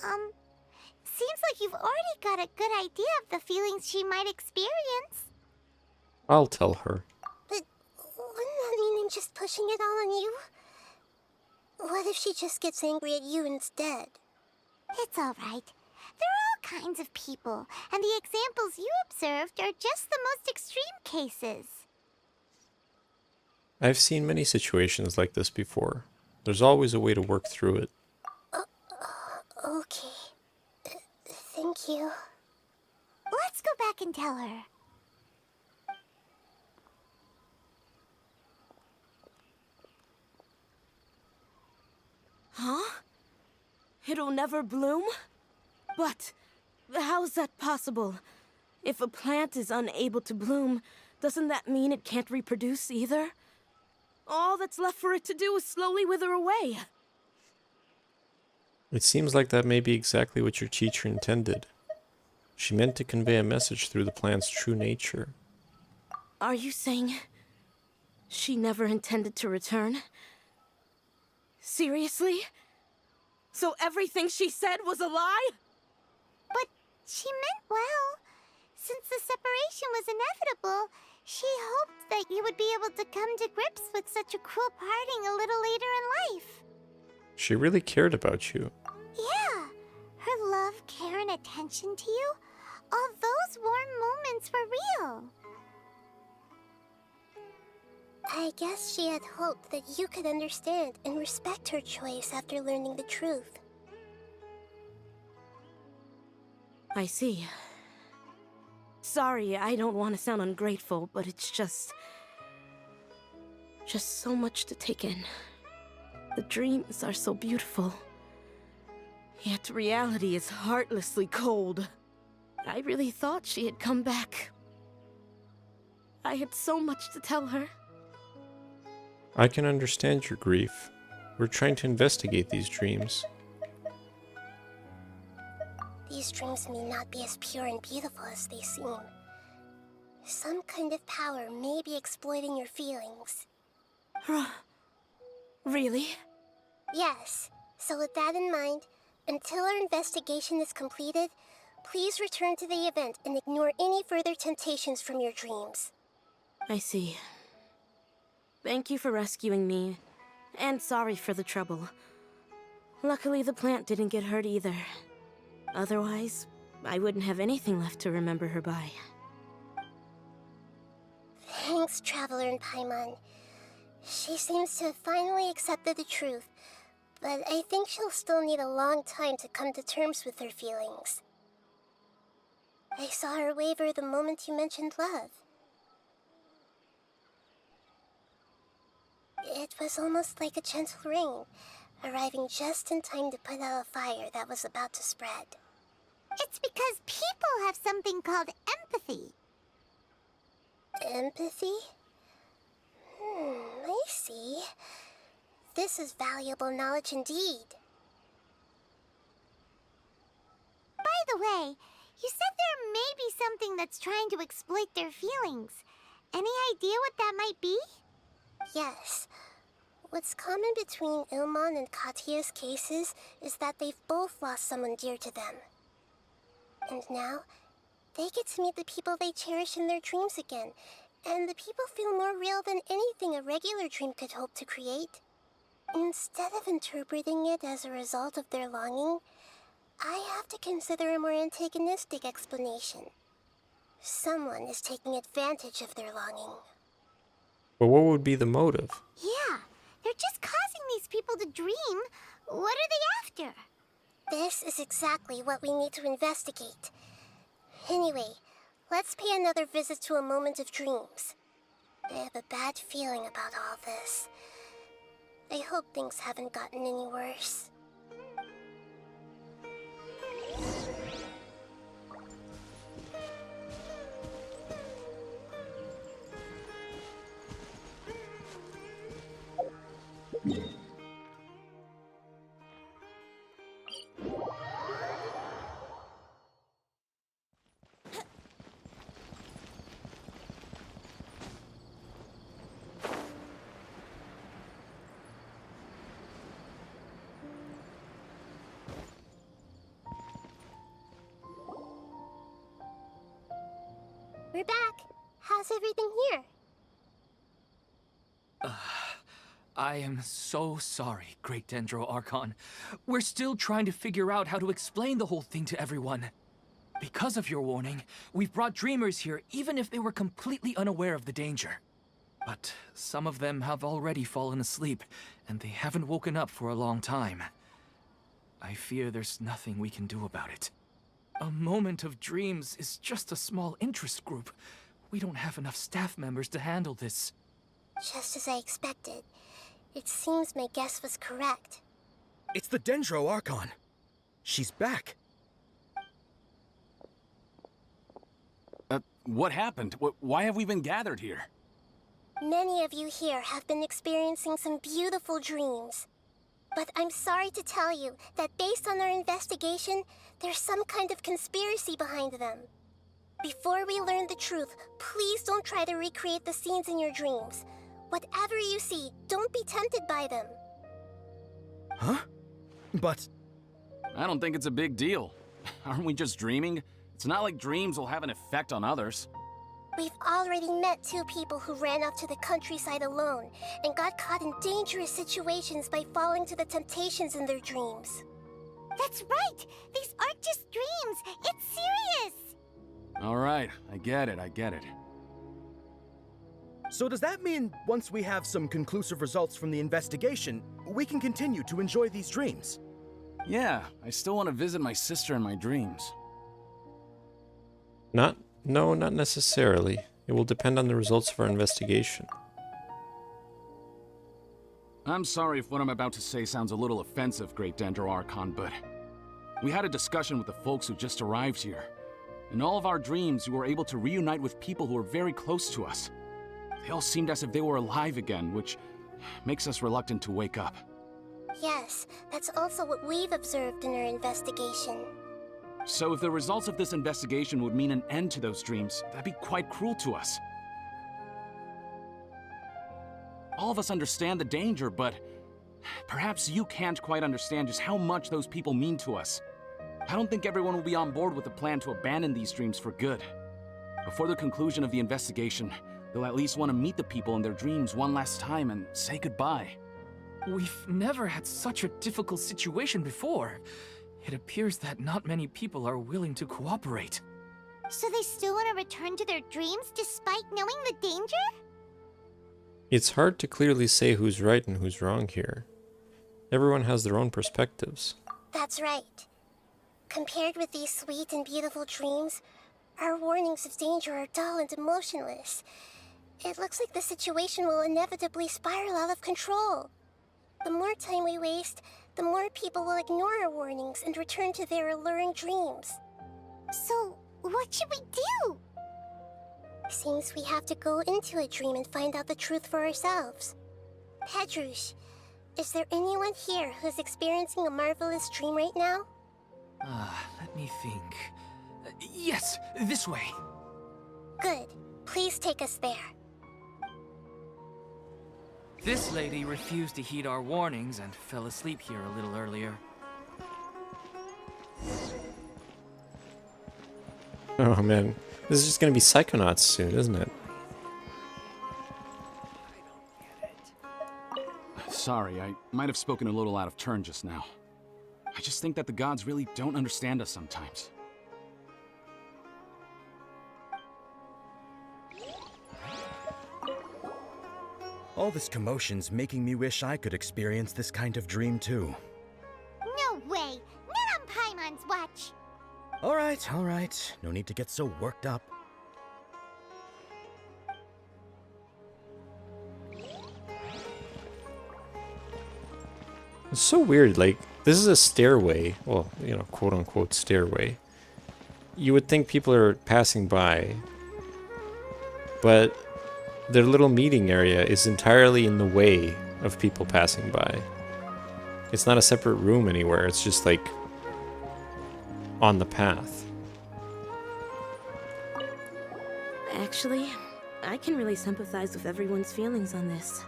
Seems like you've already got a good idea of the feelings she might experience. I'll tell her. But wouldn't that mean I'm just pushing it all on you? What if she just gets angry at you instead? It's all right. There are all kinds of people, and the examples you observed are just the most extreme cases. I've seen many situations like this before. There's always a way to work through it. Okay. Thank you. Let's go back and tell her. Huh? It'll never bloom? But how's that possible? If a plant is unable to bloom, doesn't that mean it can't reproduce either? All that's left for it to do is slowly wither away. It seems like that may be exactly what your teacher intended. She meant to convey a message through the plant's true nature. Are you saying she never intended to return? Seriously? So everything she said was a lie? But she meant well. Since the separation was inevitable, she hoped that you would be able to come to grips with such a cruel parting a little later in life. She really cared about you. Yeah, her love, care, and attention to you, all those warm moments were real. I guess she had hoped that you could understand and respect her choice after learning the truth. I see. Sorry, I don't want to sound ungrateful, but it's just so much to take in. The dreams are so beautiful, yet reality is heartlessly cold. I really thought she had come back. I had so much to tell her. I can understand your grief. We're trying to investigate these dreams. These dreams may not be as pure and beautiful as they seem. Some kind of power may be exploiting your feelings. Really? Yes. So with that in mind, until our investigation is completed, please return to the event and ignore any further temptations from your dreams. I see. Thank you for rescuing me, and sorry for the trouble. Luckily, the plant didn't get hurt either. Otherwise, I wouldn't have anything left to remember her by. Thanks, Traveler and Paimon. She seems to have finally accepted the truth, but I think she'll still need a long time to come to terms with her feelings. I saw her waver the moment you mentioned love. It was almost like a gentle rain, arriving just in time to put out a fire that was about to spread. It's because people have something called empathy. Empathy? I see. This is valuable knowledge indeed. By the way, you said there may be something that's trying to exploit their feelings. Any idea what that might be? Yes. What's common between Ilmon and Katia's cases is that they've both lost someone dear to them. And now, they get to meet the people they cherish in their dreams again, and the people feel more real than anything a regular dream could hope to create. Instead of interpreting it as a result of their longing, I have to consider a more antagonistic explanation. Someone is taking advantage of their longing. But what would be the motive? Yeah, they're just causing these people to dream. What are they after? This is exactly what we need to investigate. Anyway, let's pay another visit to a moment of dreams. I have a bad feeling about all this. I hope things haven't gotten any worse. We're back. How's everything here? I am so sorry, Great Dendro Archon. We're still trying to figure out how to explain the whole thing to everyone. Because of your warning, we've brought dreamers here even if they were completely unaware of the danger. But some of them have already fallen asleep, and they haven't woken up for a long time. I fear there's nothing we can do about it. A moment of dreams is just a small interest group. We don't have enough staff members to handle this. Just as I expected. It seems my guess was correct. It's the Dendro Archon. She's back. What happened? Why have we been gathered here? Many of you here have been experiencing some beautiful dreams. But I'm sorry to tell you that based on our investigation, there's some kind of conspiracy behind them. Before we learn the truth, please don't try to recreate the scenes in your dreams. Whatever you see, don't be tempted by them. Huh? But... I don't think it's a big deal. Aren't we just dreaming? It's not like dreams will have an effect on others. We've already met 2 people who ran off to the countryside alone and got caught in dangerous situations by falling to the temptations in their dreams. That's right! These aren't just dreams! It's serious! Alright, I get it. so does that mean once we have some conclusive results from the investigation, we can continue to enjoy these dreams? Yeah, I still want to visit my sister in my dreams. No, not necessarily. It will depend on the results of our investigation. I'm sorry if what I'm about to say sounds a little offensive, Great Dendro Archon, but we had a discussion with the folks who just arrived here. In all of our dreams, we were able to reunite with people who were very close to us. They all seemed as if they were alive again, which makes us reluctant to wake up. Yes, that's also what we've observed in our investigation. So if the results of this investigation would mean an end to those dreams, that'd be quite cruel to us. All of us understand the danger, but perhaps you can't quite understand just how much those people mean to us. I don't think everyone will be on board with the plan to abandon these dreams for good. Before the conclusion of the investigation, they'll at least want to meet the people in their dreams one last time and say goodbye. We've never had such a difficult situation before. It appears that not many people are willing to cooperate. So they still want to return to their dreams despite knowing the danger? It's hard to clearly say who's right and who's wrong here. Everyone has their own perspectives. That's right. Compared with these sweet and beautiful dreams, our warnings of danger are dull and emotionless. It looks like the situation will inevitably spiral out of control. The more time we waste, the more people will ignore our warnings and return to their alluring dreams. So, what should we do? Seems we have to go into a dream and find out the truth for ourselves. Pedrush, is there anyone here who's experiencing a marvelous dream right now? Let me think. Yes, this way. Good. Please take us there. This lady refused to heed our warnings and fell asleep here a little earlier. Oh man, this is just gonna be Psychonauts soon, isn't it? Sorry, I might have spoken a little out of turn just now. I just think that the gods really don't understand us sometimes. All this commotion's making me wish I could experience this kind of dream too. No way! Not on Paimon's watch! Alright. No need to get so worked up. It's so weird, like, this is a stairway. Well, you know, quote-unquote stairway. You would think people are passing by, but their little meeting area is entirely in the way of people passing by. It's not a separate room anywhere, it's just like on the path. Actually, I can really sympathize with everyone's feelings on this.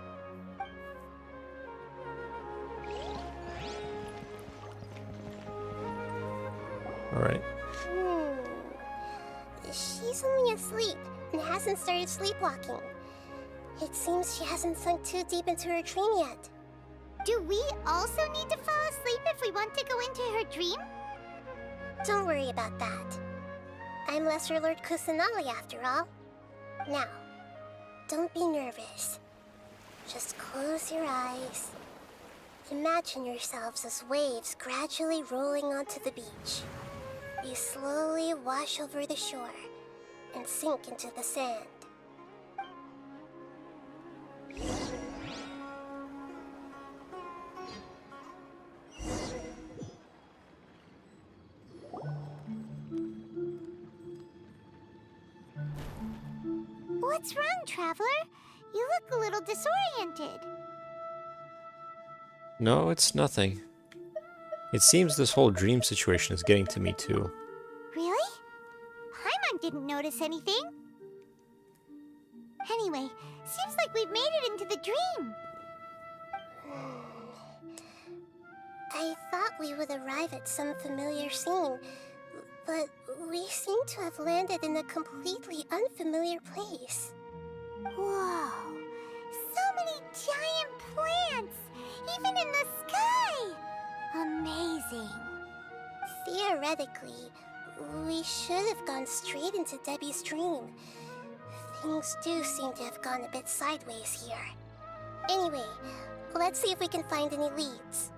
Alright. She's only asleep and hasn't started sleepwalking. It seems she hasn't sunk too deep into her dream yet. Do we also need to fall asleep if we want to go into her dream? Don't worry about that. I'm Lesser Lord Kusanali after all. Now, don't be nervous. Just close your eyes. Imagine yourselves as waves gradually rolling onto the beach. You slowly wash over the shore and sink into the sand. What's wrong, Traveler? You look a little disoriented. No, it's nothing. It seems this whole dream situation is getting to me too. Really? Paimon didn't notice anything. Anyway, seems like we've made it into the dream. I thought we would arrive at some familiar scene, but we seem to have landed in a completely unfamiliar place. Whoa! So many giant plants! Even in the sky! Amazing. Theoretically, we should have gone straight into Debbie's dream. Things do seem to have gone a bit sideways here. Anyway, let's see if we can find any leads.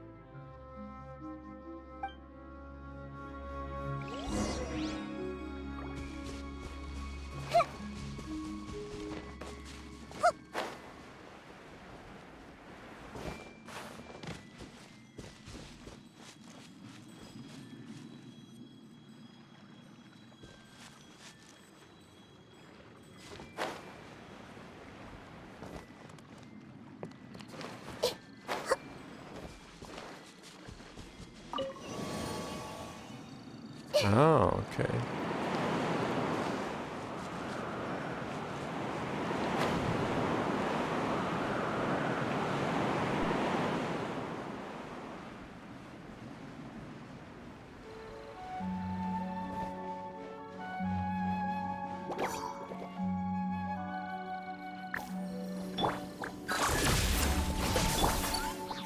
Oh, okay.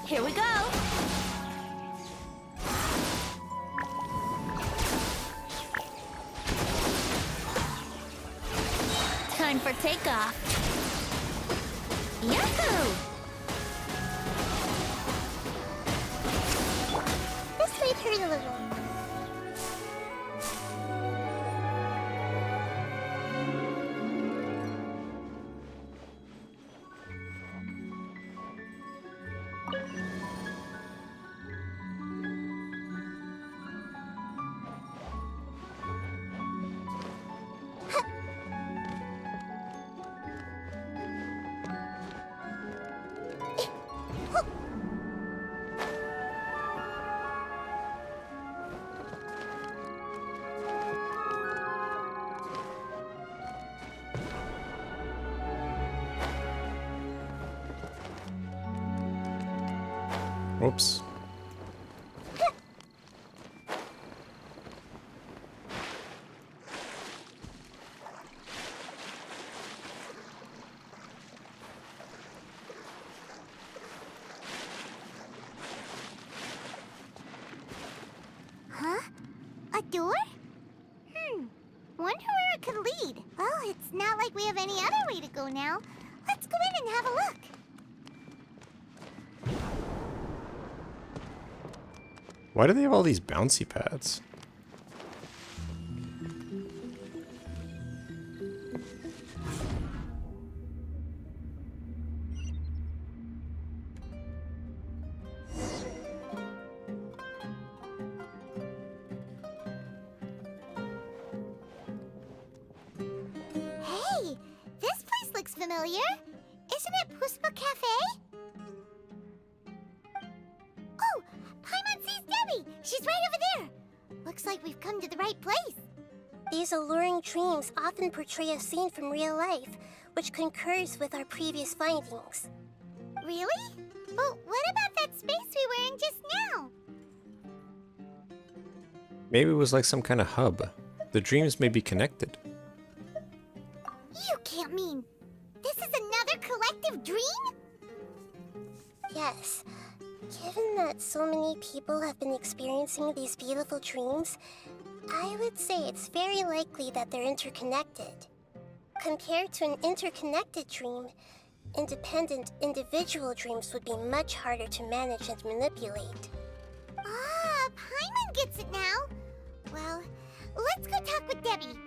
Here we go. Time for takeoff. Yahoo! This might hurt a little. Whoops. Huh? A door? Wonder where it could lead. Well, it's not like we have any other way to go now. Let's go in and have a look. Why do they have all these bouncy pads? Hey, this place looks familiar. Isn't it Puspa Cafe? Oh, Paimon sees Debbie. She's right over there. Looks like we've come to the right place. These alluring dreams often portray a scene from real life, which concurs with our previous findings. Really? But what about that space we were in just now? Maybe it was like some kind of hub. The dreams may be connected. You can't mean this is another collective dream? Yes. Given that so many people have been experiencing these beautiful dreams, I would say it's very likely that they're interconnected. Compared to an interconnected dream, independent individual dreams would be much harder to manage and manipulate. Ah, Paimon gets it now. Well, let's go talk with Debbie.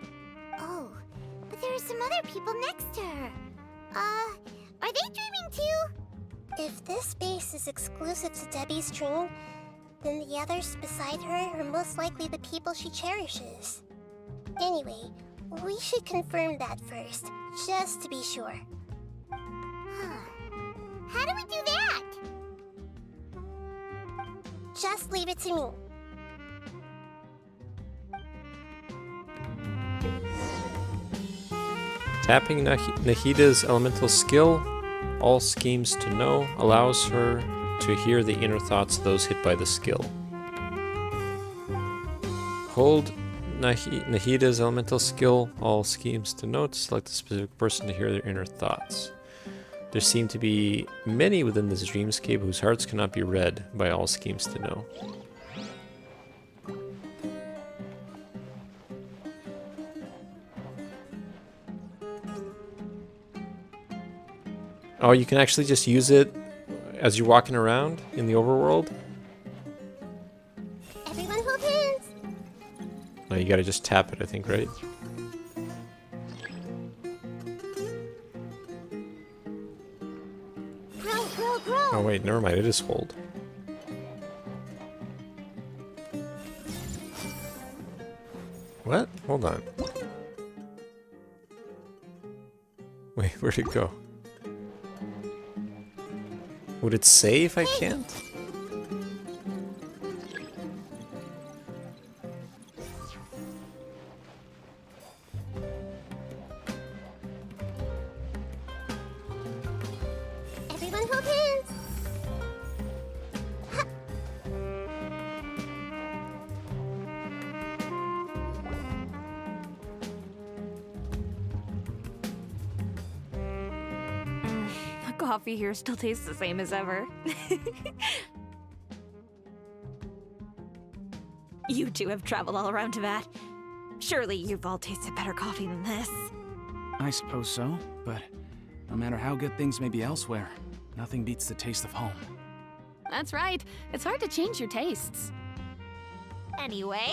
Oh, but there are some other people next to her. Are they dreaming too? If this space is exclusive to Debbie's dream, then the others beside her are most likely the people she cherishes. Anyway, we should confirm that first, just to be sure. Huh. How do we do that? Just leave it to me. Tapping Nahida's elemental skill, all schemes to know, allows her to hear the inner thoughts of those hit by the skill. Hold Nahida's elemental skill, all schemes to know, to select a specific person to hear their inner thoughts. There seem to be many within this dreamscape whose hearts cannot be read by all schemes to know. Oh, you can actually just use it as you're walking around in the overworld? Everyone hold hands. No, you gotta just tap it, I think, right? Grow, grow, grow. Oh wait, never mind, it is hold. What? Hold on. Wait, where'd it go? Would it say if I can't? Everyone hold hands. The coffee here still tastes the same as ever. You two have traveled all around Teyvat. Surely you've all tasted better coffee than this. I suppose so, but no matter how good things may be elsewhere, nothing beats the taste of home. That's right. It's hard to change your tastes. Anyway,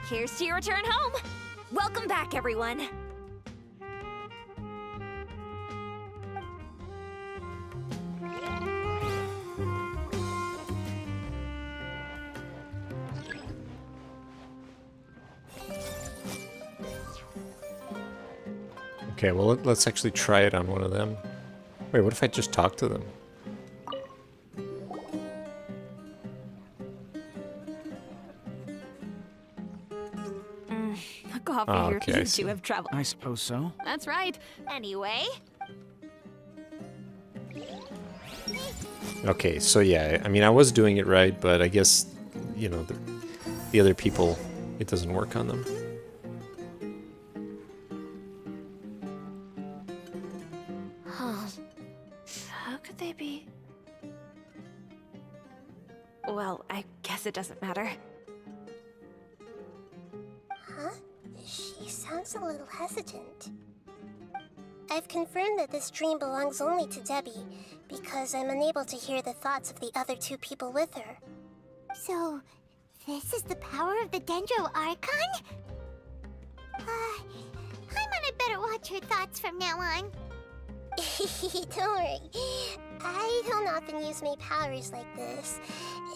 here's to your return home. Welcome back, everyone. Okay, well, let's actually try it on one of them. Wait, what if I just talk to them? The coffee Oh, here. okay, I You see. two have traveled. I suppose so. That's right. Anyway, Okay, so yeah, I mean, I was doing it right, but I guess, you know, the other people, it doesn't work on them. Huh. How could they be? Well, I guess it doesn't matter. Huh? She sounds a little hesitant. I've confirmed that this dream belongs only to Debbie, because I'm unable to hear the thoughts of the other two people with her. so this is the power of the Dendro Archon? Paimon had better watch her thoughts from now on. Don't worry. I don't often use my powers like this.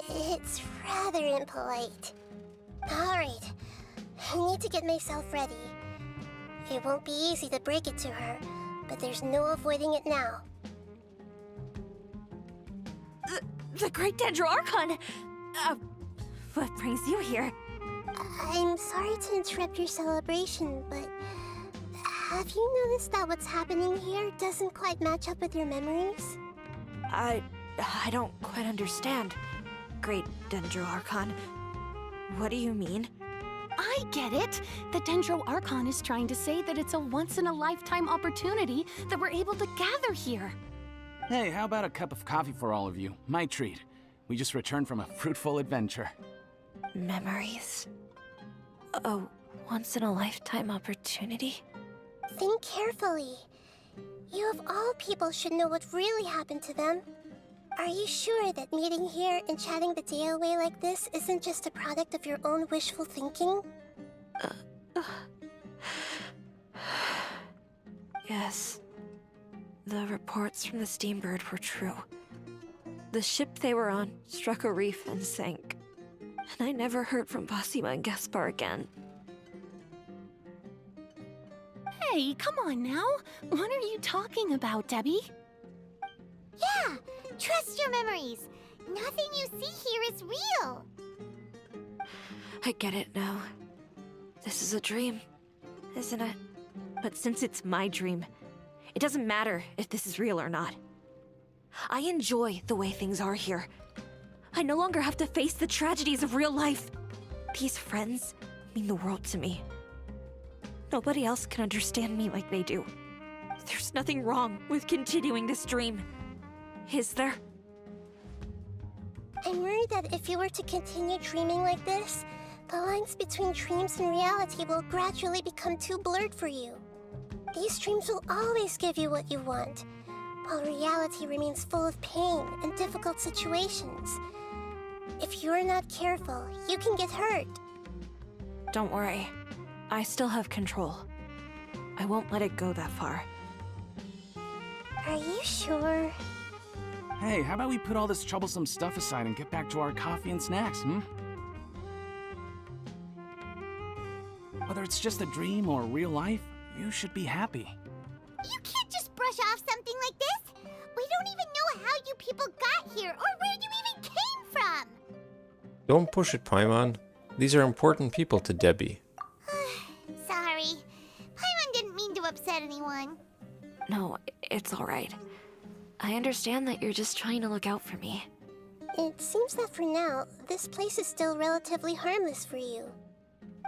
It's rather impolite. Alright, I need to get myself ready. It won't be easy to break it to her, but there's no avoiding it now. The Great Dendro Archon! What brings you here? I'm sorry to interrupt your celebration, but have you noticed that what's happening here doesn't quite match up with your memories? I don't quite understand. Great Dendro Archon. What do you mean? I get it! The Dendro Archon is trying to say that it's a once-in-a-lifetime opportunity that we're able to gather here. Hey, how about a cup of coffee for all of you? My treat. We just returned from a fruitful adventure. Memories. A once-in-a-lifetime opportunity? Think carefully. You of all people should know what really happened to them. Are you sure that meeting here and chatting the day away like this isn't just a product of your own wishful thinking? Yes. The reports from the Steambird were true. The ship they were on struck a reef and sank. And I never heard from Basima and Gaspar again. Hey, come on now! What are you talking about, Debbie? Yeah, trust your memories. Nothing you see here is real. I get it now. This is a dream, isn't it? But since it's my dream, it doesn't matter if this is real or not. I enjoy the way things are here. I no longer have to face the tragedies of real life. These friends mean the world to me. Nobody else can understand me like they do. There's nothing wrong with continuing this dream. Is there? I'm worried that if you were to continue dreaming like this, the lines between dreams and reality will gradually become too blurred for you. These dreams will always give you what you want, while reality remains full of pain and difficult situations. If you're not careful, you can get hurt. Don't worry. I still have control. I won't let it go that far. Are you sure? Hey, how about we put all this troublesome stuff aside and get back to our coffee and snacks, Whether it's just a dream or real life, you should be happy. You can't just brush off something like this. We don't even know how you people got here or where you even came from. Don't push it, Paimon. These are important people to Debbie. Sorry. Paimon didn't mean to upset anyone. No, it's alright. I understand that you're just trying to look out for me. It seems that for now, this place is still relatively harmless for you.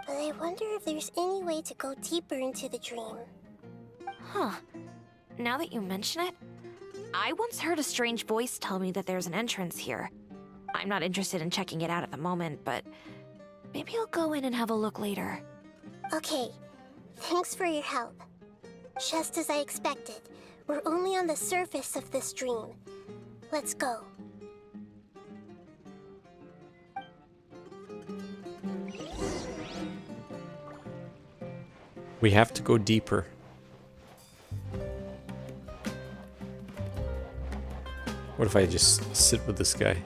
But I wonder if there's any way to go deeper into the dream. Huh. Now that you mention it, I once heard a strange voice tell me that there's an entrance here. I'm not interested in checking it out at the moment, but maybe I'll go in and have a look later. Okay, thanks for your help. Just as I expected, we're only on the surface of this dream. Let's go. We have to go deeper. What if I just sit with this guy?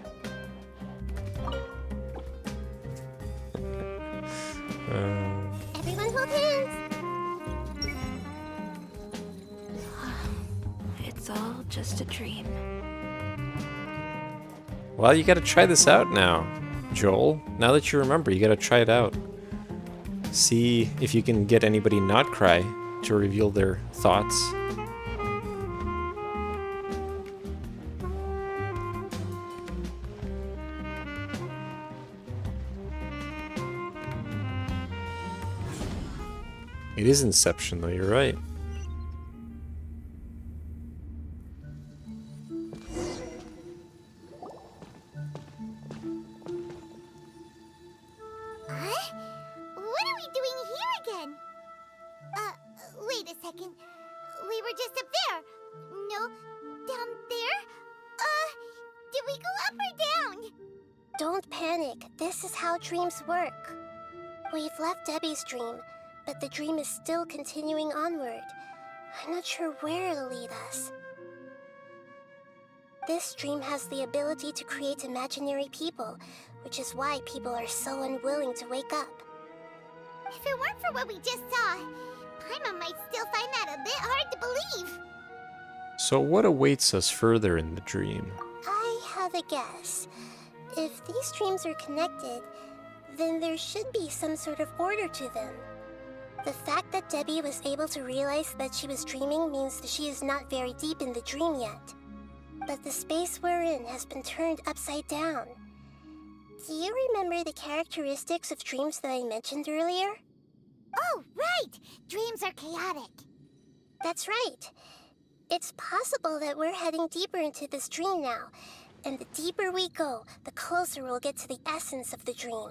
Everyone hold hands! It's all just a dream. Well, you gotta try this out now, Joel. Now that you remember, you gotta try it out. See if you can get anybody not cry to reveal their thoughts. It is Inception, though, you're right. What are we doing here again? Wait a second. We were just up there. No, down there? Did we go up or down? Don't panic. This is how dreams work. We've left Debbie's dream, but the dream is still continuing onward. I'm not sure where it'll lead us. This dream has the ability to create imaginary people, which is why people are so unwilling to wake up. If it weren't for what we just saw, Paimon might still find that a bit hard to believe. So what awaits us further in the dream? I have a guess. If these dreams are connected, then there should be some sort of order to them. The fact that Debbie was able to realize that she was dreaming means that she is not very deep in the dream yet. But the space we're in has been turned upside down. Do you remember the characteristics of dreams that I mentioned earlier? Oh, right! Dreams are chaotic. That's right. It's possible that we're heading deeper into this dream now, and the deeper we go, the closer we'll get to the essence of the dream.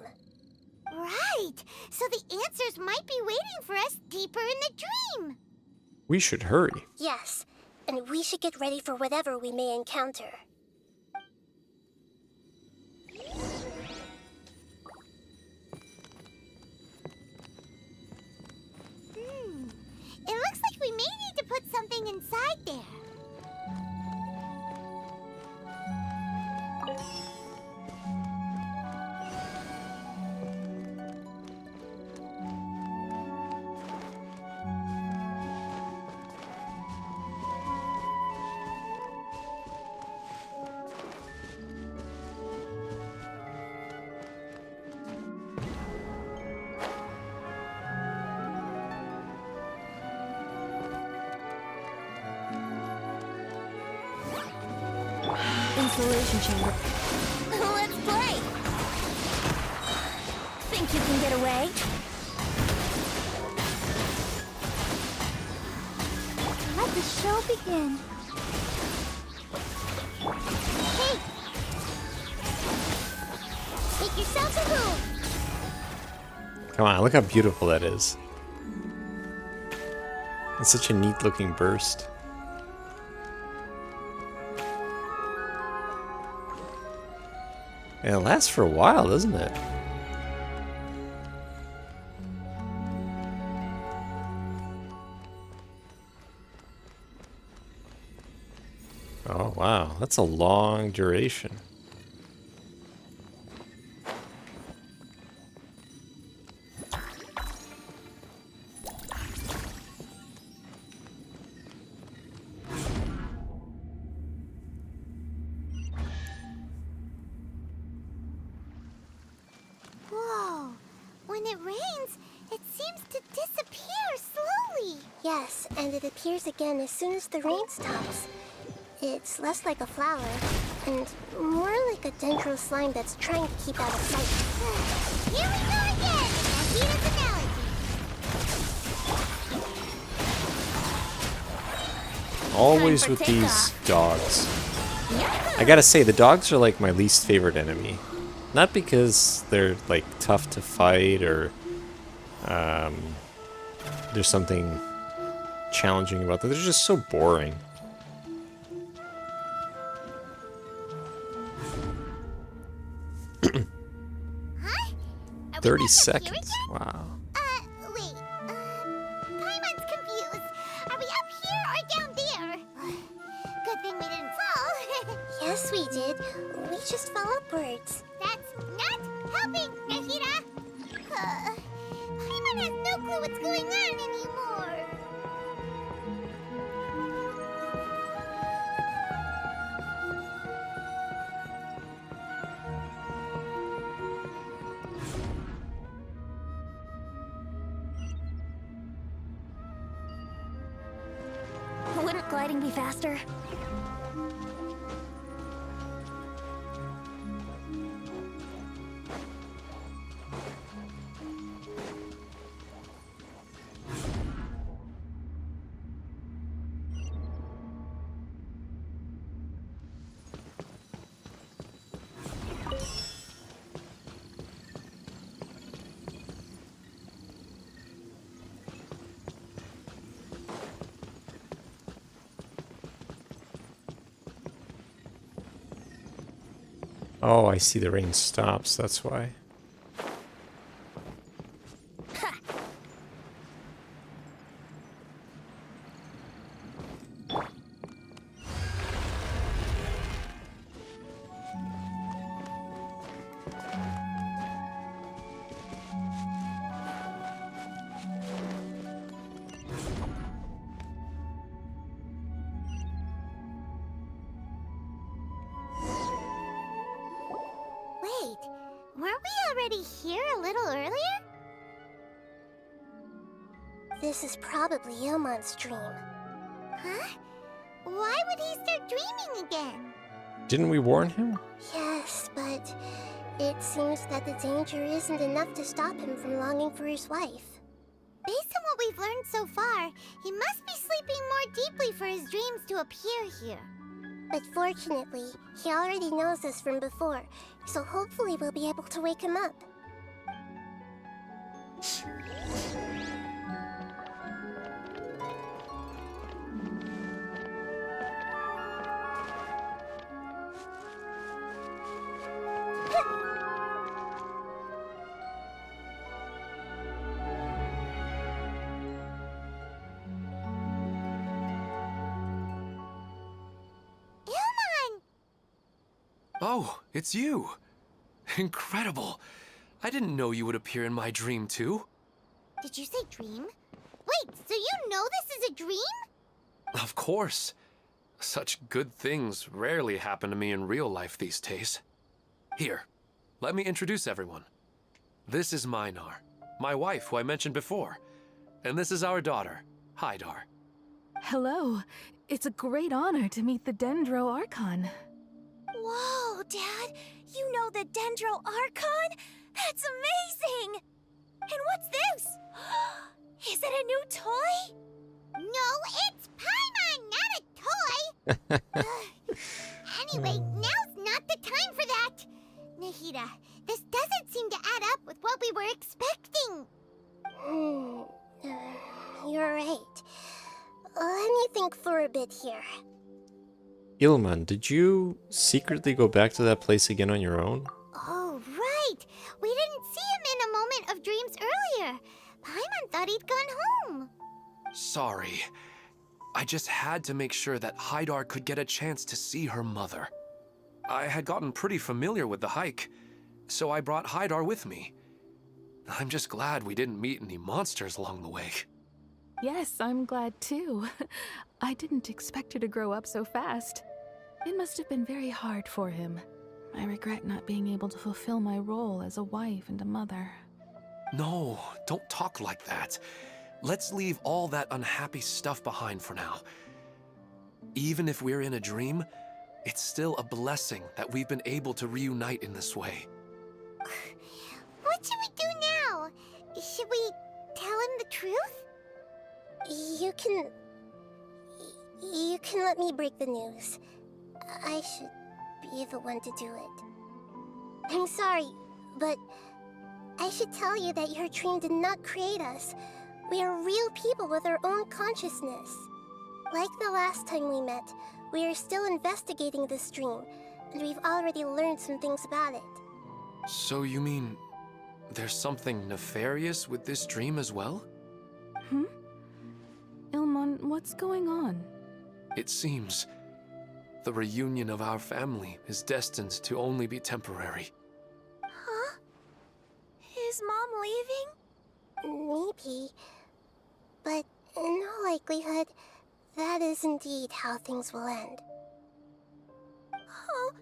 Right! So the answers might be waiting for us deeper in the dream! We should hurry. Yes, and we should get ready for whatever we may encounter. It looks like we may need to put something inside there. isolation chamber. Let's play! Think you can get away? Let the show begin. Hey! Make yourself a move! Come on, look how beautiful that is. It's such a neat looking burst. And it lasts for a while, doesn't it? Oh wow, that's a long duration. Whoa. When it rains, it seems to disappear slowly. Yes, and it appears again as soon as the rain stops. It's less like a flower, and more like a dendro slime that's trying to keep out of sight. Here we go again! Nahita's analogy. Always Time for with these takeoff. dogs. Yahoo! I gotta say, the dogs are like my least favorite enemy. Not because they're like tough to fight or there's something challenging about them. They're just so boring. Huh? Are we 30 back up here seconds. again? Wow. Wait. Paimon's confused. Are we up here or down there? Good thing we didn't fall. Yes, we did. We just fell upwards. That's not helping, Nahita. Paimon has no clue what's going on anymore. Wouldn't gliding be faster? Oh, I see the rain stops, that's why. Wait, weren't we already here a little earlier? This is probably Ilmon's dream. Huh? Why would he start dreaming again? Didn't we warn him? Yes, but it seems that the danger isn't enough to stop him from longing for his wife. Based on what we've learned so far, he must be sleeping more deeply for his dreams to appear here. But fortunately, he already knows us from before, so hopefully we'll be able to wake him up. Ilmon! Oh, it's you. Incredible. I didn't know you would appear in my dream, too. Did you say dream? Wait, so you know this is a dream? Of course. Such good things rarely happen to me in real life these days. Here, let me introduce everyone. This is Minar, my wife who I mentioned before. And this is our daughter, Hello. It's a great honor to meet the Dendro Archon. Whoa, Dad! You know the Dendro Archon? That's amazing! And what's this? Is it a new toy? No, it's Paimon, not a toy! Anyway, now's not the time for that! Nahida, this doesn't seem to add up with what we were expecting. You're right. Let me think for a bit here. Ilman, did you secretly go back to that place again on your own? Oh, right! We didn't see him in a moment of dreams earlier. Paimon thought he'd gone home. Sorry. I just had to make sure that Haidar could get a chance to see her mother. I had gotten pretty familiar with the hike, so I brought Haidar with me. I'm just glad we didn't meet any monsters along the way. Yes, I'm glad too. I didn't expect her to grow up so fast. It must have been very hard for him. I regret not being able to fulfill my role as a wife and a mother. No, don't talk like that. Let's leave all that unhappy stuff behind for now. Even if we're in a dream, it's still a blessing that we've been able to reunite in this way. What should we do now? Should we tell him the truth? You can let me break the news. I should be the one to do it. I'm sorry, but I should tell you that your dream did not create us. We are real people with our own consciousness. Like the last time we met, we are still investigating this dream, and we've already learned some things about it. So you mean there's something nefarious with this dream as well? Ilmon, what's going on? It seems the reunion of our family is destined to only be temporary. Huh? Is Mom leaving? Maybe. But in all likelihood, that is indeed how things will end. Oh.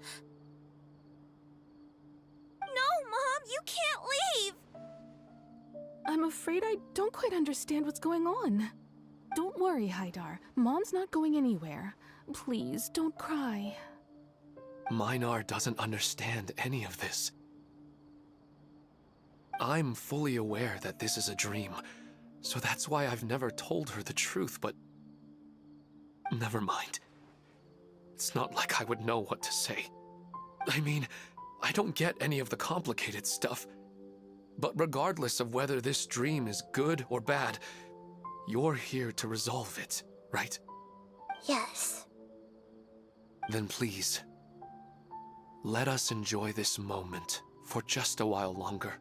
No, Mom, you can't leave! I'm afraid I don't quite understand what's going on. Don't worry, Haidar. Mom's not going anywhere. Please, don't cry. Minar doesn't understand any of this. I'm fully aware that this is a dream, so that's why I've never told her the truth, but never mind. It's not like I would know what to say. I mean, I don't get any of the complicated stuff, but regardless of whether this dream is good or bad, you're here to resolve it, right? Yes. Then please, let us enjoy this moment for just a while longer.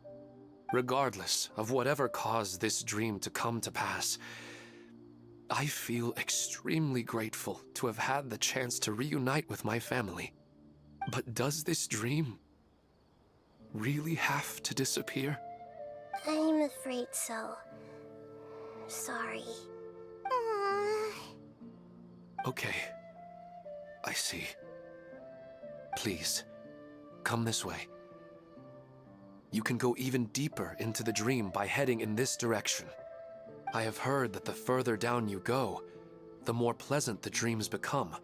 Regardless of whatever caused this dream to come to pass, I feel extremely grateful to have had the chance to reunite with my family. But does this dream really have to disappear? I'm afraid so. Sorry. Okay. I see. Please, come this way. You can go even deeper into the dream by heading in this direction. I have heard that the further down you go, the more pleasant the dreams become.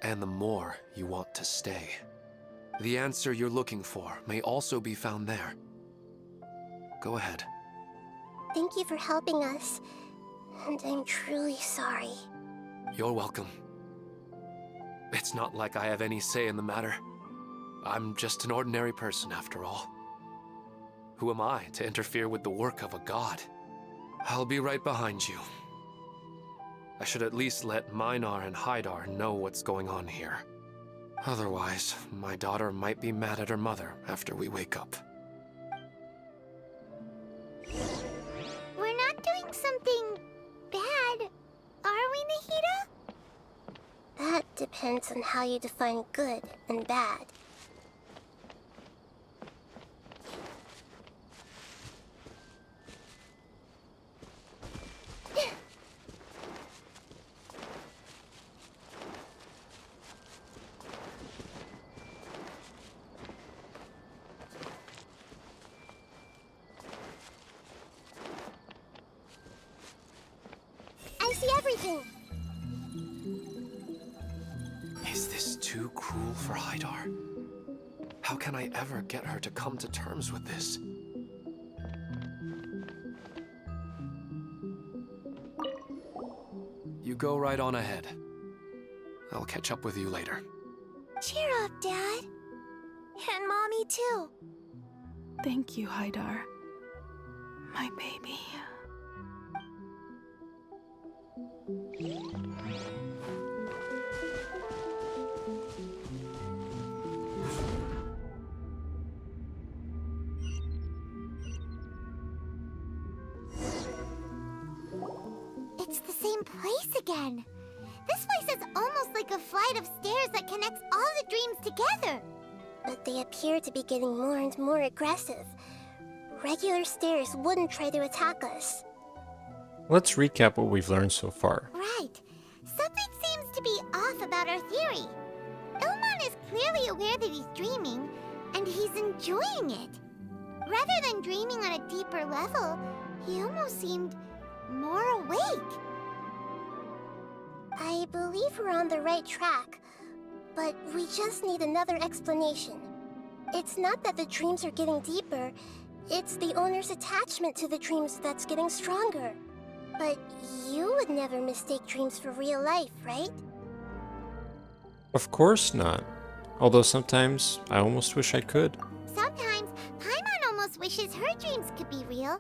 And the more you want to stay. The answer you're looking for may also be found there. Go ahead. Thank you for helping us, and I'm truly sorry. You're welcome. It's not like I have any say in the matter. I'm just an ordinary person after all. Who am I to interfere with the work of a god? I'll be right behind you. I should at least let Minar and Haidar know what's going on here. Otherwise, my daughter might be mad at her mother after we wake up. We're not doing something bad, are we, Nahida? That depends on how you define good and bad. I see everything. Is this too cruel for Haidar? How can I ever get her to come to terms with this? You go right on ahead. I'll catch up with you later. Cheer up, Dad. And Mommy, too. Thank you, Haidar. My baby. It's the same place again. This place is almost like a flight of stairs that connects all the dreams together. But they appear to be getting more and more aggressive. Regular stairs wouldn't try to attack us. Let's recap what we've learned so far. Right. Something seems to be off about our theory. Ilmon is clearly aware that he's dreaming, and he's enjoying it. Rather than dreaming on a deeper level, he almost seemed more awake. I believe we're on the right track, but we just need another explanation. It's not that the dreams are getting deeper, it's the owner's attachment to the dreams that's getting stronger. But you would never mistake dreams for real life, right? Of course not. Although sometimes I almost wish I could. Sometimes Paimon almost wishes her dreams could be real.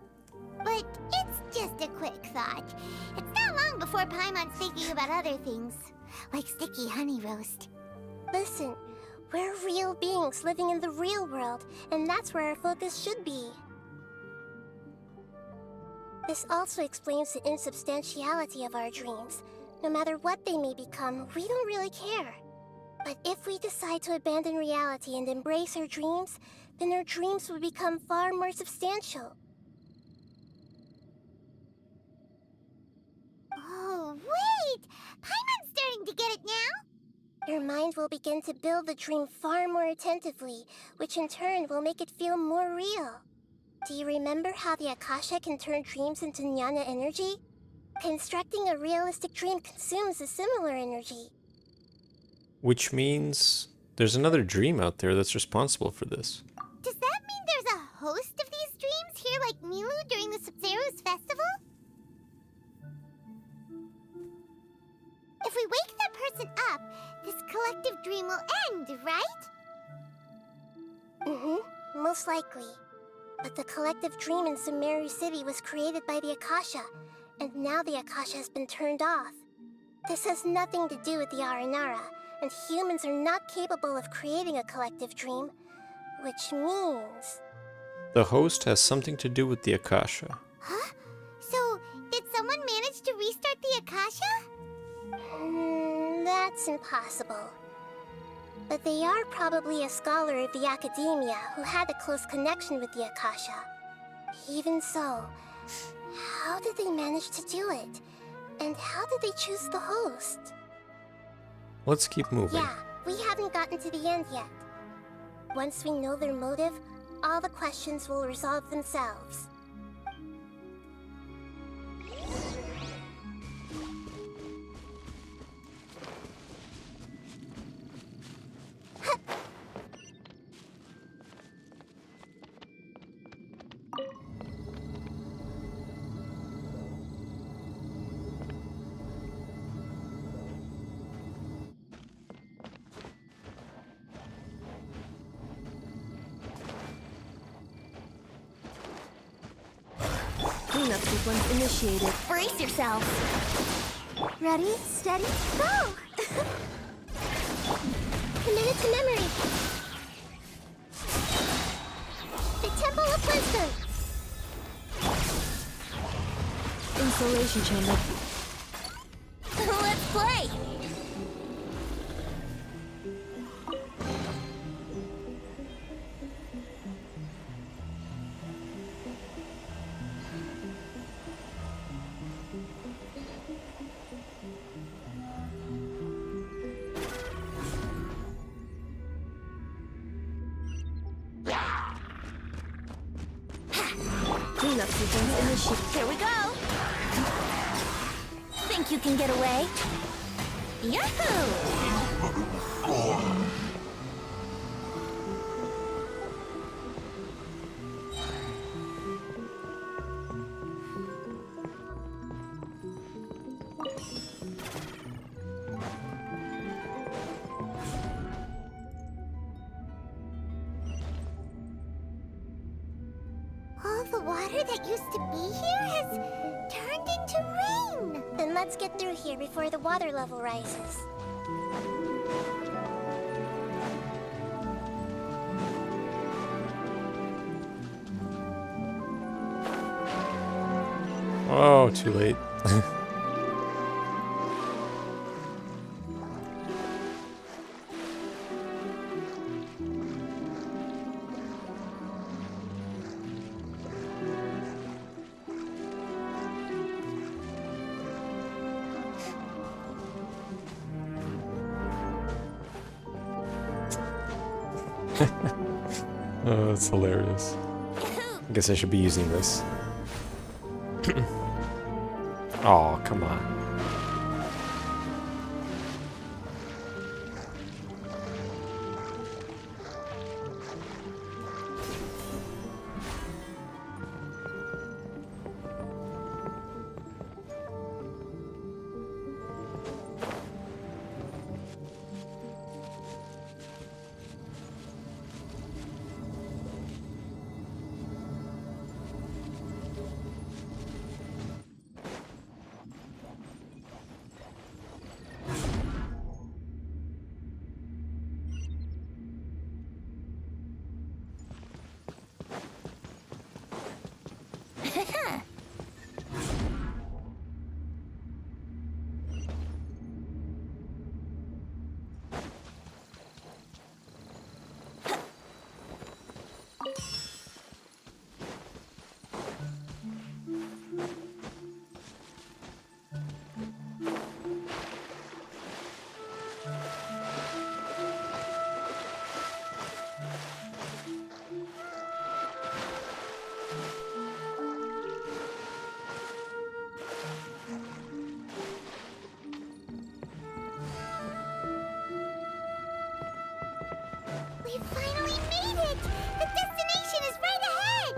But it's just a quick thought. It's not long before Paimon's thinking about other things, like sticky honey roast. Listen, we're real beings living in the real world, and that's where our focus should be. This also explains the insubstantiality of our dreams. No matter what they may become, we don't really care. But if we decide to abandon reality and embrace our dreams, then our dreams will become far more substantial. Oh, wait! Paimon's starting to get it now? Your mind will begin to build the dream far more attentively, which in turn will make it feel more real. Do you remember how the Akasha can turn dreams into jnana energy? Constructing a realistic dream consumes a similar energy. Which means there's another dream out there that's responsible for this. Does that mean there's a host of these dreams here like Milu during the Sub-Zero's festival? If we wake that person up, this collective dream will end, right? Mm-hmm, most likely. But the collective dream in Sumeru City was created by the Akasha, and now the Akasha has been turned off. This has nothing to do with the Aranara, and humans are not capable of creating a collective dream, which means... The host has something to do with the Akasha. Huh? So, did someone manage to restart the Akasha? That's impossible. But they are probably a scholar of the academia who had a close connection with the Akasha. Even so, how did they manage to do it? And how did they choose the host? Let's keep moving. Yeah, we haven't gotten to the end yet. Once we know their motive, all the questions will resolve themselves. Cleanup sequence initiated. Brace yourself. Ready, steady, go! Committed to memory. The Temple of Wisdom. Insulation chamber. Let's play! Cleanup sequence initiated. Here we go! Think you can get away? Yahoo! All the water that used to be here has turned into rain. Then let's get through here before the water level rises. Oh, too late. Oh, that's hilarious. I guess I should be using this. Oh, come on. We finally made it! The destination is right ahead!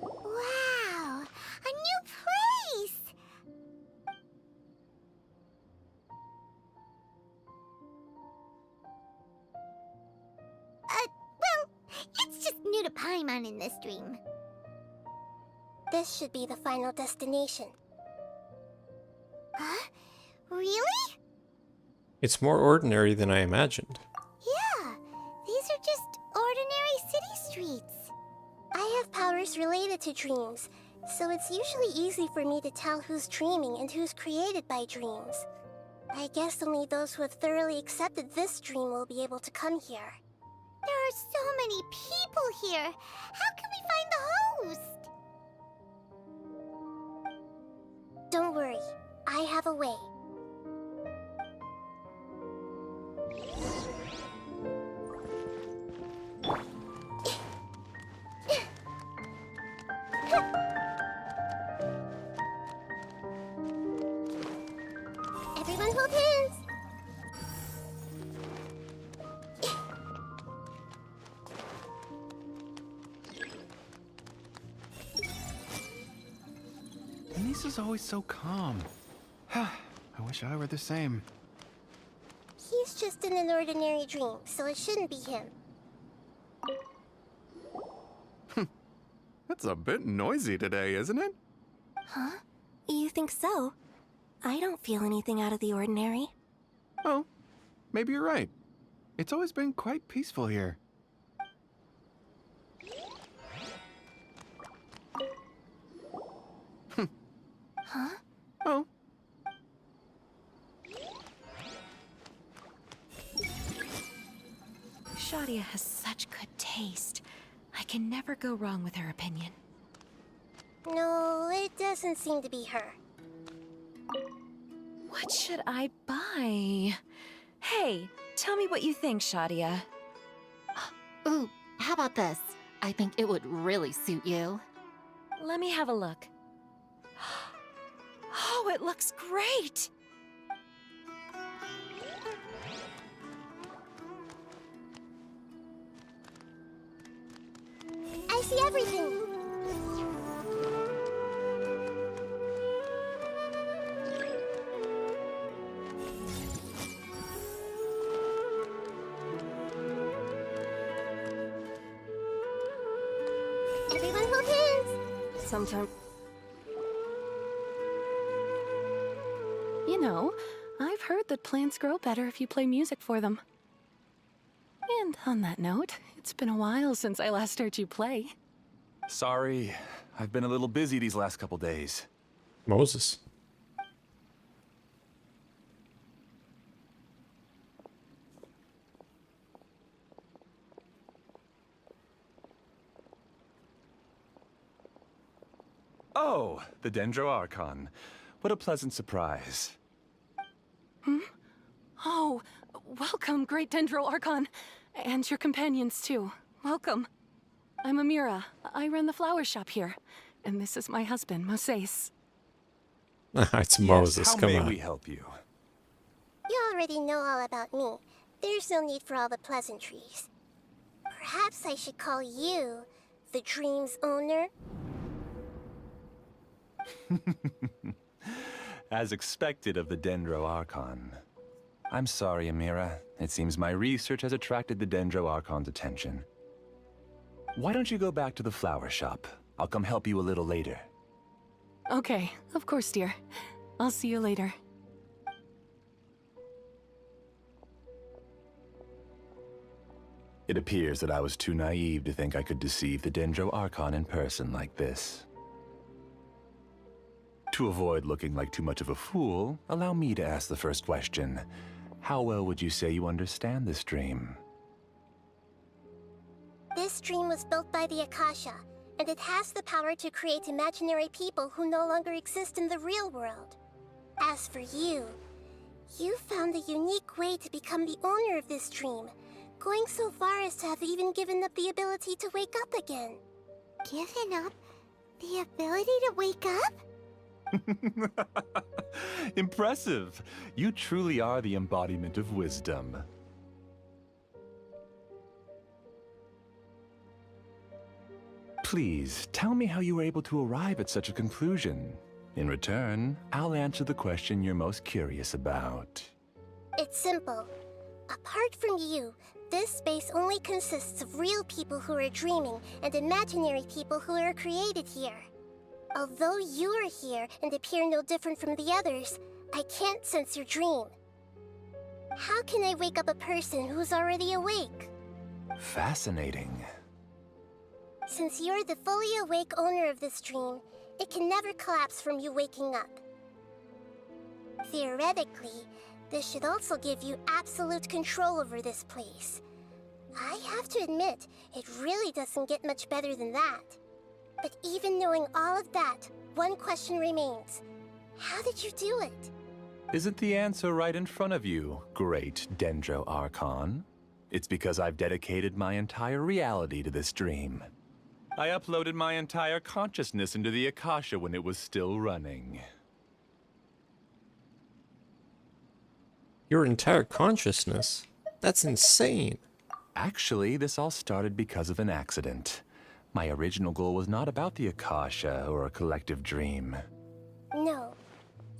Wow! A new place! Well, it's just new to Paimon in this dream. This should be the final destination. Huh? Really? It's more ordinary than I imagined. Yeah, these are just ordinary city streets. I have powers related to dreams, so it's usually easy for me to tell who's dreaming and who's created by dreams. I guess only those who have thoroughly accepted this dream will be able to come here. There are so many people here. How can we find the host? Don't worry, I have a way. Everyone hold hands. Lisa's always so calm. I wish I were the same. He's just in an ordinary dream, so it shouldn't be him. It's a bit noisy today, isn't it? Huh? You think so? I don't feel anything out of the ordinary. Oh, maybe you're right. It's always been quite peaceful here. Huh? Oh. Shadia has such good taste. I can never go wrong with her opinion. No, it doesn't seem to be her. What should I buy? Hey, tell me what you think, Shadia. Ooh, how about this? I think it would really suit you. Let me have a look. Oh, it looks great! I see everything. Everyone hold hands. Sometime. You know, I've heard that plants grow better if you play music for them. And on that note, it's been a while since I last heard you play. Sorry, I've been a little busy these last couple days. Moses. Oh, the Dendro Archon. What a pleasant surprise. Oh, welcome, Great Dendro Archon. And your companions, too. Welcome. I'm Amira. I run the flower shop here. And this is my husband, Moses. It's Moses, how come may on. we help you? You already know all about me. There's no need for all the pleasantries. Perhaps I should call you the dream's owner? As expected of the Dendro Archon. I'm sorry, Amira. It seems my research has attracted the Dendro Archon's attention. Why don't you go back to the flower shop? I'll come help you a little later. Okay, of course, dear. I'll see you later. It appears that I was too naive to think I could deceive the Dendro Archon in person like this. To avoid looking like too much of a fool, allow me to ask the first question. How well would you say you understand this dream? This dream was built by the Akasha, and it has the power to create imaginary people who no longer exist in the real world. As for you, you found a unique way to become the owner of this dream, going so far as to have even given up the ability to wake up again. Given up the ability to wake up? Impressive! You truly are the embodiment of wisdom. Please, tell me how you were able to arrive at such a conclusion. In return, I'll answer the question you're most curious about. It's simple. Apart from you, this space only consists of real people who are dreaming and imaginary people who are created here. Although you are here and appear no different from the others, I can't sense your dream. How can I wake up a person who's already awake? Fascinating. Since you're the fully awake owner of this dream, it can never collapse from you waking up. Theoretically, this should also give you absolute control over this place. I have to admit, it really doesn't get much better than that. But even knowing all of that, one question remains. How did you do it? Isn't the answer right in front of you, great Dendro Archon? It's because I've dedicated my entire reality to this dream. I uploaded my entire consciousness into the Akasha when it was still running. Your entire consciousness? That's insane. Actually, this all started because of an accident. My original goal was not about the Akasha or a collective dream. No.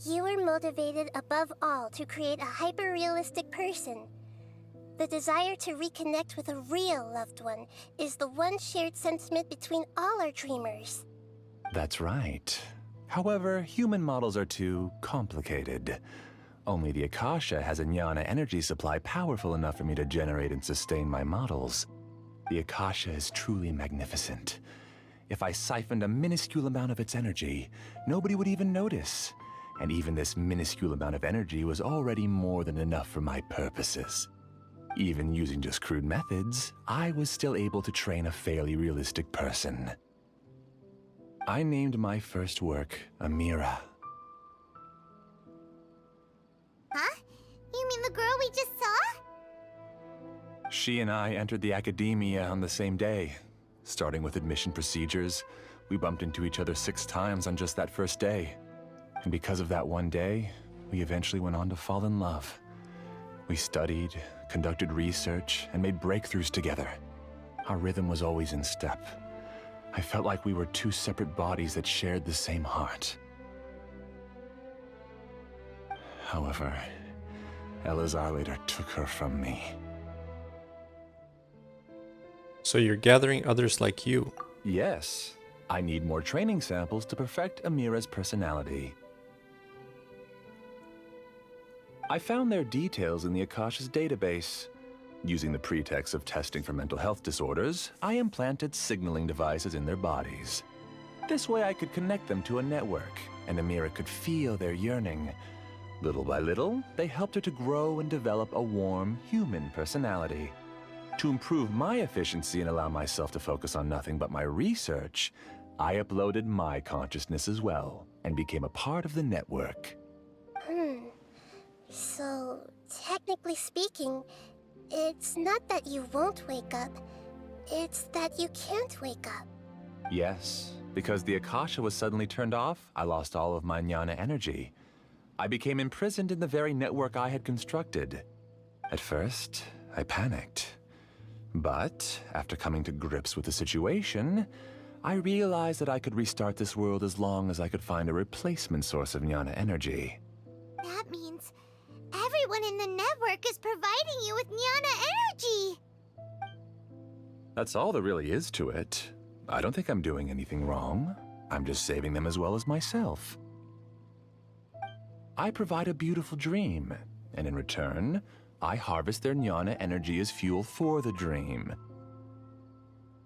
You were motivated above all to create a hyper-realistic person. The desire to reconnect with a real loved one is the one shared sentiment between all our dreamers. That's right. However, human models are too complicated. Only the Akasha has a jnana energy supply powerful enough for me to generate and sustain my models. The Akasha is truly magnificent. If I siphoned a minuscule amount of its energy, nobody would even notice. And even this minuscule amount of energy was already more than enough for my purposes. Even using just crude methods, I was still able to train a fairly realistic person. I named my first work Amira. Huh? You mean the girl we just saw? She and I entered the academia on the same day. Starting with admission procedures, we bumped into each other 6 times on just that first day. And because of that one day, we eventually went on to fall in love. We studied, conducted research, and made breakthroughs together. Our rhythm was always in step. I felt like we were 2 separate bodies that shared the same heart. However, Elazar later took her from me. So you're gathering others like you. Yes, I need more training samples to perfect Amira's personality. I found their details in the Akasha's database. Using the pretext of testing for mental health disorders, I implanted signaling devices in their bodies. This way I could connect them to a network, and Amira could feel their yearning. Little by little, they helped her to grow and develop a warm, human personality. To improve my efficiency and allow myself to focus on nothing but my research, I uploaded my consciousness as well, and became a part of the network. So, technically speaking, it's not that you won't wake up, it's that you can't wake up. Yes, because the Akasha was suddenly turned off, I lost all of my jnana energy. I became imprisoned in the very network I had constructed. At first, I panicked. But, after coming to grips with the situation, I realized that I could restart this world as long as I could find a replacement source of jnana energy. That means everyone in the network is providing you with jnana energy! That's all there really is to it. I don't think I'm doing anything wrong. I'm just saving them as well as myself. I provide a beautiful dream, and in return, I harvest their jnana energy as fuel for the dream.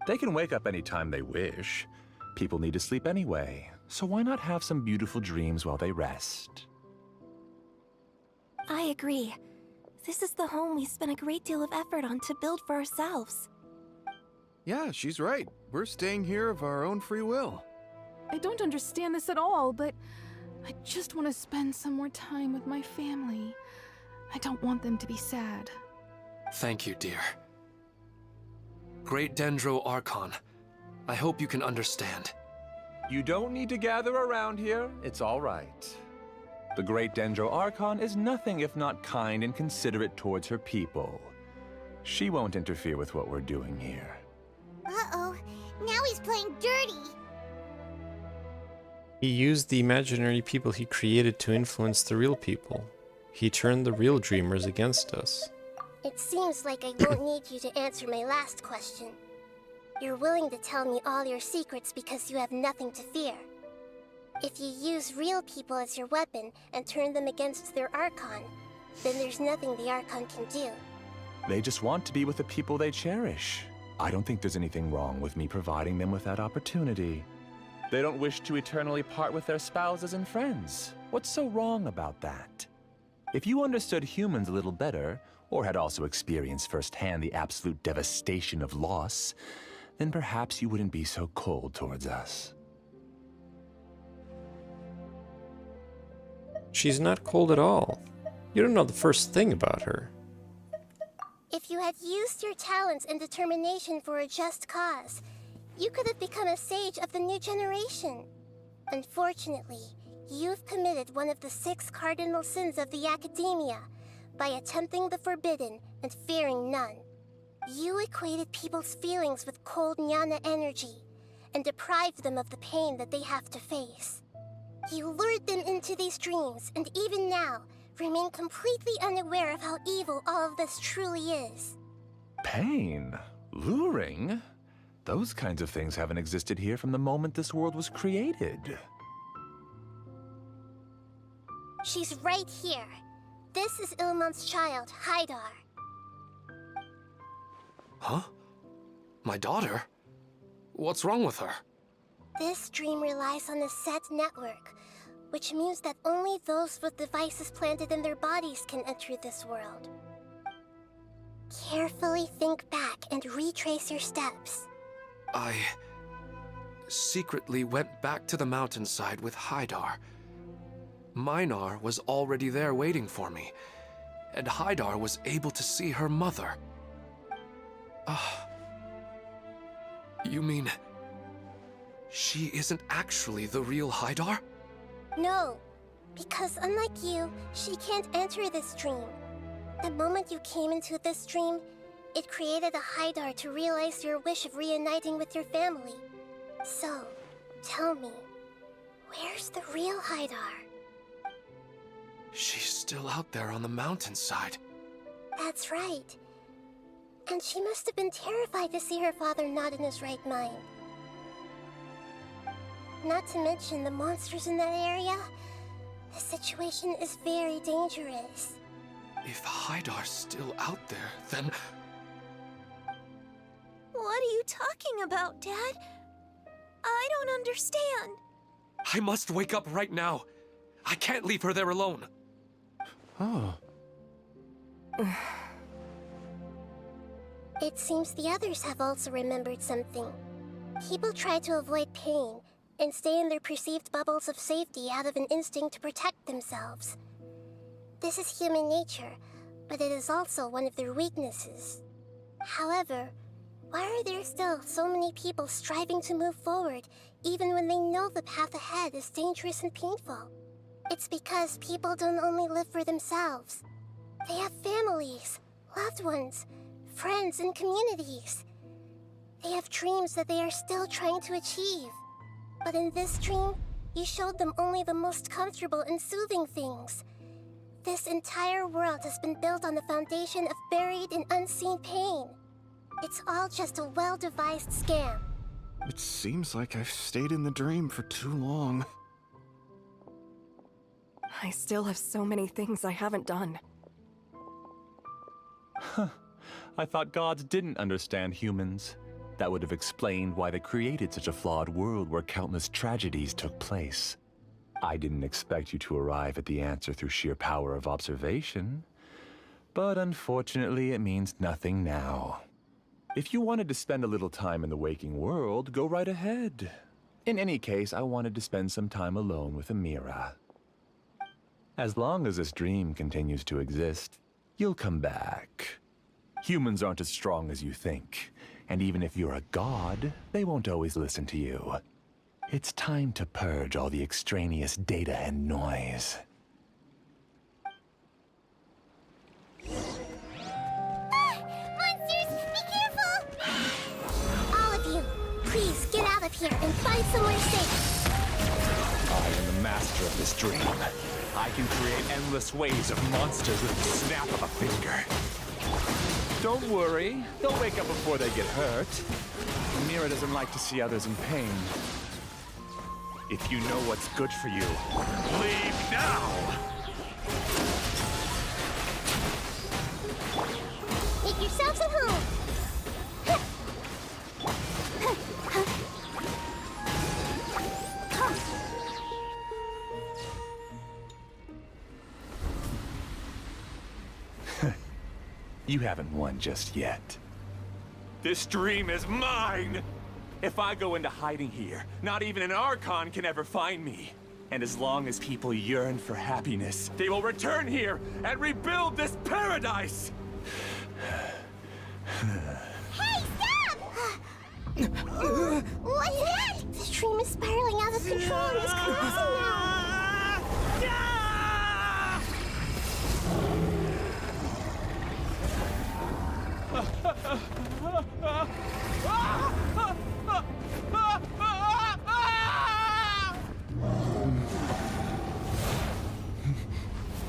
They can wake up anytime they wish. People need to sleep anyway, so why not have some beautiful dreams while they rest? I agree. This is the home we spent a great deal of effort on to build for ourselves. Yeah, she's right. We're staying here of our own free will. I don't understand this at all, but I just want to spend some more time with my family. I don't want them to be sad. Thank you, dear. Great Dendro Archon, I hope you can understand. You don't need to gather around here. It's all right. The Great Dendro Archon is nothing if not kind and considerate towards her people. She won't interfere with what we're doing here. Uh-oh, now he's playing dirty! He used the imaginary people he created to influence the real people. He turned the real dreamers against us. It seems like I won't need you to answer my last question. You're willing to tell me all your secrets because you have nothing to fear. If you use real people as your weapon and turn them against their Archon, then there's nothing the Archon can do. They just want to be with the people they cherish. I don't think there's anything wrong with me providing them with that opportunity. They don't wish to eternally part with their spouses and friends. What's so wrong about that? If you understood humans a little better, or had also experienced firsthand the absolute devastation of loss, then perhaps you wouldn't be so cold towards us. She's not cold at all. You don't know the first thing about her. If you had used your talents and determination for a just cause, you could have become a sage of the new generation. Unfortunately, you've committed one of the 6 cardinal sins of the Academia by attempting the forbidden and fearing none. You equated people's feelings with cold jnana energy and deprived them of the pain that they have to face. You lured them into these dreams, and even now, remain completely unaware of how evil all of this truly is. Pain? Luring? Those kinds of things haven't existed here from the moment this world was created. She's right here. This is Ilmon's child, Haidar. Huh? My daughter? What's wrong with her? This dream relies on a set network, which means that only those with devices planted in their bodies can enter this world. Carefully think back and retrace your steps. I secretly went back to the mountainside with Haidar. Minar was already there waiting for me, and Haidar was able to see her mother. You mean... she isn't actually the real Haidar? No, because unlike you, she can't enter this dream. The moment you came into this dream, it created a Haidar to realize your wish of reuniting with your family. So, tell me, where's the real Haidar? She's still out there on the mountainside. That's right. And she must have been terrified to see her father not in his right mind. Not to mention the monsters in that area. The situation is very dangerous. If Haidar's still out there, then... What are you talking about, Dad? I don't understand. I must wake up right now. I can't leave her there alone. Oh. It seems the others have also remembered something. People try to avoid pain and stay in their perceived bubbles of safety out of an instinct to protect themselves. This is human nature, but it is also one of their weaknesses. However, why are there still so many people striving to move forward, even when they know the path ahead is dangerous and painful? It's because people don't only live for themselves. They have families, loved ones, friends, and communities. They have dreams that they are still trying to achieve. But in this dream, you showed them only the most comfortable and soothing things. This entire world has been built on the foundation of buried and unseen pain. It's all just a well-devised scam. It seems like I've stayed in the dream for too long. I still have so many things I haven't done. Huh. I thought gods didn't understand humans. That would have explained why they created such a flawed world where countless tragedies took place. I didn't expect you to arrive at the answer through sheer power of observation. But unfortunately, it means nothing now. If you wanted to spend a little time in the waking world, go right ahead. In any case, I wanted to spend some time alone with Amira. As long as this dream continues to exist, you'll come back. Humans aren't as strong as you think. And even if you're a god, they won't always listen to you. It's time to purge all the extraneous data and noise. Monsters, be careful! All of you, please get out of here and find somewhere safe. I am the master of this dream. I can create endless waves of monsters with the snap of a finger. Don't worry, they'll wake up before they get hurt. Amira doesn't like to see others in pain. If you know what's good for you, leave now! Make yourselves at home. You haven't won just yet. This dream is mine! If I go into hiding here, not even an Archon can ever find me. And as long as people yearn for happiness, they will return here and rebuild this paradise! Hey, stop! What's that? This dream is spiraling out of control and is collapsing now.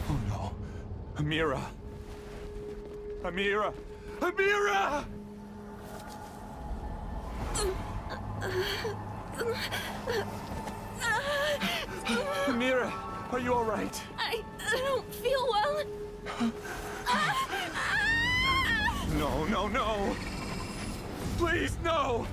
Oh no. Amira! Amira! Amira! Amira, are you all right? I don't feel well. No, no, no! Please, no!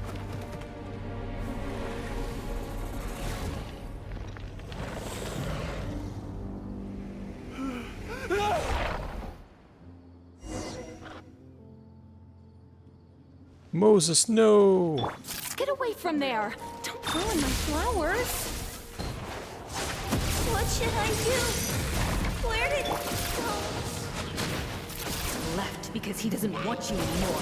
Moses, no! Get away from there! Don't ruin my flowers! What should I do? Where did it go? Left because he doesn't want you anymore.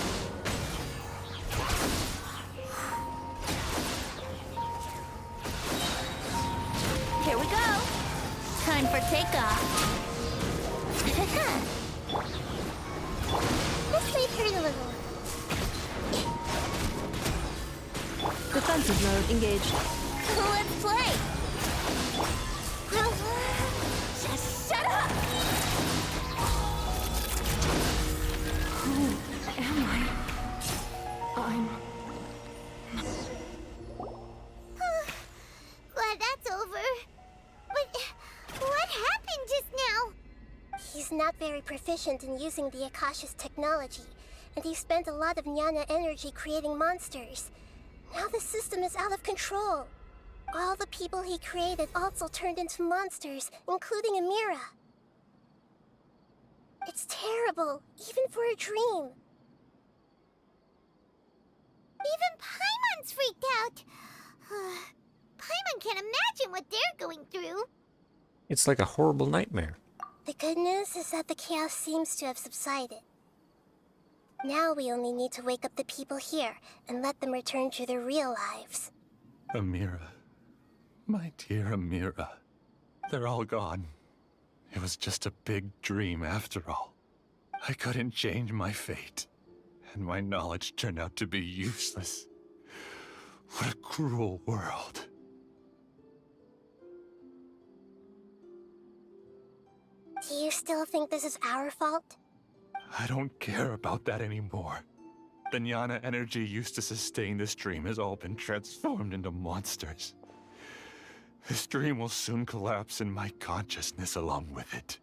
Defensive mode engaged. Let's play! Just shut up! Who am I? I'm... Glad that's over. But what happened just now? He's not very proficient in using the Akasha's technology, and he spent a lot of Jnana energy creating monsters. Now the system is out of control. All the people he created also turned into monsters, including Amira. It's terrible, even for a dream. Even Paimon's freaked out. Paimon can't imagine what they're going through. It's like a horrible nightmare. The good news is that the chaos seems to have subsided. Now we only need to wake up the people here and let them return to their real lives. Amira. My dear Amira. They're all gone. It was just a big dream after all. I couldn't change my fate, and my knowledge turned out to be useless. What a cruel world. Do you still think this is our fault? I don't care about that anymore. The Jnana energy used to sustain this dream has all been transformed into monsters. This dream will soon collapse and my consciousness along with it.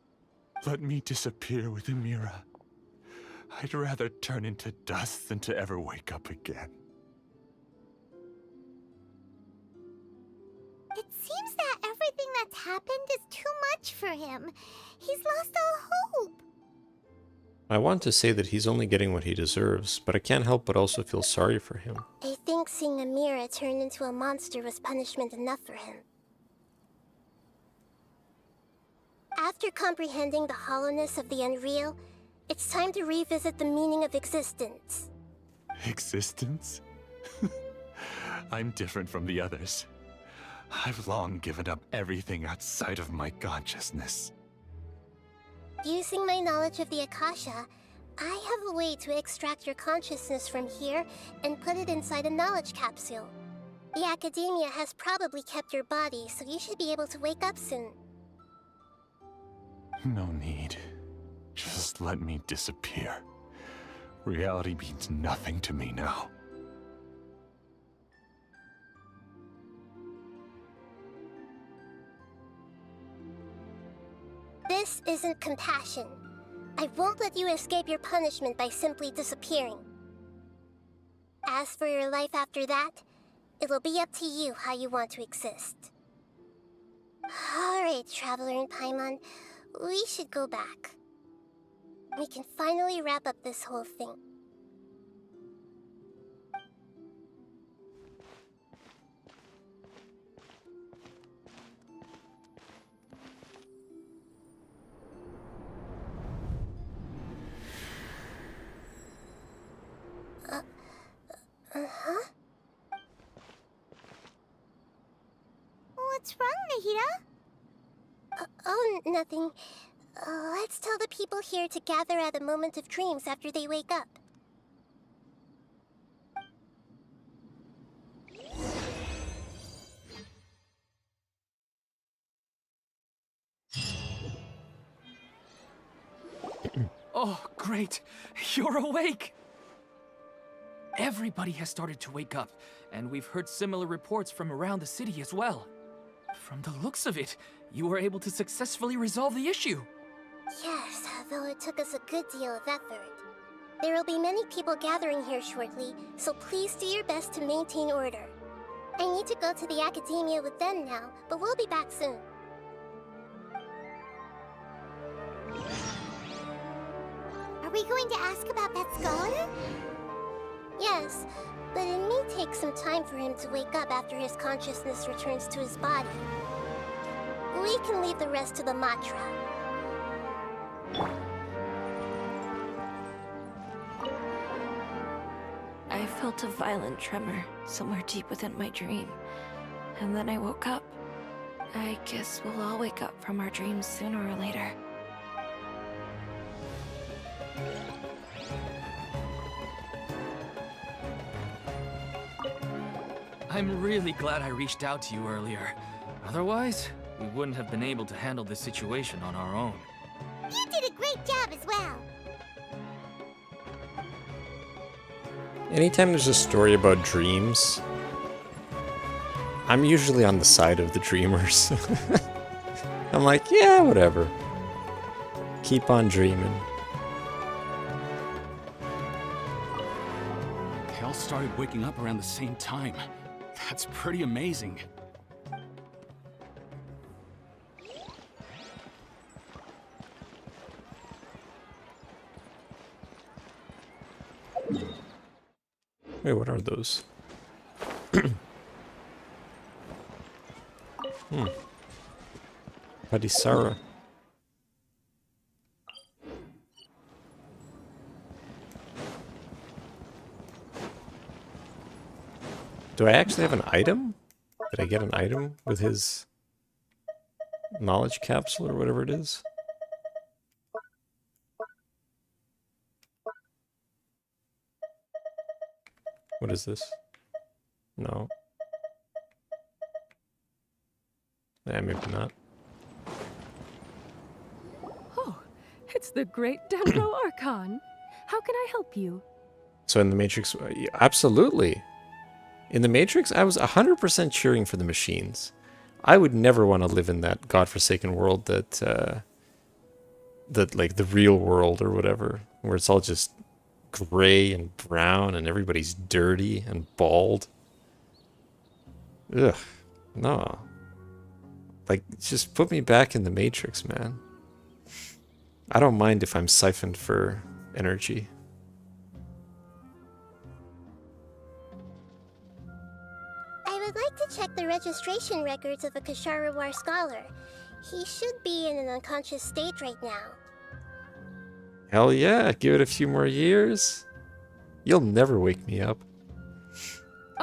Let me disappear with Amira. I'd rather turn into dust than to ever wake up again. It seems that everything that's happened is too much for him. He's lost all hope. I want to say that he's only getting what he deserves, but I can't help but also feel sorry for him. I think seeing Amira turn into a monster was punishment enough for him. After comprehending the hollowness of the unreal, it's time to revisit the meaning of existence. Existence? I'm different from the others. I've long given up everything outside of my consciousness. Using my knowledge of the Akasha, I have a way to extract your consciousness from here and put it inside a knowledge capsule. The Academia has probably kept your body, so you should be able to wake up soon. No need. Just let me disappear. Reality means nothing to me now. This isn't compassion. I won't let you escape your punishment by simply disappearing. As for your life after that, it'll be up to you how you want to exist. Alright, Traveler and Paimon, we should go back. We can finally wrap up this whole thing. Uh-huh? What's wrong, Nahida? Oh, nothing. Let's tell the people here to gather at a moment of dreams after they wake up. Oh, great! You're awake! Everybody has started to wake up, and we've heard similar reports from around the city as well. From the looks of it, you were able to successfully resolve the issue. Yes, though it took us a good deal of effort. There will be many people gathering here shortly, so please do your best to maintain order. I need to go to the Academia with them now, but we'll be back soon. Are we going to ask about that scholar? Yes, but it may take some time for him to wake up after his consciousness returns to his body. We can leave the rest to the Matra. I felt a violent tremor somewhere deep within my dream, and then I woke up. I guess we'll all wake up from our dreams sooner or later. I'm really glad I reached out to you earlier. Otherwise, we wouldn't have been able to handle this situation on our own. You did a great job as well. Anytime there's a story about dreams, I'm usually on the side of the dreamers. I'm like, yeah, whatever. Keep on dreaming. They all started waking up around the same time. That's pretty amazing. Wait, what are those? Padisara. Do I actually have an item? Did I get an item with his knowledge capsule or whatever it is? What is this? No. Yeah, maybe not. Oh, it's the great Dendro Archon. How can I help you? So in the Matrix, absolutely. In the Matrix, I was 100% cheering for the machines. I would never want to live in that godforsaken world that, like the real world or whatever, where it's all just gray and brown and everybody's dirty and bald. Ugh, no. Like, just put me back in the Matrix, man. I don't mind if I'm siphoned for energy. I would like to check the registration records of a Kasharawar scholar. He should be in an unconscious state right now. Hell yeah, give it a few more years. You'll never wake me up.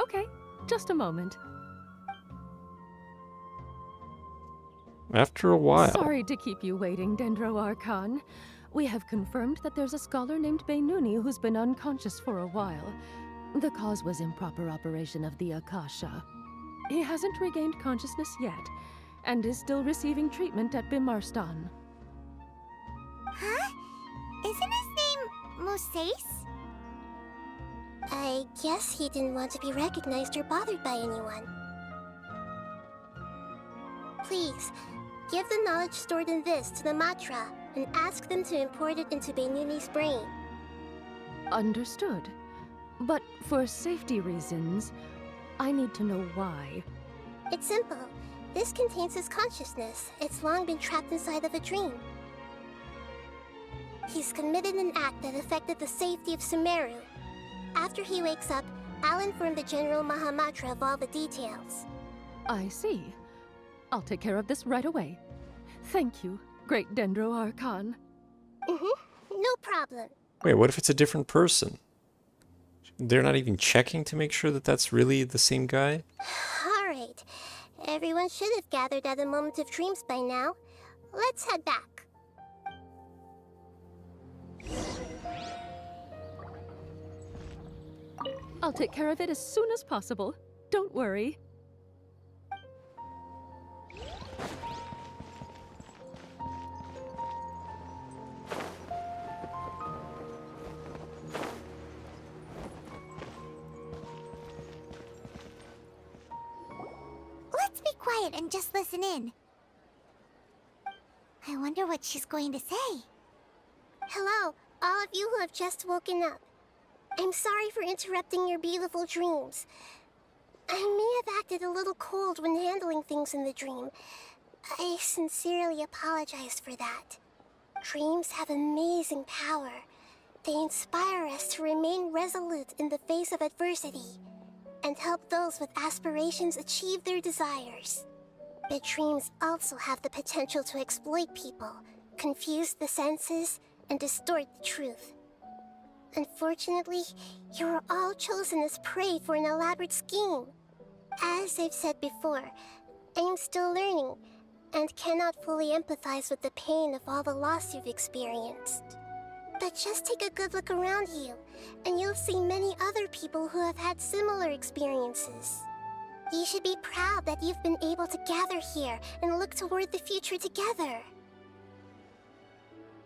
Okay, just a moment. After a while. Sorry to keep you waiting, Dendro Archon. We have confirmed that there's a scholar named Beinuni who's been unconscious for a while. The cause was improper operation of the Akasha. He hasn't regained consciousness yet, and is still receiving treatment at Bimarstan. Huh? Isn't his name Moses? I guess he didn't want to be recognized or bothered by anyone. Please, give the knowledge stored in this to the Matra and ask them to import it into Beinuni's brain. Understood. But for safety reasons, I need to know why. It's simple. This contains his consciousness. It's long been trapped inside of a dream. He's committed an act that affected the safety of Sumeru. After he wakes up, I'll inform the General Mahamatra of all the details. I see. I'll take care of this right away. Thank you, Great Dendro Archon. No problem. Wait, what if it's a different person? They're not even checking to make sure that that's really the same guy? Alright. Everyone should have gathered at a moment of dreams by now. Let's head back. I'll take care of it as soon as possible. Don't worry. Let's be quiet and just listen in. I wonder what she's going to say. Hello, all of you who have just woken up. I'm sorry for interrupting your beautiful dreams. I may have acted a little cold when handling things in the dream. I sincerely apologize for that. Dreams have amazing power. They inspire us to remain resolute in the face of adversity and help those with aspirations achieve their desires. But dreams also have the potential to exploit people, confuse the senses, and distort the truth. Unfortunately, you are all chosen as prey for an elaborate scheme. As I've said before, I am still learning, and cannot fully empathize with the pain of all the loss you've experienced. But just take a good look around you, and you'll see many other people who have had similar experiences. You should be proud that you've been able to gather here and look toward the future together.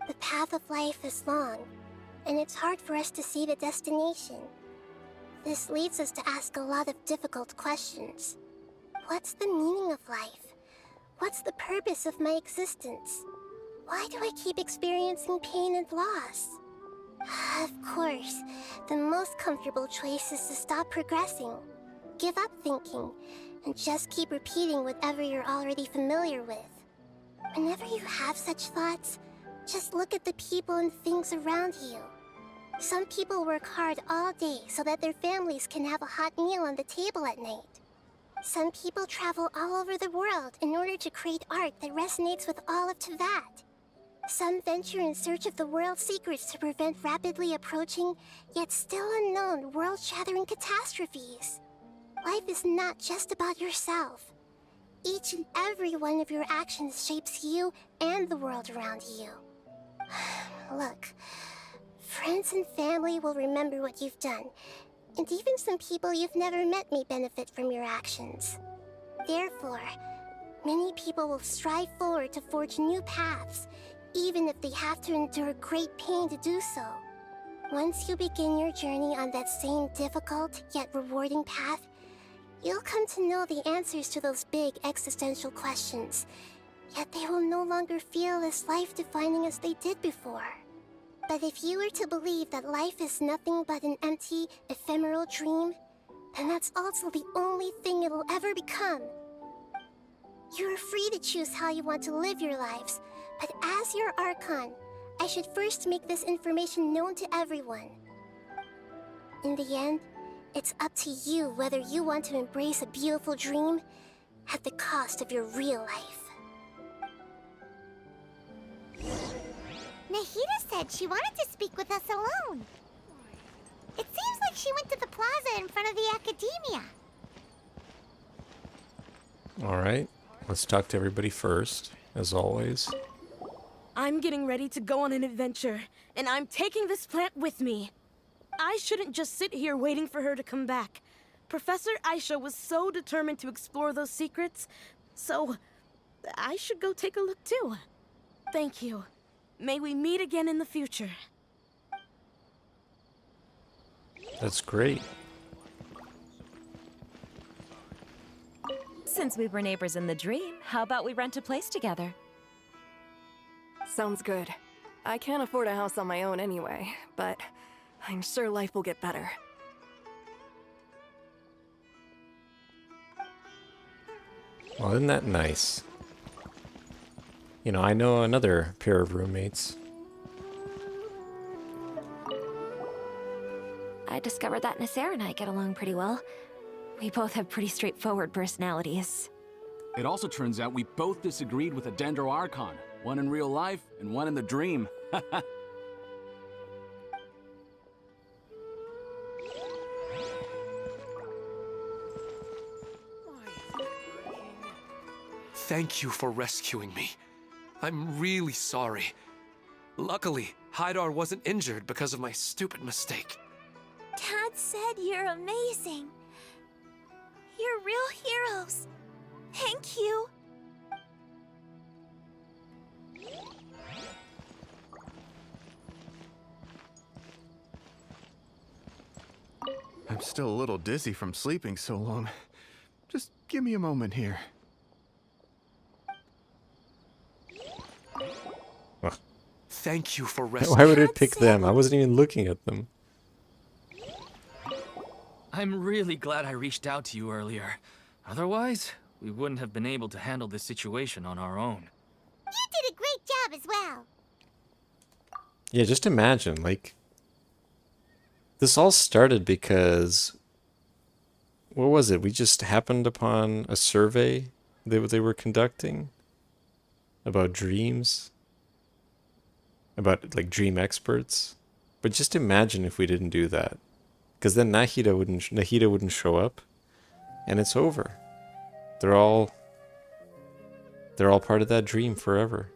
The path of life is long, and it's hard for us to see the destination. This leads us to ask a lot of difficult questions. What's the meaning of life? What's the purpose of my existence? Why do I keep experiencing pain and loss? Of course, the most comfortable choice is to stop progressing. Give up thinking, and just keep repeating whatever you're already familiar with. Whenever you have such thoughts, just look at the people and things around you. Some people work hard all day so that their families can have a hot meal on the table at night. Some people travel all over the world in order to create art that resonates with all of Teyvat. Some venture in search of the world's secrets to prevent rapidly approaching, yet still unknown, world-shattering catastrophes. Life is not just about yourself. Each and every one of your actions shapes you and the world around you. Look, friends and family will remember what you've done, and even some people you've never met may benefit from your actions. Therefore, many people will strive forward to forge new paths, even if they have to endure great pain to do so. Once you begin your journey on that same difficult yet rewarding path, you'll come to know the answers to those big existential questions, yet they will no longer feel as life-defining as they did before. But if you were to believe that life is nothing but an empty, ephemeral dream, then that's also the only thing it'll ever become. You are free to choose how you want to live your lives, but as your Archon, I should first make this information known to everyone. In the end, it's up to you whether you want to embrace a beautiful dream at the cost of your real life. Nahida said she wanted to speak with us alone. It seems like she went to the plaza in front of the academia. Alright, let's talk to everybody first, as always. I'm getting ready to go on an adventure, and I'm taking this plant with me. I shouldn't just sit here waiting for her to come back. Professor Aisha was so determined to explore those secrets, so I should go take a look too. Thank you. May we meet again in the future. That's great. Since we were neighbors in the dream, how about we rent a place together? Sounds good. I can't afford a house on my own anyway, but I'm sure life will get better. Well, isn't that nice? You know, I know another pair of roommates. I discovered that Nasser and I get along pretty well. We both have pretty straightforward personalities. It also turns out we both disagreed with a Dendro Archon. One in real life, and one in the dream. Thank you for rescuing me. I'm really sorry. Luckily, Haidar wasn't injured because of my stupid mistake. Dad said you're amazing. You're real heroes. Thank you. I'm still a little dizzy from sleeping so long. Just give me a moment here. Thank you for rescuing. Why would it pick them? I wasn't even looking at them. I'm really glad I reached out to you earlier. Otherwise, we wouldn't have been able to handle this situation on our own. You did a great job as well. Yeah, just imagine, like, this all started because, what was it? We just happened upon a survey that they were conducting about dreams, about, like, dream experts. But just imagine if we didn't do that, because then Nahida wouldn't show up, and it's over. They're all part of that dream forever.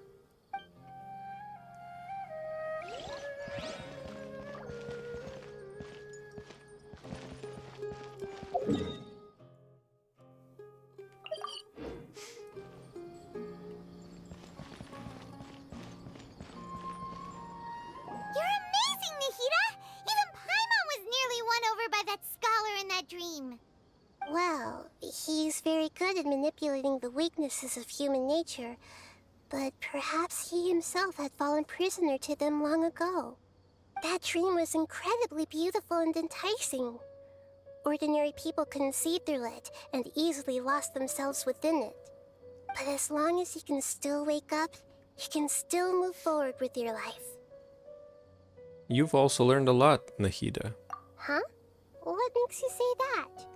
manipulating the weaknesses of human nature, but perhaps he himself had fallen prisoner to them long ago. That dream was incredibly beautiful and enticing. Ordinary people couldn't see through it and easily lost themselves within it. But as long as you can still wake up, you can still move forward with your life. You've also learned a lot, Nahida. Huh? What makes you say that?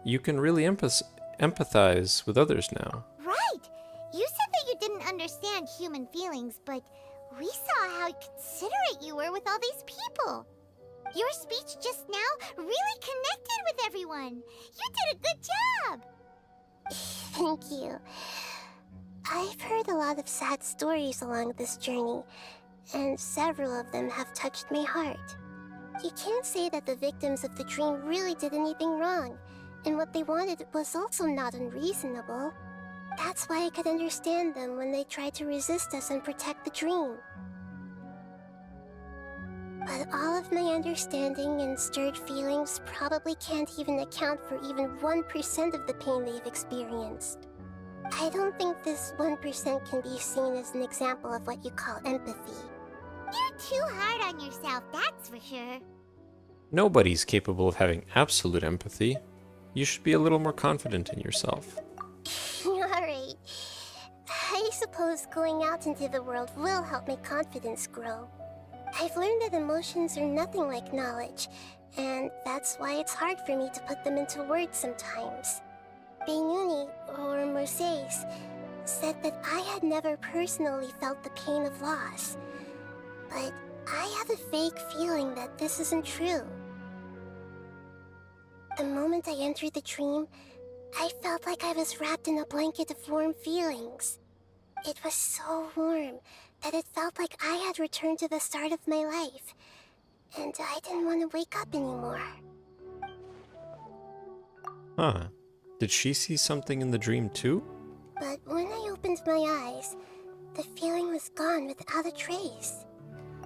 You can really empathize with others now. Right! You said that you didn't understand human feelings, but we saw how considerate you were with all these people. Your speech just now really connected with everyone. You did a good job! Thank you. I've heard a lot of sad stories along this journey, and several of them have touched my heart. You can't say that the victims of the dream really did anything wrong, and what they wanted was also not unreasonable. That's why I could understand them when they tried to resist us and protect the dream. But all of my understanding and stirred feelings probably can't even account for even 1% of the pain they've experienced. I don't think this 1% can be seen as an example of what you call empathy. You're too hard on yourself, that's for sure. Nobody's capable of having absolute empathy. You should be a little more confident in yourself. Alright. I suppose going out into the world will help my confidence grow. I've learned that emotions are nothing like knowledge, and that's why it's hard for me to put them into words sometimes. Beinuni, or Moses, said that I had never personally felt the pain of loss. But I have a vague feeling that this isn't true. The moment I entered the dream, I felt like I was wrapped in a blanket of warm feelings. It was so warm that it felt like I had returned to the start of my life, and I didn't want to wake up anymore. Huh. Did she see something in the dream too? But when I opened my eyes, the feeling was gone without a trace.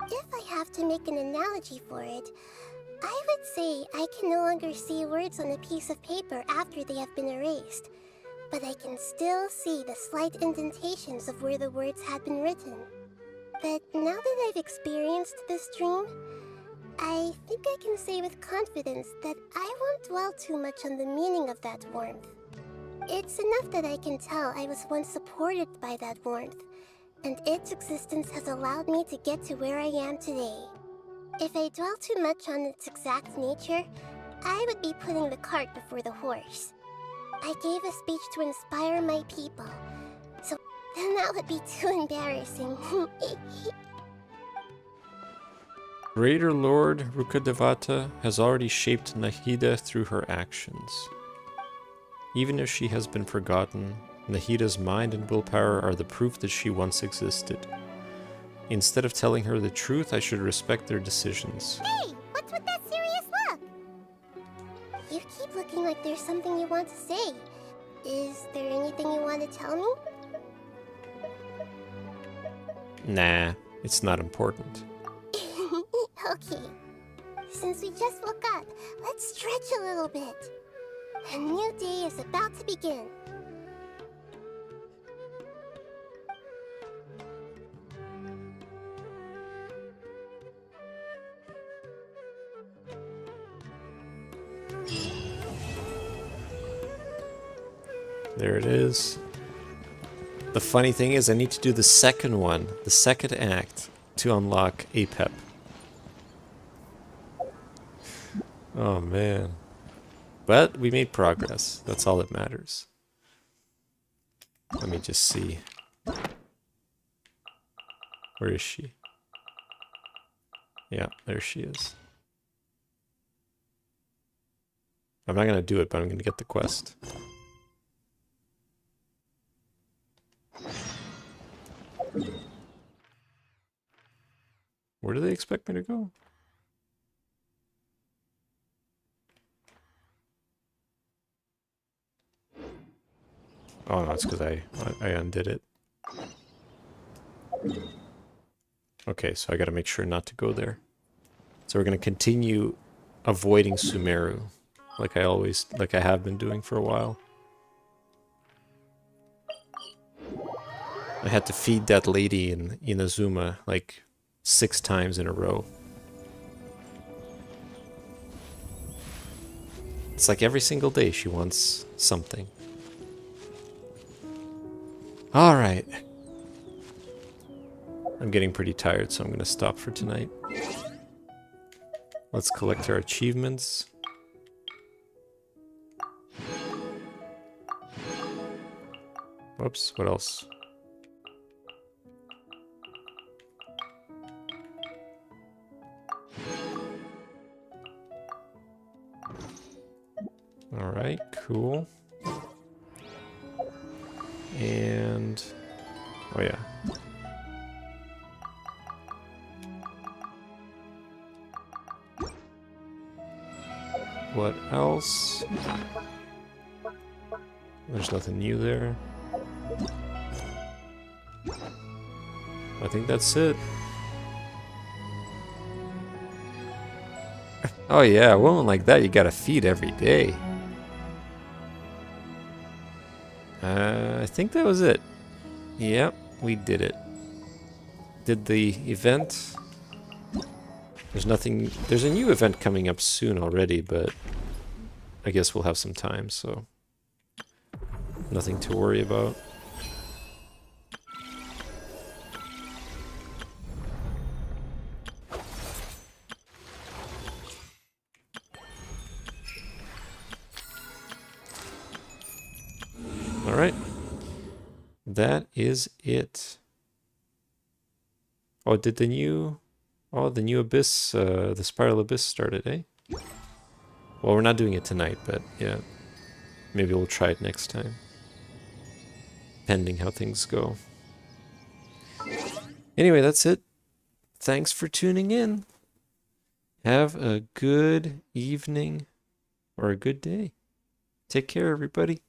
If I have to make an analogy for it, I would say I can no longer see words on a piece of paper after they have been erased, but I can still see the slight indentations of where the words had been written. But now that I've experienced this dream, I think I can say with confidence that I won't dwell too much on the meaning of that warmth. It's enough that I can tell I was once supported by that warmth, and its existence has allowed me to get to where I am today. If I dwell too much on its exact nature, I would be putting the cart before the horse. I gave a speech to inspire my people, so then that would be too embarrassing. Greater Lord Rukkhadevata has already shaped Nahida through her actions. Even if she has been forgotten, Nahida's mind and willpower are the proof that she once existed. Instead of telling her the truth, I should respect their decisions. Hey, what's with that serious look? You keep looking like there's something you want to say. Is there anything you want to tell me? Nah, it's not important. Okay. Since we just woke up, let's stretch a little bit. A new day is about to begin. There it is. The funny thing is I need to do the second one, the second act, to unlock APEP. Oh man. But we made progress. That's all that matters. Let me just see. Where is she? Yeah, there she is. I'm not gonna do it, but I'm gonna get the quest. Where do they expect me to go? Oh no, it's because I undid it. Okay, so I gotta make sure not to go there. So we're gonna continue avoiding Sumeru, like I have been doing for a while. I had to feed that lady in Inazuma like 6 times in a row. It's like every single day she wants something. Alright. I'm getting pretty tired, so I'm going to stop for tonight. Let's collect our achievements. Whoops, what else? Alright, cool. And... oh yeah. What else? There's nothing new there. I think that's it. Oh yeah, a woman like that you gotta feed every day. I think that was it. Yep, we did it. Did the event. There's nothing. There's a new event coming up soon already, but I guess we'll have some time, so nothing to worry about. Alright. That is it. Oh, did the new... oh, the new Abyss, the Spiral Abyss started, eh? Well, we're not doing it tonight, but yeah. Maybe we'll try it next time. Pending how things go. Anyway, that's it. Thanks for tuning in. Have a good evening or a good day. Take care, everybody.